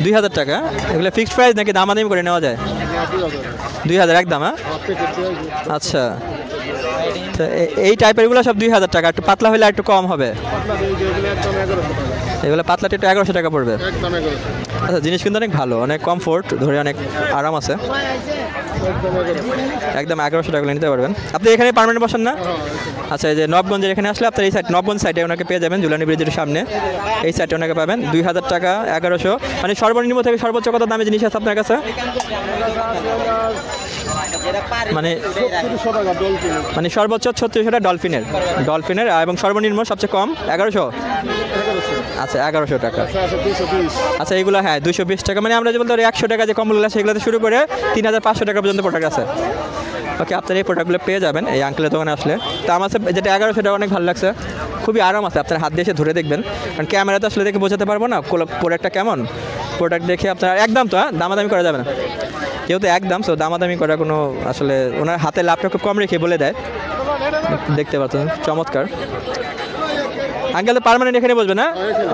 2000 টাকা। এগুলো ফিক্সড প্রাইস নাকি দামাদামি করে নেওয়া যায়? 2000 একদম। হ্যাঁ আচ্ছা, তো এই টাইপের এগুলো সব 2000 টাকা, একটু পাতলা হলে একটু কম হবে। এগুলো পাতলাটা একটু 1100 টাকা পড়বে। আচ্ছা জিনিস কিন্তু অনেক ভালো, অনেক কমফোর্ট, ধরে অনেক আরাম আছে, একদম 1100 টাকা নিতে পারবেন। আপনি এখানে পার্মানেন্ট বসেন না? আচ্ছা এই যে নবগঞ্জের এখানে আসলে আপনার এই সাইড, নবগঞ্জ সাইডে ওনাকে পেয়ে যাবেন, জুলানি ব্রিজের সামনে এই সাইডে ওনাকে পাবেন। 2000 টাকা 1100, মানে সর্বনিম্ন থেকে সর্বোচ্চ কত দামে জিনিস আছে আপনার কাছে? মানে সর্বোচ্চ 3600 টাকা ডলফিনের, এবং সর্বনিম্ন সবচেয়ে কম 1100। আচ্ছা 1100 টাকা। আচ্ছা এইগুলো হ্যাঁ 220 টাকা, মানে আমরা যে বলতে 100 টাকা যে কম্বলগুলো সেগুলোতে শুরু করে 3500 টাকা পর্যন্ত প্রোডাক্ট আছে। ওকে আপনার এই প্রোডাক্টগুলো পেয়ে যাবেন এই আঙ্কেলের দোকানে আসলে। তো আমার যেটা 1100 টাকা অনেক ভালো লাগছে, খুবই আরাম আছে, আপনার হাত দিয়ে এসে ধরে দেখবেন, কারণ ক্যামেরাতে আসলে দেখে বোঝাতে পারবো না প্রোডাক্টটা কেমন। প্রোডাক্ট দেখে আপনার একদম তো দামাদামি করা যাবে না, যেহেতু একদম, সো দামাদামি করা কোনো আসলে, ওনার হাতে লাভটা খুব কম রেখে বলে দেয়, দেখতে পাচ্ছেন চমৎকার। আঙ্কেল তো পার্মানেন্ট এখানে বসবে না?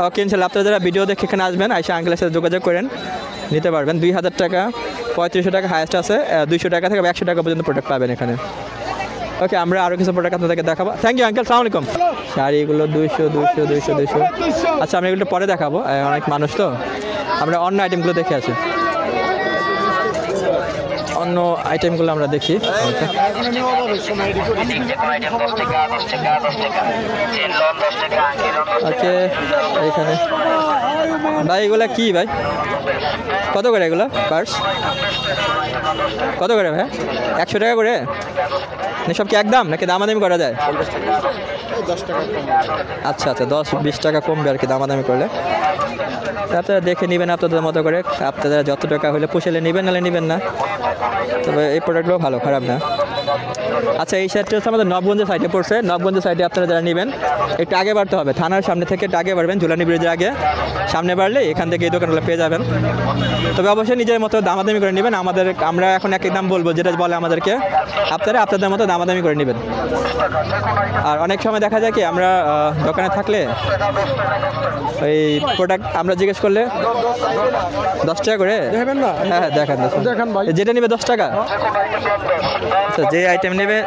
ওকে ইনশাল্লাহ আপনারা যারা ভিডিও দেখে এখানে আসবেন, আইসা আঙ্কেলের সাথে যোগাযোগ করেন, নিতে পারবেন। 2000 টাকা, 3500 টাকা হাইয়েস্ট আছে, 200 টাকা থেকে 100 টাকা পর্যন্ত প্রোডাক্ট পাবেন এখানে। ওকে আমরা আরও কিছু প্রোডাক্ট আপনাদেরকে দেখাবো। থ্যাংক ইউ আঙ্কেল, সালাম আলাইকুম। শাড়িগুলো 200। আচ্ছা আমরা এগুলো পরে দেখাবো, অনেক মানুষ তো, আমরা অন্য আইটেমগুলো দেখে আছি, অন্য আইটেমগুলো আমরা দেখি। ওকে এখানে ভাই এগুলা কি ভাই, কত করে এগুলো পার্স? কত করে ভাই? 100 টাকা করে? সব কি একদম নাকি দামাদামি করা যায়? 10 টাকা। আচ্ছা 10-20 টাকা কমবে আর কি দামাদামি করলে। আপনারা দেখে নেবেন আপনাদের মতো করে, আপনারা যত টাকা হলে পুষেলে নেবেন, নাহলে নেবেন না। তবে এই প্রোডাক্টগুলো ভালো, খারাপ না। আচ্ছা এই সাইডটা হচ্ছে আমাদের নবগঞ্জের সাইডে পড়ছে। নবগঞ্জের সাইডে আপনারা যারা নেবেন একটু আগে বাড়তে হবে, থানার সামনে থেকে একটু আগে বাড়বেন, ঝুলানি ব্রিজের আগে সামনে বাড়লে এখান থেকে এই দোকানগুলো পেয়ে যাবেন। তবে অবশ্যই নিজের মতো দামাদামি করে নেবেন। আমরা এখন একই দাম বলবো যেটা বলে আমাদেরকে, আপনারা আপনাদের মতো দামাদামি করে নেবেন। আর অনেক সময় দেখা যায় কি আমরা দোকানে থাকলে ওই প্রোডাক্ট আমরা জিজ্ঞেস করলে 10 টাকা করে দেখবেন না? হ্যাঁ দেখান দেখান ভাই। যেটা নেবে 10 টাকা। আচ্ছা যে আইটেম নেবে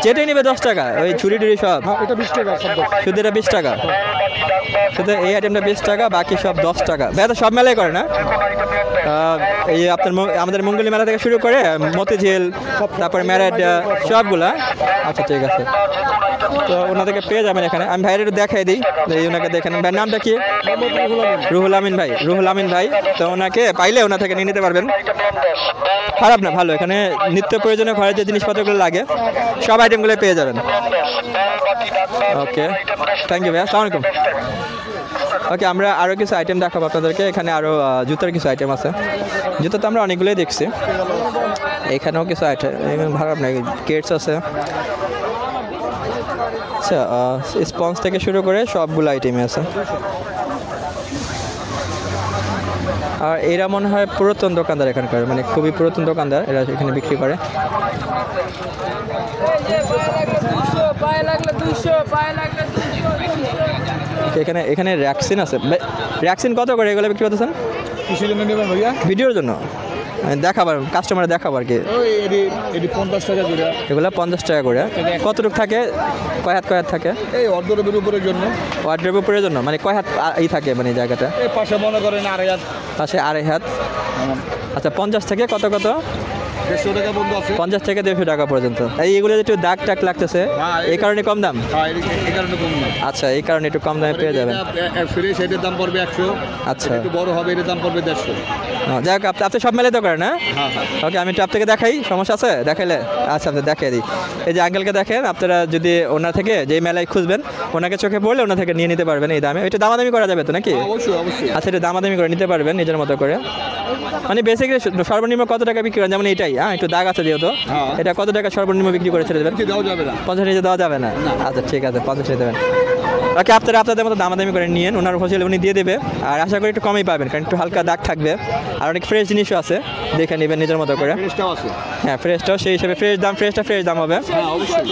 যেটাই নেবে 10 টাকা, ওই ছুরি টুরি সব হ্যাঁ, এটা 20 টাকা সব। শুধু এটা 20 টাকা, শুধু এই আইটেমটা 20 টাকা, বাকি সব 10 টাকা। ভাই তো সব মেলাই করে না, এই আপনার আমাদের মঙ্গলী মেলা থেকে শুরু করে মতিঝিল, তারপরে ম্যারেড সবগুলা। আচ্ছা ঠিক আছে, তো ওনাদেরকে পেয়ে যাবেন এখানে। আমি ভাইয়ের একটু দেখাই দিই, এই ওনাকে দেখেন। ভাইয়ের নামটা কি? রুহুল আমিন ভাই। রুহুল আমিন ভাই, তো ওনাকে পাইলে ওনা থেকে নিয়ে নিতে পারবেন। খারাপ না, ভালো। এখানে নিত্য প্রয়োজনীয় ঘরের যে জিনিসপত্রগুলো লাগে সব আইটেমগুলো পেয়ে যাবেন। ওকে, থ্যাংক ইউ ভাই, আসসালামু আলাইকুম। ওকে, আমরা আরও কিছু আইটেম দেখাবো আপনাদেরকে। এখানে আরও জুতার কিছু আইটেম আছে। জুতো তো আমরা অনেকগুলোই দেখছি, এখানেও কিছু আইটেম ভালো আপনার কেটস আছে। আচ্ছা, স্পঞ্জ থেকে শুরু করে সবগুলো আইটেমই আছে। আর এরা মনে হয় পুরাতন দোকানদার এখানকার, মানে খুবই পুরাতন দোকানদার, এরা এখানে বিক্রি করে। এখানে এখানে র্যাক্সিন আছে। র্যাক্সিন কত করে এগুলো বিক্রি করতেছেন? কিসের জন্য নেবেন ভাইয়া? ভিডিওর জন্য দেখাবার, কাস্টমারে দেখাবার কি? ওই এটি 50 টাকা করে। এগুলো 50 টাকা করে। কতটুকু থাকে? কয় হাত থাকে? এই অর্ধরবের উপরের জন্য। ওয়ার্ড্রোবের উপরের জন্য মানে কয় হাত এই থাকে মানে এই জায়গাটা? এই পাশে মনে করেন 2.5 হাত। পাশে 2.5 হাত। আচ্ছা, 50 থেকে কত? 150 টাকা বন্ধ আছে। 50 থেকে 150 টাকা পর্যন্ত। এইগুলো একটু দাগ টাক লাগতেছে, এই কারণে কম দাম। হ্যাঁ, এই কারণে কম দাম। আচ্ছা, এই কারণে একটু কম দামে পেয়ে যাবেন। ফ্রেশ এটার দাম পড়বে 100। আচ্ছা, একটু বড় হবে এটার দাম পড়বে 150। যাই হোক, আপনি সব মেলে তো করেন না? হ্যাঁ হ্যাঁ। ওকে, আমি একটু আপনাকে দেখাই, সমস্যা আছে দেখাইলে? আচ্ছা, আপনি দেখিয়ে দিই। এই যে আঙ্কেলকে দেখেন, আপনারা যদি ওনার থেকে যেই মেলায় খুঁজবেন ওনাকে চোখে পড়লে ওনার থেকে নিয়ে নিতে পারবেন এই দামে। এটা দামাদামি করা যাবে তো নাকি? অবশ্যই অবশ্যই। আচ্ছা, এটা দামাদামি করে নিতে পারবেন নিজের মতো করে। মানে বেসিক্যালি সর্বনিম্ন কত টাকা বিক্রি করেন? যেমন এইটাই, হ্যাঁ একটু দাগ আছে যেহেতু, এটা কত টাকা সর্বনিম্ন বিক্রি করে ছেড়ে দেবেন? দেওয়া যাবে না। 50 নিচে দেওয়া যাবে না? আচ্ছা ঠিক আছে, 50 নিয়ে দেবেন। ওকে, আপনারা আপনাদের মতো দামাদামি করে নিয়েন, ওনার হোলসেল উনি দিয়ে দেবে। আর আশা করি একটু কমই পাবেন, কারণ একটু হালকা দাগ থাকবে আর অনেক ফ্রেশ জিনিসও আছে, দেখে নেবেন নিজের মতো করে। ফ্রেশটাও আছে। হ্যাঁ, ফ্রেশটাও সেই হিসেবে ফ্রেশ দাম হবে। হ্যাঁ অবশ্যই।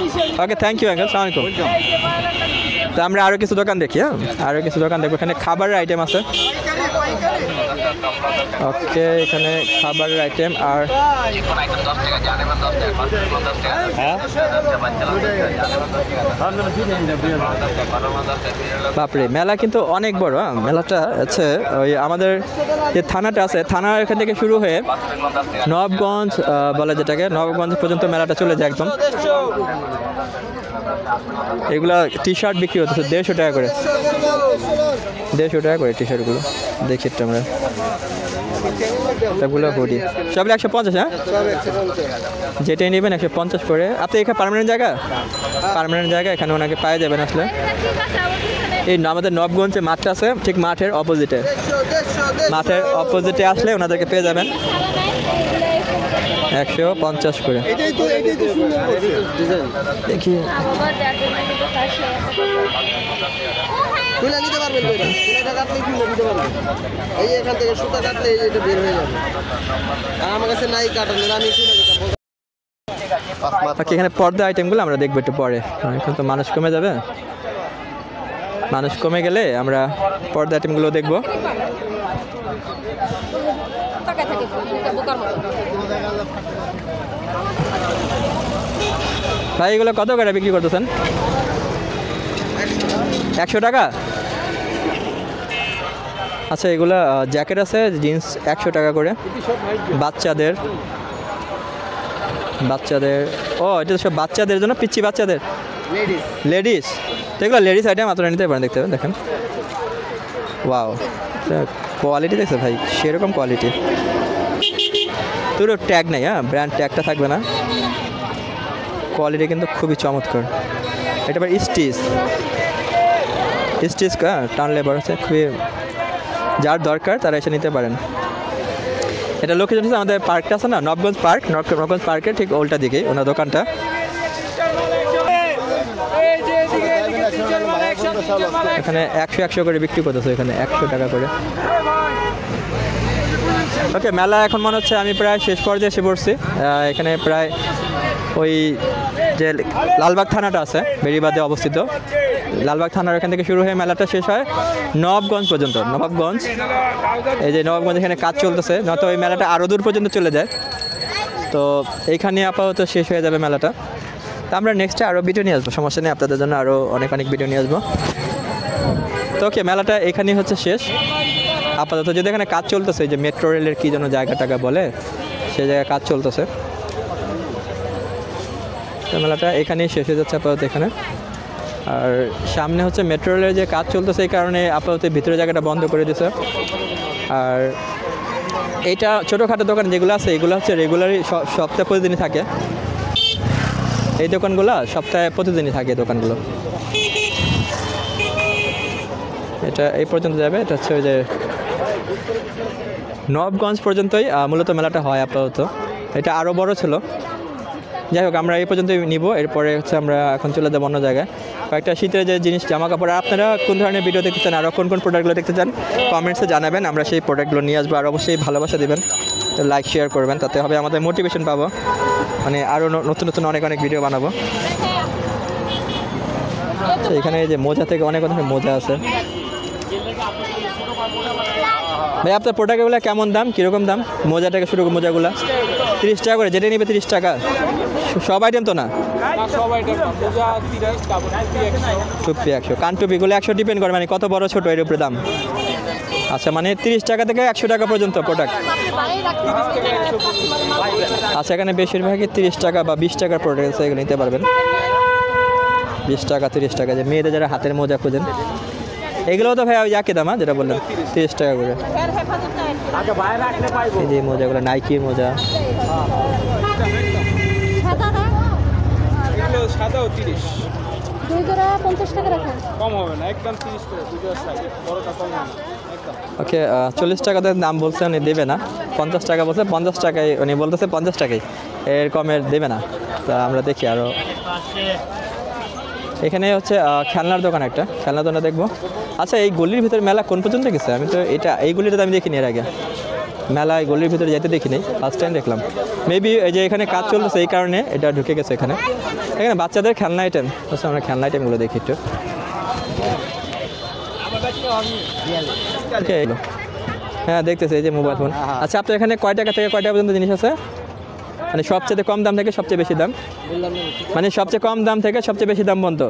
ওকে, থ্যাংক ইউ আঙ্কেল, সালাম আলাইকুম। তো আমরা আরও কিছু দোকান দেখি। হ্যাঁ, আরও কিছু দোকান দেখবো। এখানে খাবারের আইটেম আছে। ওকে, এখানে খাবারের আইটেম। আর বাপরে, মেলা কিন্তু অনেক বড়। হ্যাঁ, মেলাটা আছে ওই আমাদের যে থানাটা আছে, থানার এখান থেকে শুরু হয়ে নবাবগঞ্জ বলে যেটাকে, নবাবগঞ্জ পর্যন্ত মেলাটা চলে যায় একদম। এগুলা টি শার্ট বিক্রি হতেছে 150 টাকা করে। 150 টাকা করে টি শার্টগুলো দেখি একটু আমরা। এগুলো হুডি সব 150। হ্যাঁ, যেটাই নেবেন 150 করে। আপনি এখানে পার্মানেন্ট জায়গা, এখানে ওনাকে পাওয়া যাবেন আসলে। এই আমাদের নবগঞ্জে মাঠটা আছে, ঠিক মাঠের অপোজিটে আসলে ওনাদেরকে পেয়ে যাবেন 150 করে। দেখি খুলে নিতে পারবেন, এটা কাটলে খুলে নিতে পারবেন। এই এখান থেকে সুতা কাটলে এটা বের হয়ে যাবে। আর আমার কাছে নাই কাটানোর, আমি খুলে দিতাম। এখানে পর্দা আইটেমগুলো আমরা দেখবো একটু পরে, এখন তো মানুষ কমে যাবে। মানুষ কমে গেলে আমরা পর্দা আইটেমগুলো দেখবো। ভাই, এগুলো কত করে বিক্রি করতেছেন? 100 টাকা। আচ্ছা, এগুলো জ্যাকেট আছে, জিন্স 100 টাকা করে। বাচ্চাদের ও এটা সব বাচ্চাদের জন্য, পিচ্ছি বাচ্চাদের, লেডিস। তো এগুলো লেডিস আইটেম, আপনারা নিতে পারেন। দেখতে পাবেন, দেখেন। ওয়াও, কোয়ালিটি দেখছে ভাই, সেরকম কোয়ালিটি। তোরও ট্যাগ নেই, হ্যাঁ ব্র্যান্ড ট্যাগটা থাকবে না। কোয়ালিটি কিন্তু খুবই চমৎকার। এটা আবার স্টিচ টান লেবার আছে, খুবই যার দরকার তারা এসে নিতে পারেন। এটা লোকেশন হচ্ছে আমাদের পার্কটা আছে না, নবগঞ্জ পার্কের ঠিক উল্টা দিকেই ওনার দোকানটা। এখানে 100 করে বিক্রি করতেছে, এখানে 100 টাকা করে। ওকে, মেলা এখন মনে হচ্ছে আমি প্রায় শেষ পর্যায়ে এসে পড়ছি। এখানে প্রায় ওই যে লালবাগ থানাটা আছে বেড়িবাঁধে অবস্থিত, লালবাগ থানার এখান থেকে শুরু হয়ে মেলাটা শেষ হয় নবাবগঞ্জ পর্যন্ত। নবাবগঞ্জ, এই যে নবাবগঞ্জ এখানে কাজ চলতেছে, নয়তো ওই মেলাটা আরও দূর পর্যন্ত চলে যায়। তো এইখানে আপাতত শেষ হয়ে যাবে মেলাটা। তো আমরা নেক্সটে আরও ভিডিও নিয়ে আসবো, সমস্যা নেই, আপনাদের জন্য আরও অনেক ভিডিও নিয়ে আসবো। তো ওকে, মেলাটা এখানেই হচ্ছে শেষ আপাতত। যদি এখানে কাজ চলতেছে, যে মেট্রো রেলের কী যেন জায়গাটাকে বলে, সেই জায়গায় কাজ চলতেছে। তো মেলাটা এখানেই শেষ হয়ে যাচ্ছে আপাতত এখানে। আর সামনে হচ্ছে মেট্রো রেলের যে কাজ চলতেছে, এই কারণে আপাতত ভিতরে জায়গাটা বন্ধ করে দিয়েছে। আর এইটা ছোটোখাটো দোকান যেগুলো আছে, এগুলো হচ্ছে রেগুলারই সপ্তাহে প্রতিদিনই থাকে। এই দোকানগুলো সপ্তাহে প্রতিদিনই থাকে দোকানগুলো। এটা এই পর্যন্ত যাবে, এটা হচ্ছে ওই যে নবাবগঞ্জ পর্যন্তই মূলত মেলাটা হয় আপাতত। এটা আরও বড় ছিল, যাই হোক আমরা এই পর্যন্তই নিব। এরপরে হচ্ছে আমরা এখন চলে যাবো অন্য জায়গায়, কয়েকটা শীতের যে জিনিস, জামা কাপড়। আপনারা কোন ধরনের ভিডিও দেখতে চান, আরও কোন কোন প্রোডাক্টগুলো দেখতে চান কমেন্টসে জানাবেন, আমরা সেই প্রোডাক্টগুলো নিয়ে আসবো। আর অবশ্যই ভালোবাসা দেবেন, লাইক শেয়ার করবেন, তাতে হবে আমাদের মোটিভেশন পাবো, মানে আরও নতুন নতুন অনেক ভিডিও বানাবো। তো এখানে এই যে মোজা থেকে অনেক মোজা আছে। ভাই আপনার প্রোডাক্টগুলো কেমন দাম, কীরকম দাম? মোজা থেকে শুরু করে মোজাগুলো 30 টাকা করে, যেটা নিবে 30 টাকা। সব আইটেম তো না, টুপি 100, কানটুপিগুলো 100, ডিপেন্ড করে মানে কত বড় ছোটো এর উপরে দাম। আচ্ছা, মানে 30 টাকা থেকে 100 টাকা পর্যন্ত প্রোডাক্ট। আচ্ছা, এখানে বেশিরভাগই 30 টাকা বা 20 টাকার প্রোডাক্ট আছে, এগুলো নিতে পারবেন। 20 টাকা 30 টাকা, যে মেয়েদের যারা হাতের মোজা খোঁজেন, এগুলোও তো ভাই ওই একই দাম, যেটা বললেন 30 টাকা করে। এই যে মোজাগুলো নাইকির মোজা, সাদাও 30, 2 জোড়া 50 টাকা রাখেন, কম হবে না, একদম 30 টাকা, 2 জোড়া সাইজ, বড়টা কম হবে একদম। ওকে, 40 টাকাতে দাম বলছে উনি, দেবে না। 50 টাকা বলছে, 50 টাকায় উনি বলতেছে 50 টাকাই, এর কমের দেবে না। তা আমরা দেখি আরও। এখানে হচ্ছে খেলনার দোকান, একটা খেলনার দোকান দেখবো। আচ্ছা, এই গলির ভিতরে মেলা কোন পর্যন্ত গেছে? আমি তো এই গলিটা আমি দেখিনি এর আগে, মেলা এই গলির ভিতরে যেতে দেখিনি, ফার্স্ট টাইম দেখলাম। মেবি এই যে এখানে কাজ চলতেছে, এই কারণে এটা ঢুকে গেছে এখানে। এখানে বাচ্চাদের খেলনা আইটেম, আচ্ছা আমরা খেলনা আইটেমগুলো দেখি একটু। হ্যাঁ দেখতেছি, এই যে মোবাইল ফোন। আচ্ছা, আপনার এখানে কয় টাকা থেকে কয় টাকা পর্যন্ত জিনিস আছে? মানে সবচেয়ে কম দাম থেকে সবচেয়ে বেশি দাম, মানে সবচেয়ে কম দাম থেকে সবচেয়ে বেশি দাম পর্যন্ত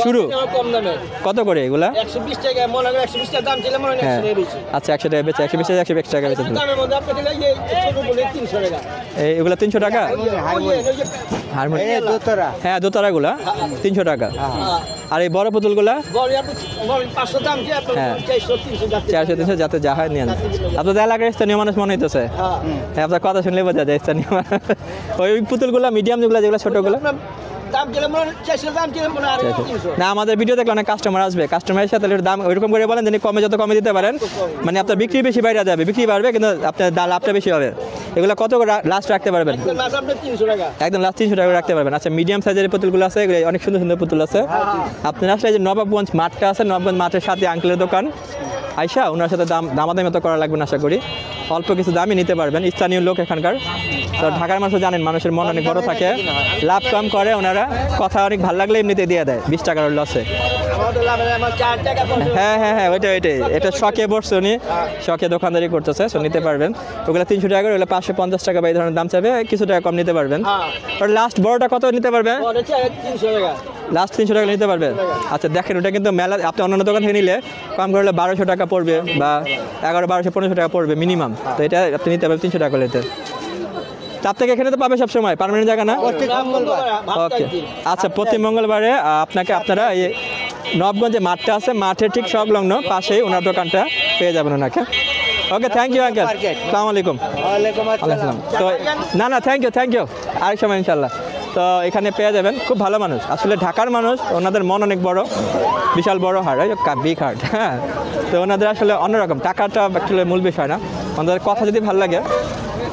শুরু। কম দামে কত করে এগুলা? 120 টাকা, মনে হয় 120 টাকা দাম ছিল, মনে হয় 100 টাকা বেশি। আচ্ছা, 100 টাকা বেচে, 120 টাকা 120 টাকা বেচে দিল। দামের মধ্যে আপনাদের এই যে ছোট বলে 300 টাকা, এগুলো 300 টাকা। হারমোনিয়াম দোতারা, হ্যাঁ দোতারাগুলা 300 টাকা। আর এই বড় পুতুলগুলা বড় 500 দাম কি আপনার, হ্যাঁ 400 300 দাম। 400 300, যাতে যা হয় নিয়ে। আপনাদের এলাকার স্থানীয় মানুষ মনে হইতেছে, হ্যাঁ আপনার কথা শুনলে বোঝা যায় স্থানীয়। ওই পুতুলগুলা মিডিয়াম যেগুলো, যেগুলো ছোটোগুলো দাম ছিল মনে হয় 400 দাম ছিল, মনে হয় 300। না, আমাদের ভিডিও দেখলে অনেক কাস্টমার আসবে, কাস্টমারের সাথে দাম ওইরকম করে বলেন যিনি কমে, যত কমে দিতে পারেন, মানে আপনার বিক্রি বেশি বাইরে যাবে, বিক্রি বাড়বে কিন্তু আপনার লাভটা বেশি হবে। এগুলো কত লাস্ট রাখতে পারবেন? মাছ আপনার 300 টাকা, একদম লাস্ট 300 টাকা রাখতে পারবেন। আচ্ছা, মিডিয়াম সাইজের পুতুলগুলো আছে, এগুলো অনেক সুন্দর সুন্দর পুতুল আছে। আপনার আসলে যে নবাবগঞ্জ মাঠটা আছে, নবাবগঞ্জ মাঠের সাথে আঙ্কেলের দোকান, আইসা ওনার সাথে দামাদামি তো করা লাগবে না, আশা করি অল্প কিছু দামই নিতে পারবেন। স্থানীয় লোক এখানকার, তো ঢাকার মানুষ জানেন মানুষের মন অনেক বড় থাকে, লাভ কম করে ওনারা, কথা অনেক ভালো লাগলে এমনিতে দিয়ে দেয় 20 টাকার লসে। হ্যাঁ হ্যাঁ হ্যাঁ, ওইটাই এটা শখে বসছে উনি, শখে দোকানদারি করতেছে, সো নিতে পারবেন। ওগুলো 300 টাকা করে, ওগুলো 550 টাকা বা এই ধরনের দাম চাইবে, কিছু টাকা কম নিতে পারবেন। আর লাস্ট বড়টা কত নিতে পারবে? লাস্ট 300 টাকা নিতে পারবে। আচ্ছা দেখেন, ওটা কিন্তু মেলা, আপনি অন্যান্য দোকান থেকে নিলে কম করলে 1200 টাকা পড়বে, বা 1100-1200-1500 টাকা পড়বে মিনিমাম। তো এটা আপনি নিতে পারবেন 300 টাকা নিতে। তার থেকে এখানে তো পাবে সবসময়, পার্মানেন্ট জায়গা না? ওকে, আচ্ছা প্রতি মঙ্গলবারে আপনারা এই নবাবগঞ্জে মাঠটা আছে, মাঠের ঠিক সংলগ্ন পাশেই ওনার দোকানটা পেয়ে যাবেন ওনাকে। ওকে, থ্যাংক ইউ আঙ্কেল, আসসালামু আলাইকুম। আসসালাম। তো না থ্যাংক ইউ, আরেক সময় ইনশাল্লাহ। তো এখানে পেয়ে যাবেন, খুব ভালো মানুষ আসলে, ঢাকার মানুষ, ওনাদের মন অনেক বড়, বিশাল বড় হার্ট, বিগ হার্ট। হ্যাঁ, তো ওনাদের আসলে অন্যরকম, টাকাটা অ্যাকচুয়ালি মূল বিষয় না, ওনাদের কথা যদি ভালো লাগে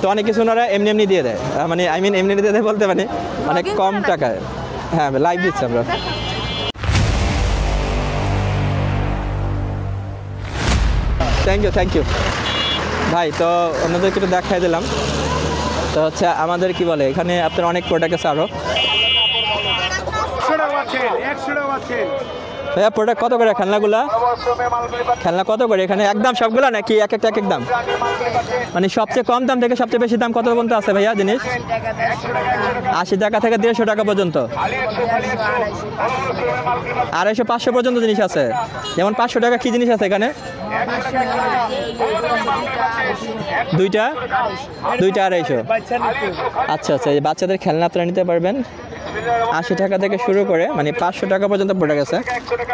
তো অনেক কিছু ওনারা এমনি দিয়ে দেয়, মানে এমনি দিয়ে দেয় বলতে মানে অনেক কম টাকায়। হ্যাঁ, লাইভ দিচ্ছি আমরা। থ্যাংক ইউ ভাই। তো অন্যদেরকে একটু দেখাই দিলাম। তো হচ্ছে আমাদের কি বলে এখানে আপনার অনেক প্রোডাক্ট আছে আরও। ভাইয়া প্রোডাক্ট কত করে খেলনাগুলা? খেলনা কত করে এখানে? একদম সবগুলা নাকি এক একটা এক এক দাম? মানে সবচেয়ে কম দাম থেকে সবচেয়ে বেশি দাম কত পর্যন্ত আছে ভাইয়া জিনিস? 80 টাকা থেকে 150 টাকা পর্যন্ত, 250 500 পর্যন্ত জিনিস আছে। যেমন 500 টাকা কি জিনিস আছে এখানে? দুইটা 250। আচ্ছা আচ্ছা, এই বাচ্চাদের খেলনা আপনারা নিতে পারবেন 80 টাকা থেকে শুরু করে মানে 500 টাকা পর্যন্ত প্রোডাক্ট আছে।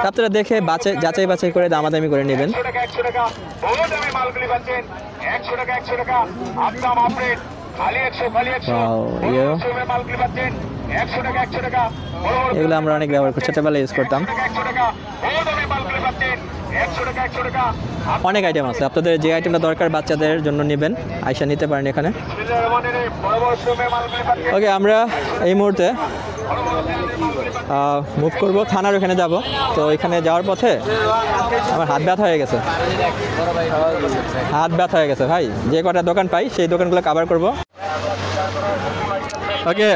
আপনারা দেখে যাচাই বাছাই করে দামাদামি করে নেবেন। এগুলো আমরা অনেক ব্যবহার করছি, ছোটবেলায় ইউজ করতাম। অনেক আইটেম আছে, আপনাদের যে আইটেমটা দরকার বাচ্চাদের জন্য নেবেন, আইসা নিতে পারেন এখানে। ওকে, আমরা এই মুহূর্তে মুভ করব, থানার ওখানে যাব। তো এখানে যাওয়ার পথে আমার হাত ব্যথা হয়ে গেছে, ভাই। যে কটা দোকান পাই সেই দোকানগুলো কভার করব। ওকে,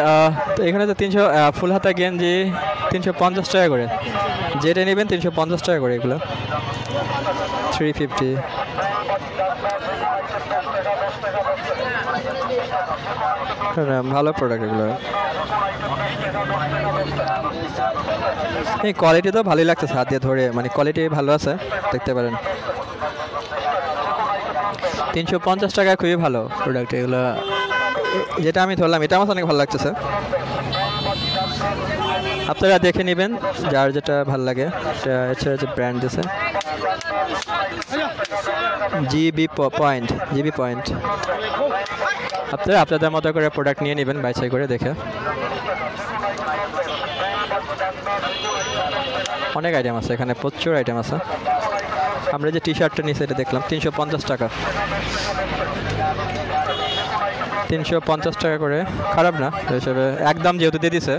তো এখানে তো 300 ফুল হাতা গেঞ্জি 350 টাকা করে, যেটা নেবেন 350 টাকা করে। এগুলো 350। ভালো প্রোডাক্ট এগুলো। এই কোয়ালিটি তো ভালোই লাগতেছে হাত দিয়ে ধরে, মানে কোয়ালিটি ভালো আছে, দেখতে পারেন। 350 টাকা খুবই ভালো প্রোডাক্ট এগুলো। যেটা আমি ধরলাম এটা আমার অনেক ভালো লাগতেছে, আপনারা দেখে নেবেন যার যেটা ভালো লাগে। এটা হচ্ছে ব্র্যান্ড দিয়েছে জিবি পয়েন্ট। আপনারা আপনাদের মতো করে প্রোডাক্ট নিয়ে নেবেন বাছাই করে দেখে। অনেক আইটেম আছে এখানে, প্রচুর আইটেম আছে। আমরা যে টি শার্টটা নিয়েছি এটা দেখলাম 350 টাকা, 350 টাকা করে, খারাপ না হিসেবে। একদম যেহেতু দিয়ে দিছে,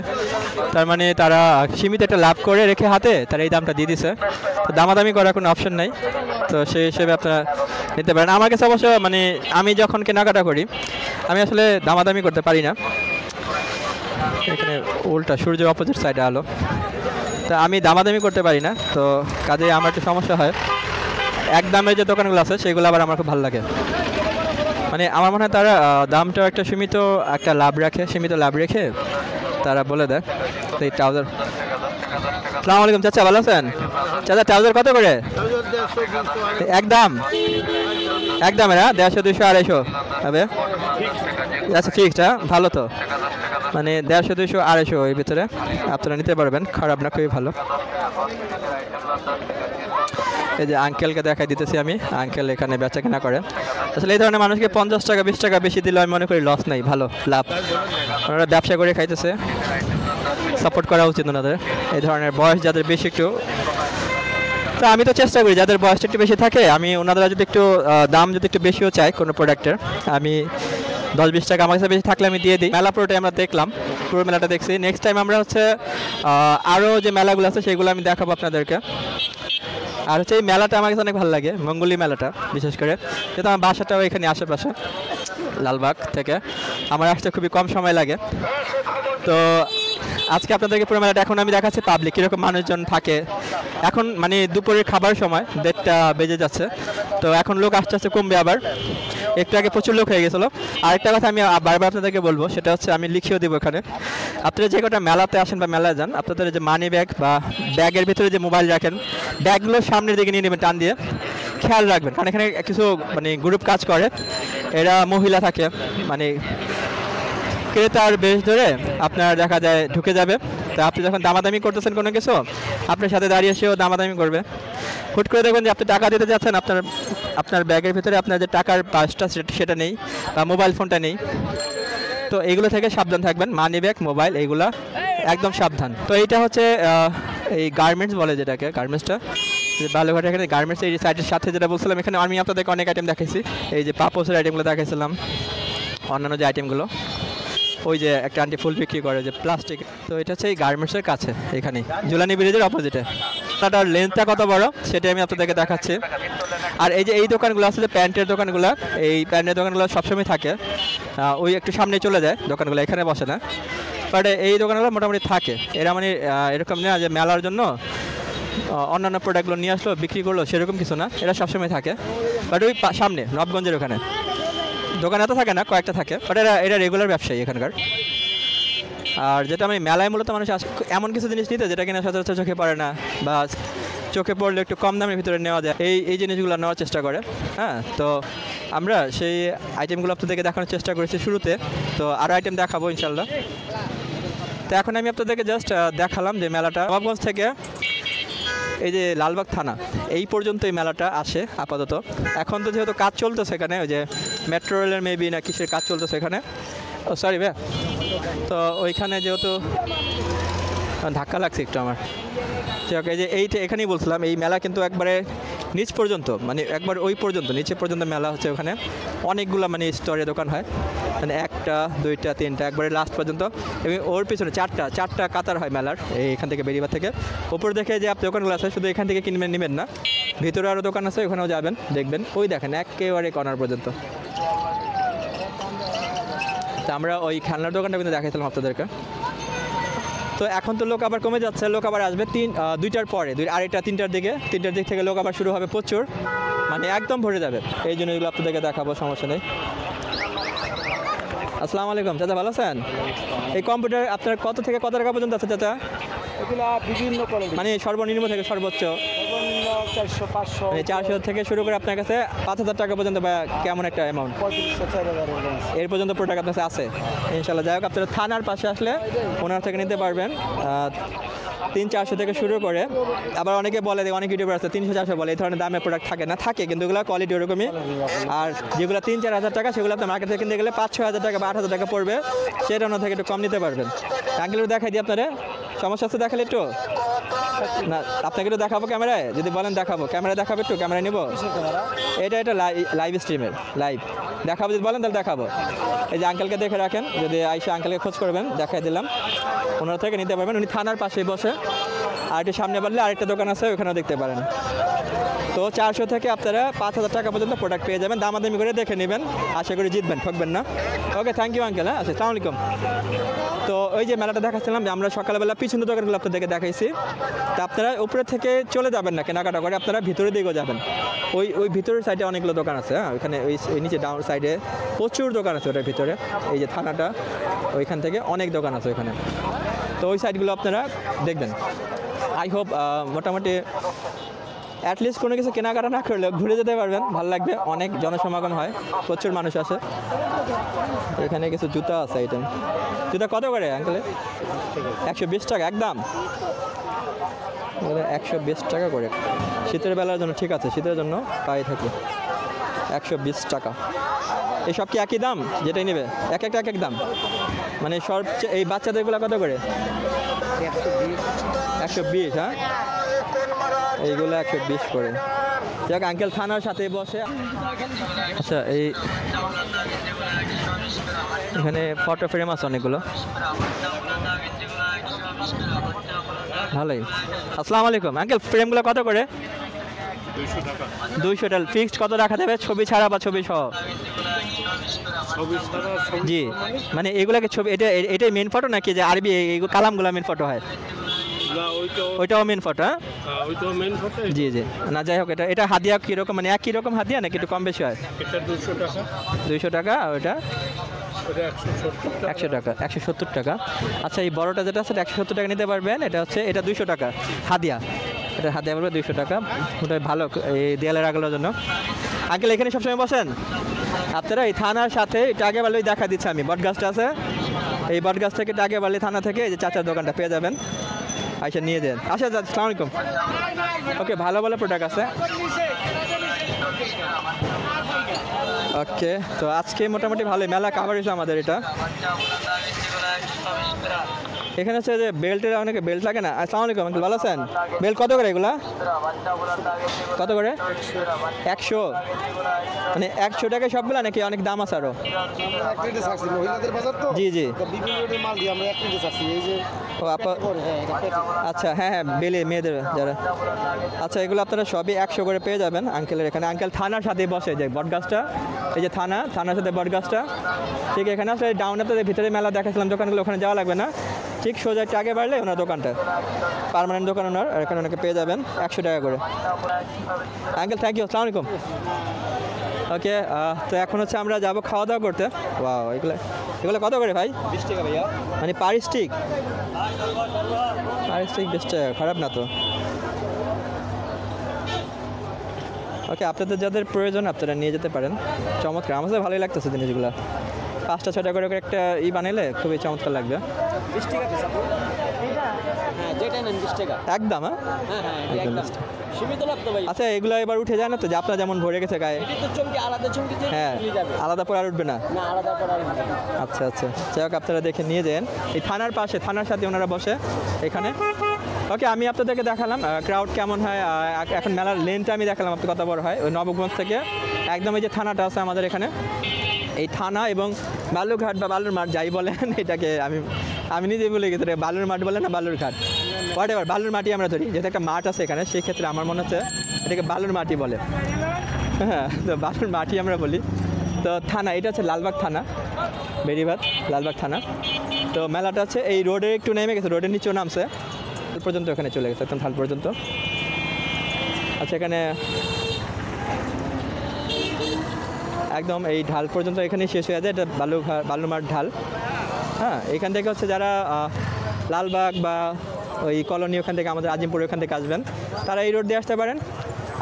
তার মানে তারা সীমিত একটা লাভ করে রেখে হাতে তারা এই দামটা দিয়ে দিছে। তো দামাদামি করার কোনো অপশন নাই, তো সেই হিসেবে আপনারা নিতে পারেন। আমার কাছে অবশ্য মানে আমি যখন কেনাকাটা করি আমি আসলে দামাদামি করতে পারি না। এখানে উল্টা সূর্যের অপোজিট সাইডে আলো, তা আমি দামাদামি করতে পারি না, তো কাজে আমার একটু সমস্যা হয়। এক দামের যে দোকানগুলো আছে সেগুলো আবার আমার খুব ভালো লাগে। মানে আমার মনে হয় তারা দামটা একটা সীমিত লাভ রেখে তারা বলে দেয়। তো এই ট্রাউজার, আসসালামু আলাইকুম চাচা, ভালো আছেন? চাচা ট্রাউজার কত করে? একদম না, 150 200 250 হবে। আচ্ছা ফিক্সড, হ্যাঁ ভালো। তো মানে 150 200 250 এর ভিতরে আপনারা নিতে পারবেন, খারাপ না, খুবই ভালো। এই যে আঙ্কেলকে দেখাই দিতেছি আমি, আঙ্কেল এখানে বেচা কেনা করে। আসলে এই ধরনের মানুষকে 50 টাকা 20 টাকা বেশি দিলে আমি মনে করি লস নাই, ভালো লাভ। ওনারা ব্যবসা করে খাইতেছে, সাপোর্ট করা উচিত ওনাদের। এই ধরনের বয়স যাদের বেশি একটু, তো আমি তো চেষ্টা করি যাদের বয়সটা একটু বেশি থাকে, আমি ওনারা যদি একটু দাম যদি একটু বেশিও চাই কোনো প্রোডাক্টের, আমি 10-20 টাকা আমার কাছে বেশি থাকলে আমি দিয়ে দিই। মেলা পুরোটাই আমরা দেখলাম, পুরো মেলাটা দেখছি। নেক্সট টাইম আমরা হচ্ছে আরও যে মেলাগুলো আছে সেগুলো আমি দেখাবো আপনাদেরকে। আর হচ্ছে এই মেলাটা আমার কাছে অনেক ভালো লাগে, মঙ্গলী মেলাটা বিশেষ করে, যেহেতু আমার বাসাটাও এখানে আশেপাশে লালবাগ থেকে, আমার আসতে খুবই কম সময় লাগে। তো আজকে আপনাদেরকে পুরো মেলাটা এখন আমি দেখাচ্ছি পাবলিক কীরকম মানুষজন থাকে। এখন মানে দুপুরের খাবার সময় 1:30 বেজে যাচ্ছে, তো এখন লোক আস্তে আস্তে কমবে। আবার একটু আগে প্রচুর লোক হয়ে গেছিলো। আরেকটা কথা আমি বারবার আপনাদেরকে বলবো, সেটা হচ্ছে আমি লিখিয়েও দেবো এখানে, আপনারা যে কটা মেলাতে আসেন বা মেলায় যান, আপনাদের যে মানি ব্যাগ বা ব্যাগের ভিতরে যে মোবাইল রাখেন, ব্যাগগুলো সামনের দিকে নিয়ে নেবেন টান দিয়ে, খেয়াল রাখবেন। কারণ এখানে কিছু মানে গ্রুপ কাজ করে, এরা মহিলা থাকে, মানে ক্রেতার বেশ ধরে আপনার দেখা যায় ঢুকে যাবে। তো আপনি যখন দামাদামি করতেছেন কোনো কিছু, আপনার সাথে দাঁড়িয়ে সেও দামাদামি করবে। হুট করে দেখবেন যে আপনি টাকা দিতে যাচ্ছেন, আপনার ব্যাগের ভিতরে আপনার যে টাকার পার্সটা সেটা নেই, বা মোবাইল ফোনটা নেই। তো এইগুলো থেকে সাবধান থাকবেন, মানি ব্যাগ, মোবাইল, এইগুলা একদম সাবধান। তো এইটা হচ্ছে এই গার্মেন্টস বলে যেটাকে, গার্মেন্টসটা যে বালুঘাটের এখানে গার্মেন্টস এই সাইডের সাথে যেটা বলছিলাম, এখানে আমি আপনাদেরকে অনেক আইটেম দেখাইছি। এই যে পাপোসের আইটেমগুলো দেখাইছিলাম, অন্যান্য যে আইটেমগুলো, ওই যে একটা আন্টি ফুল বিক্রি করে যে প্লাস্টিক। তো এটা হচ্ছে এই গার্মেন্টসের কাছে, এখানে জুলানি ব্রিজের অপোজিটে। তার লেন্থটা কত বড় সেটা আমি আপনাদেরকে দেখাচ্ছি। আর এই যে এই দোকানগুলো আছে, যে প্যান্টের দোকানগুলো, এই প্যান্টের দোকানগুলো সবসময় থাকে, ওই একটু সামনে চলে যায় দোকানগুলো, এখানে বসে না। বাট এই দোকানগুলো মোটামুটি থাকে। এরা মানে এরকম না যে মেলার জন্য অন্যান্য প্রোডাক্টগুলো নিয়ে আসলো বিক্রি করলো, সেরকম কিছু না, এরা সবসময় থাকে। বাট ওই সামনে নবগঞ্জের ওখানে দোকান এত থাকে না, কয়েকটা থাকে, বাট এরা রেগুলার ব্যবসায়ী এখানকার। আর যেটা আমি মেলায় মূলত মানুষ আসে এমন কিছু জিনিস নিতে যেটা কিনা সচরাচর চোখে পড়ে না, বা চোখে পড়লে একটু কম দামের ভিতরে নেওয়া যায়, এই জিনিসগুলো নেওয়ার চেষ্টা করে। হ্যাঁ, তো আমরা সেই আইটেমগুলো আপনাদেরকে দেখানোর চেষ্টা করেছি শুরুতে, তো আরও আইটেম দেখাবো ইনশাল্লাহ। তো এখন আমি আপনাদেরকে জাস্ট দেখালাম যে মেলাটা নবাবগঞ্জ থেকে এই যে লালবাগ থানা এই পর্যন্ত এই মেলাটা আসে আপাতত। এখন তো যেহেতু কাজ চলতেছে এখানে, ওই যে মেট্রো রেলের মেবি না কিসের কাজ চলতেছে এখানে, ও সরি ভাই, তো ওইখানে যেহেতু ধাক্কা লাগছে একটু আমার। এই যে এইটা এখানেই বলছিলাম, এই মেলা কিন্তু একবারে নিচ পর্যন্ত, মানে একবার ওই পর্যন্ত নিচে পর্যন্ত মেলা হচ্ছে। ওখানে অনেকগুলো মানে স্টোরে দোকান হয়, মানে 1টা 2টা 3টা একবারে লাস্ট পর্যন্ত, এবং ওর পিছনে 4টা কাতার হয় মেলার। এখান থেকে বেরিবার থেকে ওপর দেখে যে আপনি দোকানগুলো আছে, শুধু এখান থেকে কিনবেন নেবেন না, ভিতরে আরও দোকান আছে, ওখানেও যাবেন দেখবেন। ওই দেখেন একেবারে কর্নার পর্যন্ত। তো আমরা ওই খেলনার দোকানটা কিন্তু দেখাইছিলাম আপনাদেরকে। তো এখন তো লোক আবার কমে যাচ্ছে, লোক আবার আসবে 2টার পরে, 2:30 3টার দিকে, 3টার দিক থেকে লোক আবার শুরু হবে প্রচুর, মানে একদম ভরে যাবে। এই জন্য এগুলো আপনাদেরকে দেখাবো, সমস্যা নেই। আসসালামু আলাইকুম চাচা, ভালো আছেন? এই কম্পিউটার আপনার কত থেকে কত টাকা পর্যন্ত আছে চাচা? এগুলো বিভিন্ন কোয়ালিটি, মানে সর্বনিম্ন থেকে সর্বোচ্চ? সর্বনিম্ন 400 500, মানে 400 থেকে শুরু করে আপনার কাছে 5000 টাকা পর্যন্ত, বা কেমন একটা অ্যামাউন্ট? 3500 4000 এর পর্যন্ত প্রোডাক্ট আপনার কাছে আছে ইনশাল্লাহ। যাই হোক, আপনারা থানার পাশে আসলে ওনার থেকে নিতে পারবেন। 300-400 থেকে শুরু করে, আবার অনেকে বলে, অনেক ইউটিউবার আছে 300-400 বলে, এই ধরনের দামের প্রোডাক্ট থাকে না, থাকে কিন্তু এগুলো কোয়ালিটি ওরকমই। আর যেগুলো 3-4 হাজার টাকা, সেগুলো আপনার মার্কেট থেকে কিনতে গেলে 5-6 হাজার টাকা বা 8 হাজার টাকা পড়বে, সেটা ওনার থেকে একটু কম নিতে পারবেন। আঙ্কেল দেখাই দিই আপনারা, সমস্যা আছে দেখালে একটু না? আপনাকে একটু দেখাবো ক্যামেরায়, যদি বলেন দেখাবো, ক্যামেরায় দেখাবো, একটু ক্যামেরায় নিবো। এটা লাইভ স্ট্রিমের লাইভ দেখাবো, যদি বলেন তাহলে দেখাবো। এই যে আঙ্কেলকে দেখে রাখেন, যদি আইসা আঙ্কেলকে খোঁজ করবেন, দেখাই দিলাম, ওনার থেকে নিতে পারবেন। উনি থানার পাশেই বসে। আর একটু সামনে বাড়লে আরেকটা দোকান আছে, ওখানেও দেখতে পারেন। তো 400 থেকে আপনারা 5000 টাকা পর্যন্ত প্রোডাক্ট পেয়ে যাবেন, দামাদামি করে দেখে নেবেন, আশা করি জিতবেন, ঠকবেন না। ওকে, থ্যাংক ইউ আঙ্কেল। হ্যাঁ, আচ্ছা, আসসালামু আলাইকুম। তো ওই যে মেলাটা দেখাচ্ছিলাম, যে আমরা সকালবেলা পিছনের দোকানগুলো আপনাদেরকে দেখাইছি। তো আপনারা উপরে থেকে চলে যাবেন না কেনাকাটা করে, আপনারা ভিতরের দিকেও যাবেন। ওই ভিতরের সাইডে অনেকগুলো দোকান আছে। হ্যাঁ, ওইখানে ওই নিচে ডাউন সাইডে প্রচুর দোকান আছে, ওটার ভিতরে। এই যে থানাটা, ওইখান থেকে অনেক দোকান আছে ওইখানে। তো ওই সাইডগুলো আপনারা দেখবেন। আই হোপ মোটামুটি অ্যাটলিস্ট কোনো কিছু কেনাকাটা না করলে ঘুরে যেতে পারবেন, ভালো লাগবে। অনেক জনসমাগম হয়, প্রচুর মানুষ আসে। এখানে কিছু জুতা আছে, আইটেম। জুতা কত করে আঙ্কেলে? 120 টাকা একদম, 120 টাকা করে। শীতের বেলার জন্য ঠিক আছে, শীতের জন্য পাই থাকি। 120 টাকা। এই সব কি একই দাম? যেটাই নেবে এক এক দাম, মানে সবচেয়ে এই বাচ্চাদেরগুলো কত করে? 120। হ্যাঁ, এইগুলো 120 করে। যাক, আঙ্কেল থানার সাথে বসে। আচ্ছা, এই এখানে ফটো ফ্রেম আছে অনেকগুলো, ভালোই। আসসালামু আলাইকুম আঙ্কেল, ফ্রেমগুলো কত করে? 200 টাকা। ফিক্সড কত রাখা যাবে, ছবি ছাড়া বা ছবি সহ? জি, মানে এগুলাকে ছবি, এটাই মেন ফটো নাকি যে আরবি এইগুলো কালামগুলো মেন ফটো হয়? ওইটাও মেন ফটো? হ্যাঁ, জি জি। না, যাই হোক, এটা হাদিয়া কীরকম, মানে একই রকম হাদিয়া নাকি একটু কম বেশি হয়? 200 টাকা। আর ওইটা 100 টাকা, 170 টাকা। আচ্ছা, এই বড়টা যেটা আছে 170 টাকা নিতে পারবেন। এটা হচ্ছে, এটা 200 টাকা হাদিয়া, এটা হাদিয়া বলবে 200 টাকা। ওটা ভালো, এই দেয়ালে রাখলোর জন্য। আঙ্কেল এখানে সবসময় বসেন আপনারা? এই থানার সাথে টাকে বালি দেখা দিচ্ছে আমি, বটগাছটা আছে, এই বটগাছ থেকে টাকে বালি থানা থেকে এই যে চাচার দোকানটা পেয়ে যাবেন, আচ্ছা নিয়ে দেন। আচ্ছা, আসসালামু আলাইকুম। ওকে, ভালো ভালো প্রোডাক্ট আছে। ওকে, তো আজকে মোটামুটি ভালোই মেলা কাভার হয়েছে আমাদের এটা। এখানে হচ্ছে যে বেল্টের অনেকে বেল্ট লাগে না। আসসালামু আলাইকুম আঙ্কেল, ভালো আছেন? বেল্ট কত করে এগুলা? কত করে? 100, মানে 100 টাকায় সবগুলা নাকি অনেক দাম আছে আরো? মহিলাদের বাজার তো জি জি। বিভিন্ন রেটের মাল দিয়ে আমরা 1 কেজি চাচ্ছি। এই যে ও আচ্ছা, হ্যাঁ হ্যাঁ, বেলে মেয়েদের যারা। আচ্ছা, এগুলো আপনারা সবই 100 করে পেয়ে যাবেন আঙ্কেলের এখানে। আঙ্কেল থানার সাথে বসে, যে বটগাছটা, এই যে থানার সাথে বটগাছটা, ঠিক এখানে আসলে ডাউনে তো ভিতরে মেলা দেখাচ্ছিলাম দোকানগুলো, ওখানে যাওয়া লাগবে না, ঠিক সোজা একটু আগে বাড়লে ওনার দোকানটা পার্মানেন্ট দোকান ওনার, আর এখানে ওনাকে পেয়ে যাবেন 100 টাকা করে। আঙ্কেল থ্যাংক ইউ, আসসালামু আলাইকুম। ওকে, তো এখন হচ্ছে আমরা যাবো খাওয়া দাওয়া করতে। ওয়াও, এগুলো কত করে ভাই? 20 টাকা ভাইয়া। মানে পার স্টিক 20 টাকা, খারাপ না তো। ওকে, আপনাদের যাদের প্রয়োজন আপনারা নিয়ে যেতে পারেন। চমৎকার, আমার কাছে ভালোই লাগতেছে জিনিসগুলো। 5টা-6টা করে একটা বানাইলে খুবই চমৎকার লাগবে। 20 টাকা পিস আপু। হ্যাঁ, যেটা নেন 20 টাকা। একদম, হ্যাঁ হ্যাঁ, এটা একদম সীমিত লাভ তো ভাই। আচ্ছা, এগুলো এবার উঠে যায় না তো, যে আপনার যেমন ভরে গেছে গায়ে? এটা তো চমকি আলাদা চমকি যে হ্যাঁ, নিয়ে যাবে। আলাদা পরে আর উঠবে না? না, আলাদা করা হবে না। আচ্ছা আচ্ছা, যাই হোক, আপনারা দেখে নিয়ে যান। এই থানার পাশে, থানার সাথে ওনারা বসে এখানে। ওকে, আমি আপনাদেরকে দেখালাম ক্রাউড কেমন হয়। এখন মেলার লেনটা আমি দেখালাম আপনার কত বড় হয়। ওই নবগঞ্জ থেকে একদম এই যে থানাটা আছে আমাদের এখানে, এই থানা এবং বালুরঘাট বা বালুর মাঠ যাই বলেন, এটাকে আমি নিজেই বলে গেছি, বালুর মাঠ বলে না বালুরঘাট, হোয়াট এভার, বালুর মাটি আমরা ধরি, যেহেতু একটা মাঠ আছে এখানে, সেই ক্ষেত্রে আমার মনে হচ্ছে এটাকে বালুর মাটি বলে। হ্যাঁ, তো বালুর মাটি আমরা বলি। তো থানা, এটা হচ্ছে লালবাগ থানা, বেরিবাদ লালবাগ থানা। তো মেলাটা হচ্ছে এই রোডে একটু নেমে গেছে, রোডের নিচেও নামছে, পর্যন্ত এখানে চলে গেছে, একদম ঢাল পর্যন্ত। আচ্ছা, এখানে একদম এই ঢাল পর্যন্ত এখানেই শেষ হয়ে যায়, এটা বালুরমাঠ ঢাল। হ্যাঁ, এখান থেকে হচ্ছে যারা লালবাগ বা ওই কলোনি ওখান থেকে, আমাদের আজিমপুর ওখান থেকে আসবেন, তারা এই রোড দিয়ে আসতে পারেন।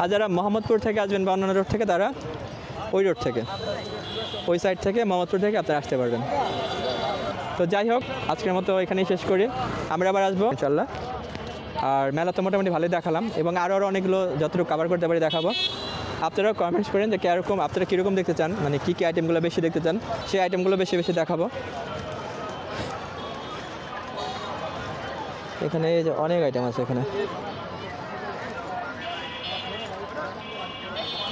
আর যারা মোহাম্মদপুর থেকে আসবেন বা অন্যান্য রোড থেকে, তারা ওই রোড থেকে, ওই সাইড থেকে, মোহাম্মদপুর থেকে আপনারা আসতে পারবেন। তো যাই হোক, আজকের মতো এখানেই শেষ করি, আমরা আবার আসবো ইনশাল্লাহ। আর মেলা তো মোটামুটি ভালোই দেখালাম, এবং আরও অনেকগুলো যতটুকু কভার করতে পারি দেখাবো। আপনারাও কমেন্টস করেন যে কীরকম, আপনারা কীরকম দেখতে চান, মানে কী কী আইটেমগুলো বেশি দেখতে চান, সেই আইটেমগুলো বেশি বেশি দেখাবো। এখানে এই যে অনেক আইটেম আছে, এখানে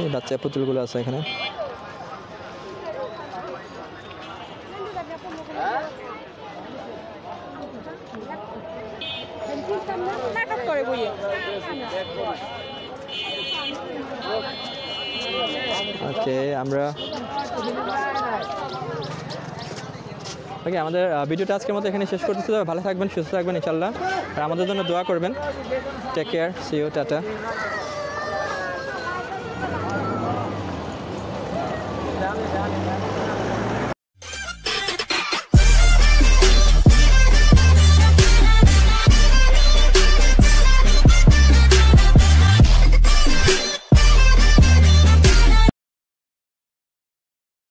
এই বাচ্চা পুতুলগুলো আছে এখানে। ওকে, আমাদের ভিডিওটা আজকের মতো এখানে শেষ করতেছি। ভালো থাকবেন, সুস্থ থাকবেন ইনশাল্লাহ, আর আমাদের জন্য দোয়া করবেন। Take care, see you, tata.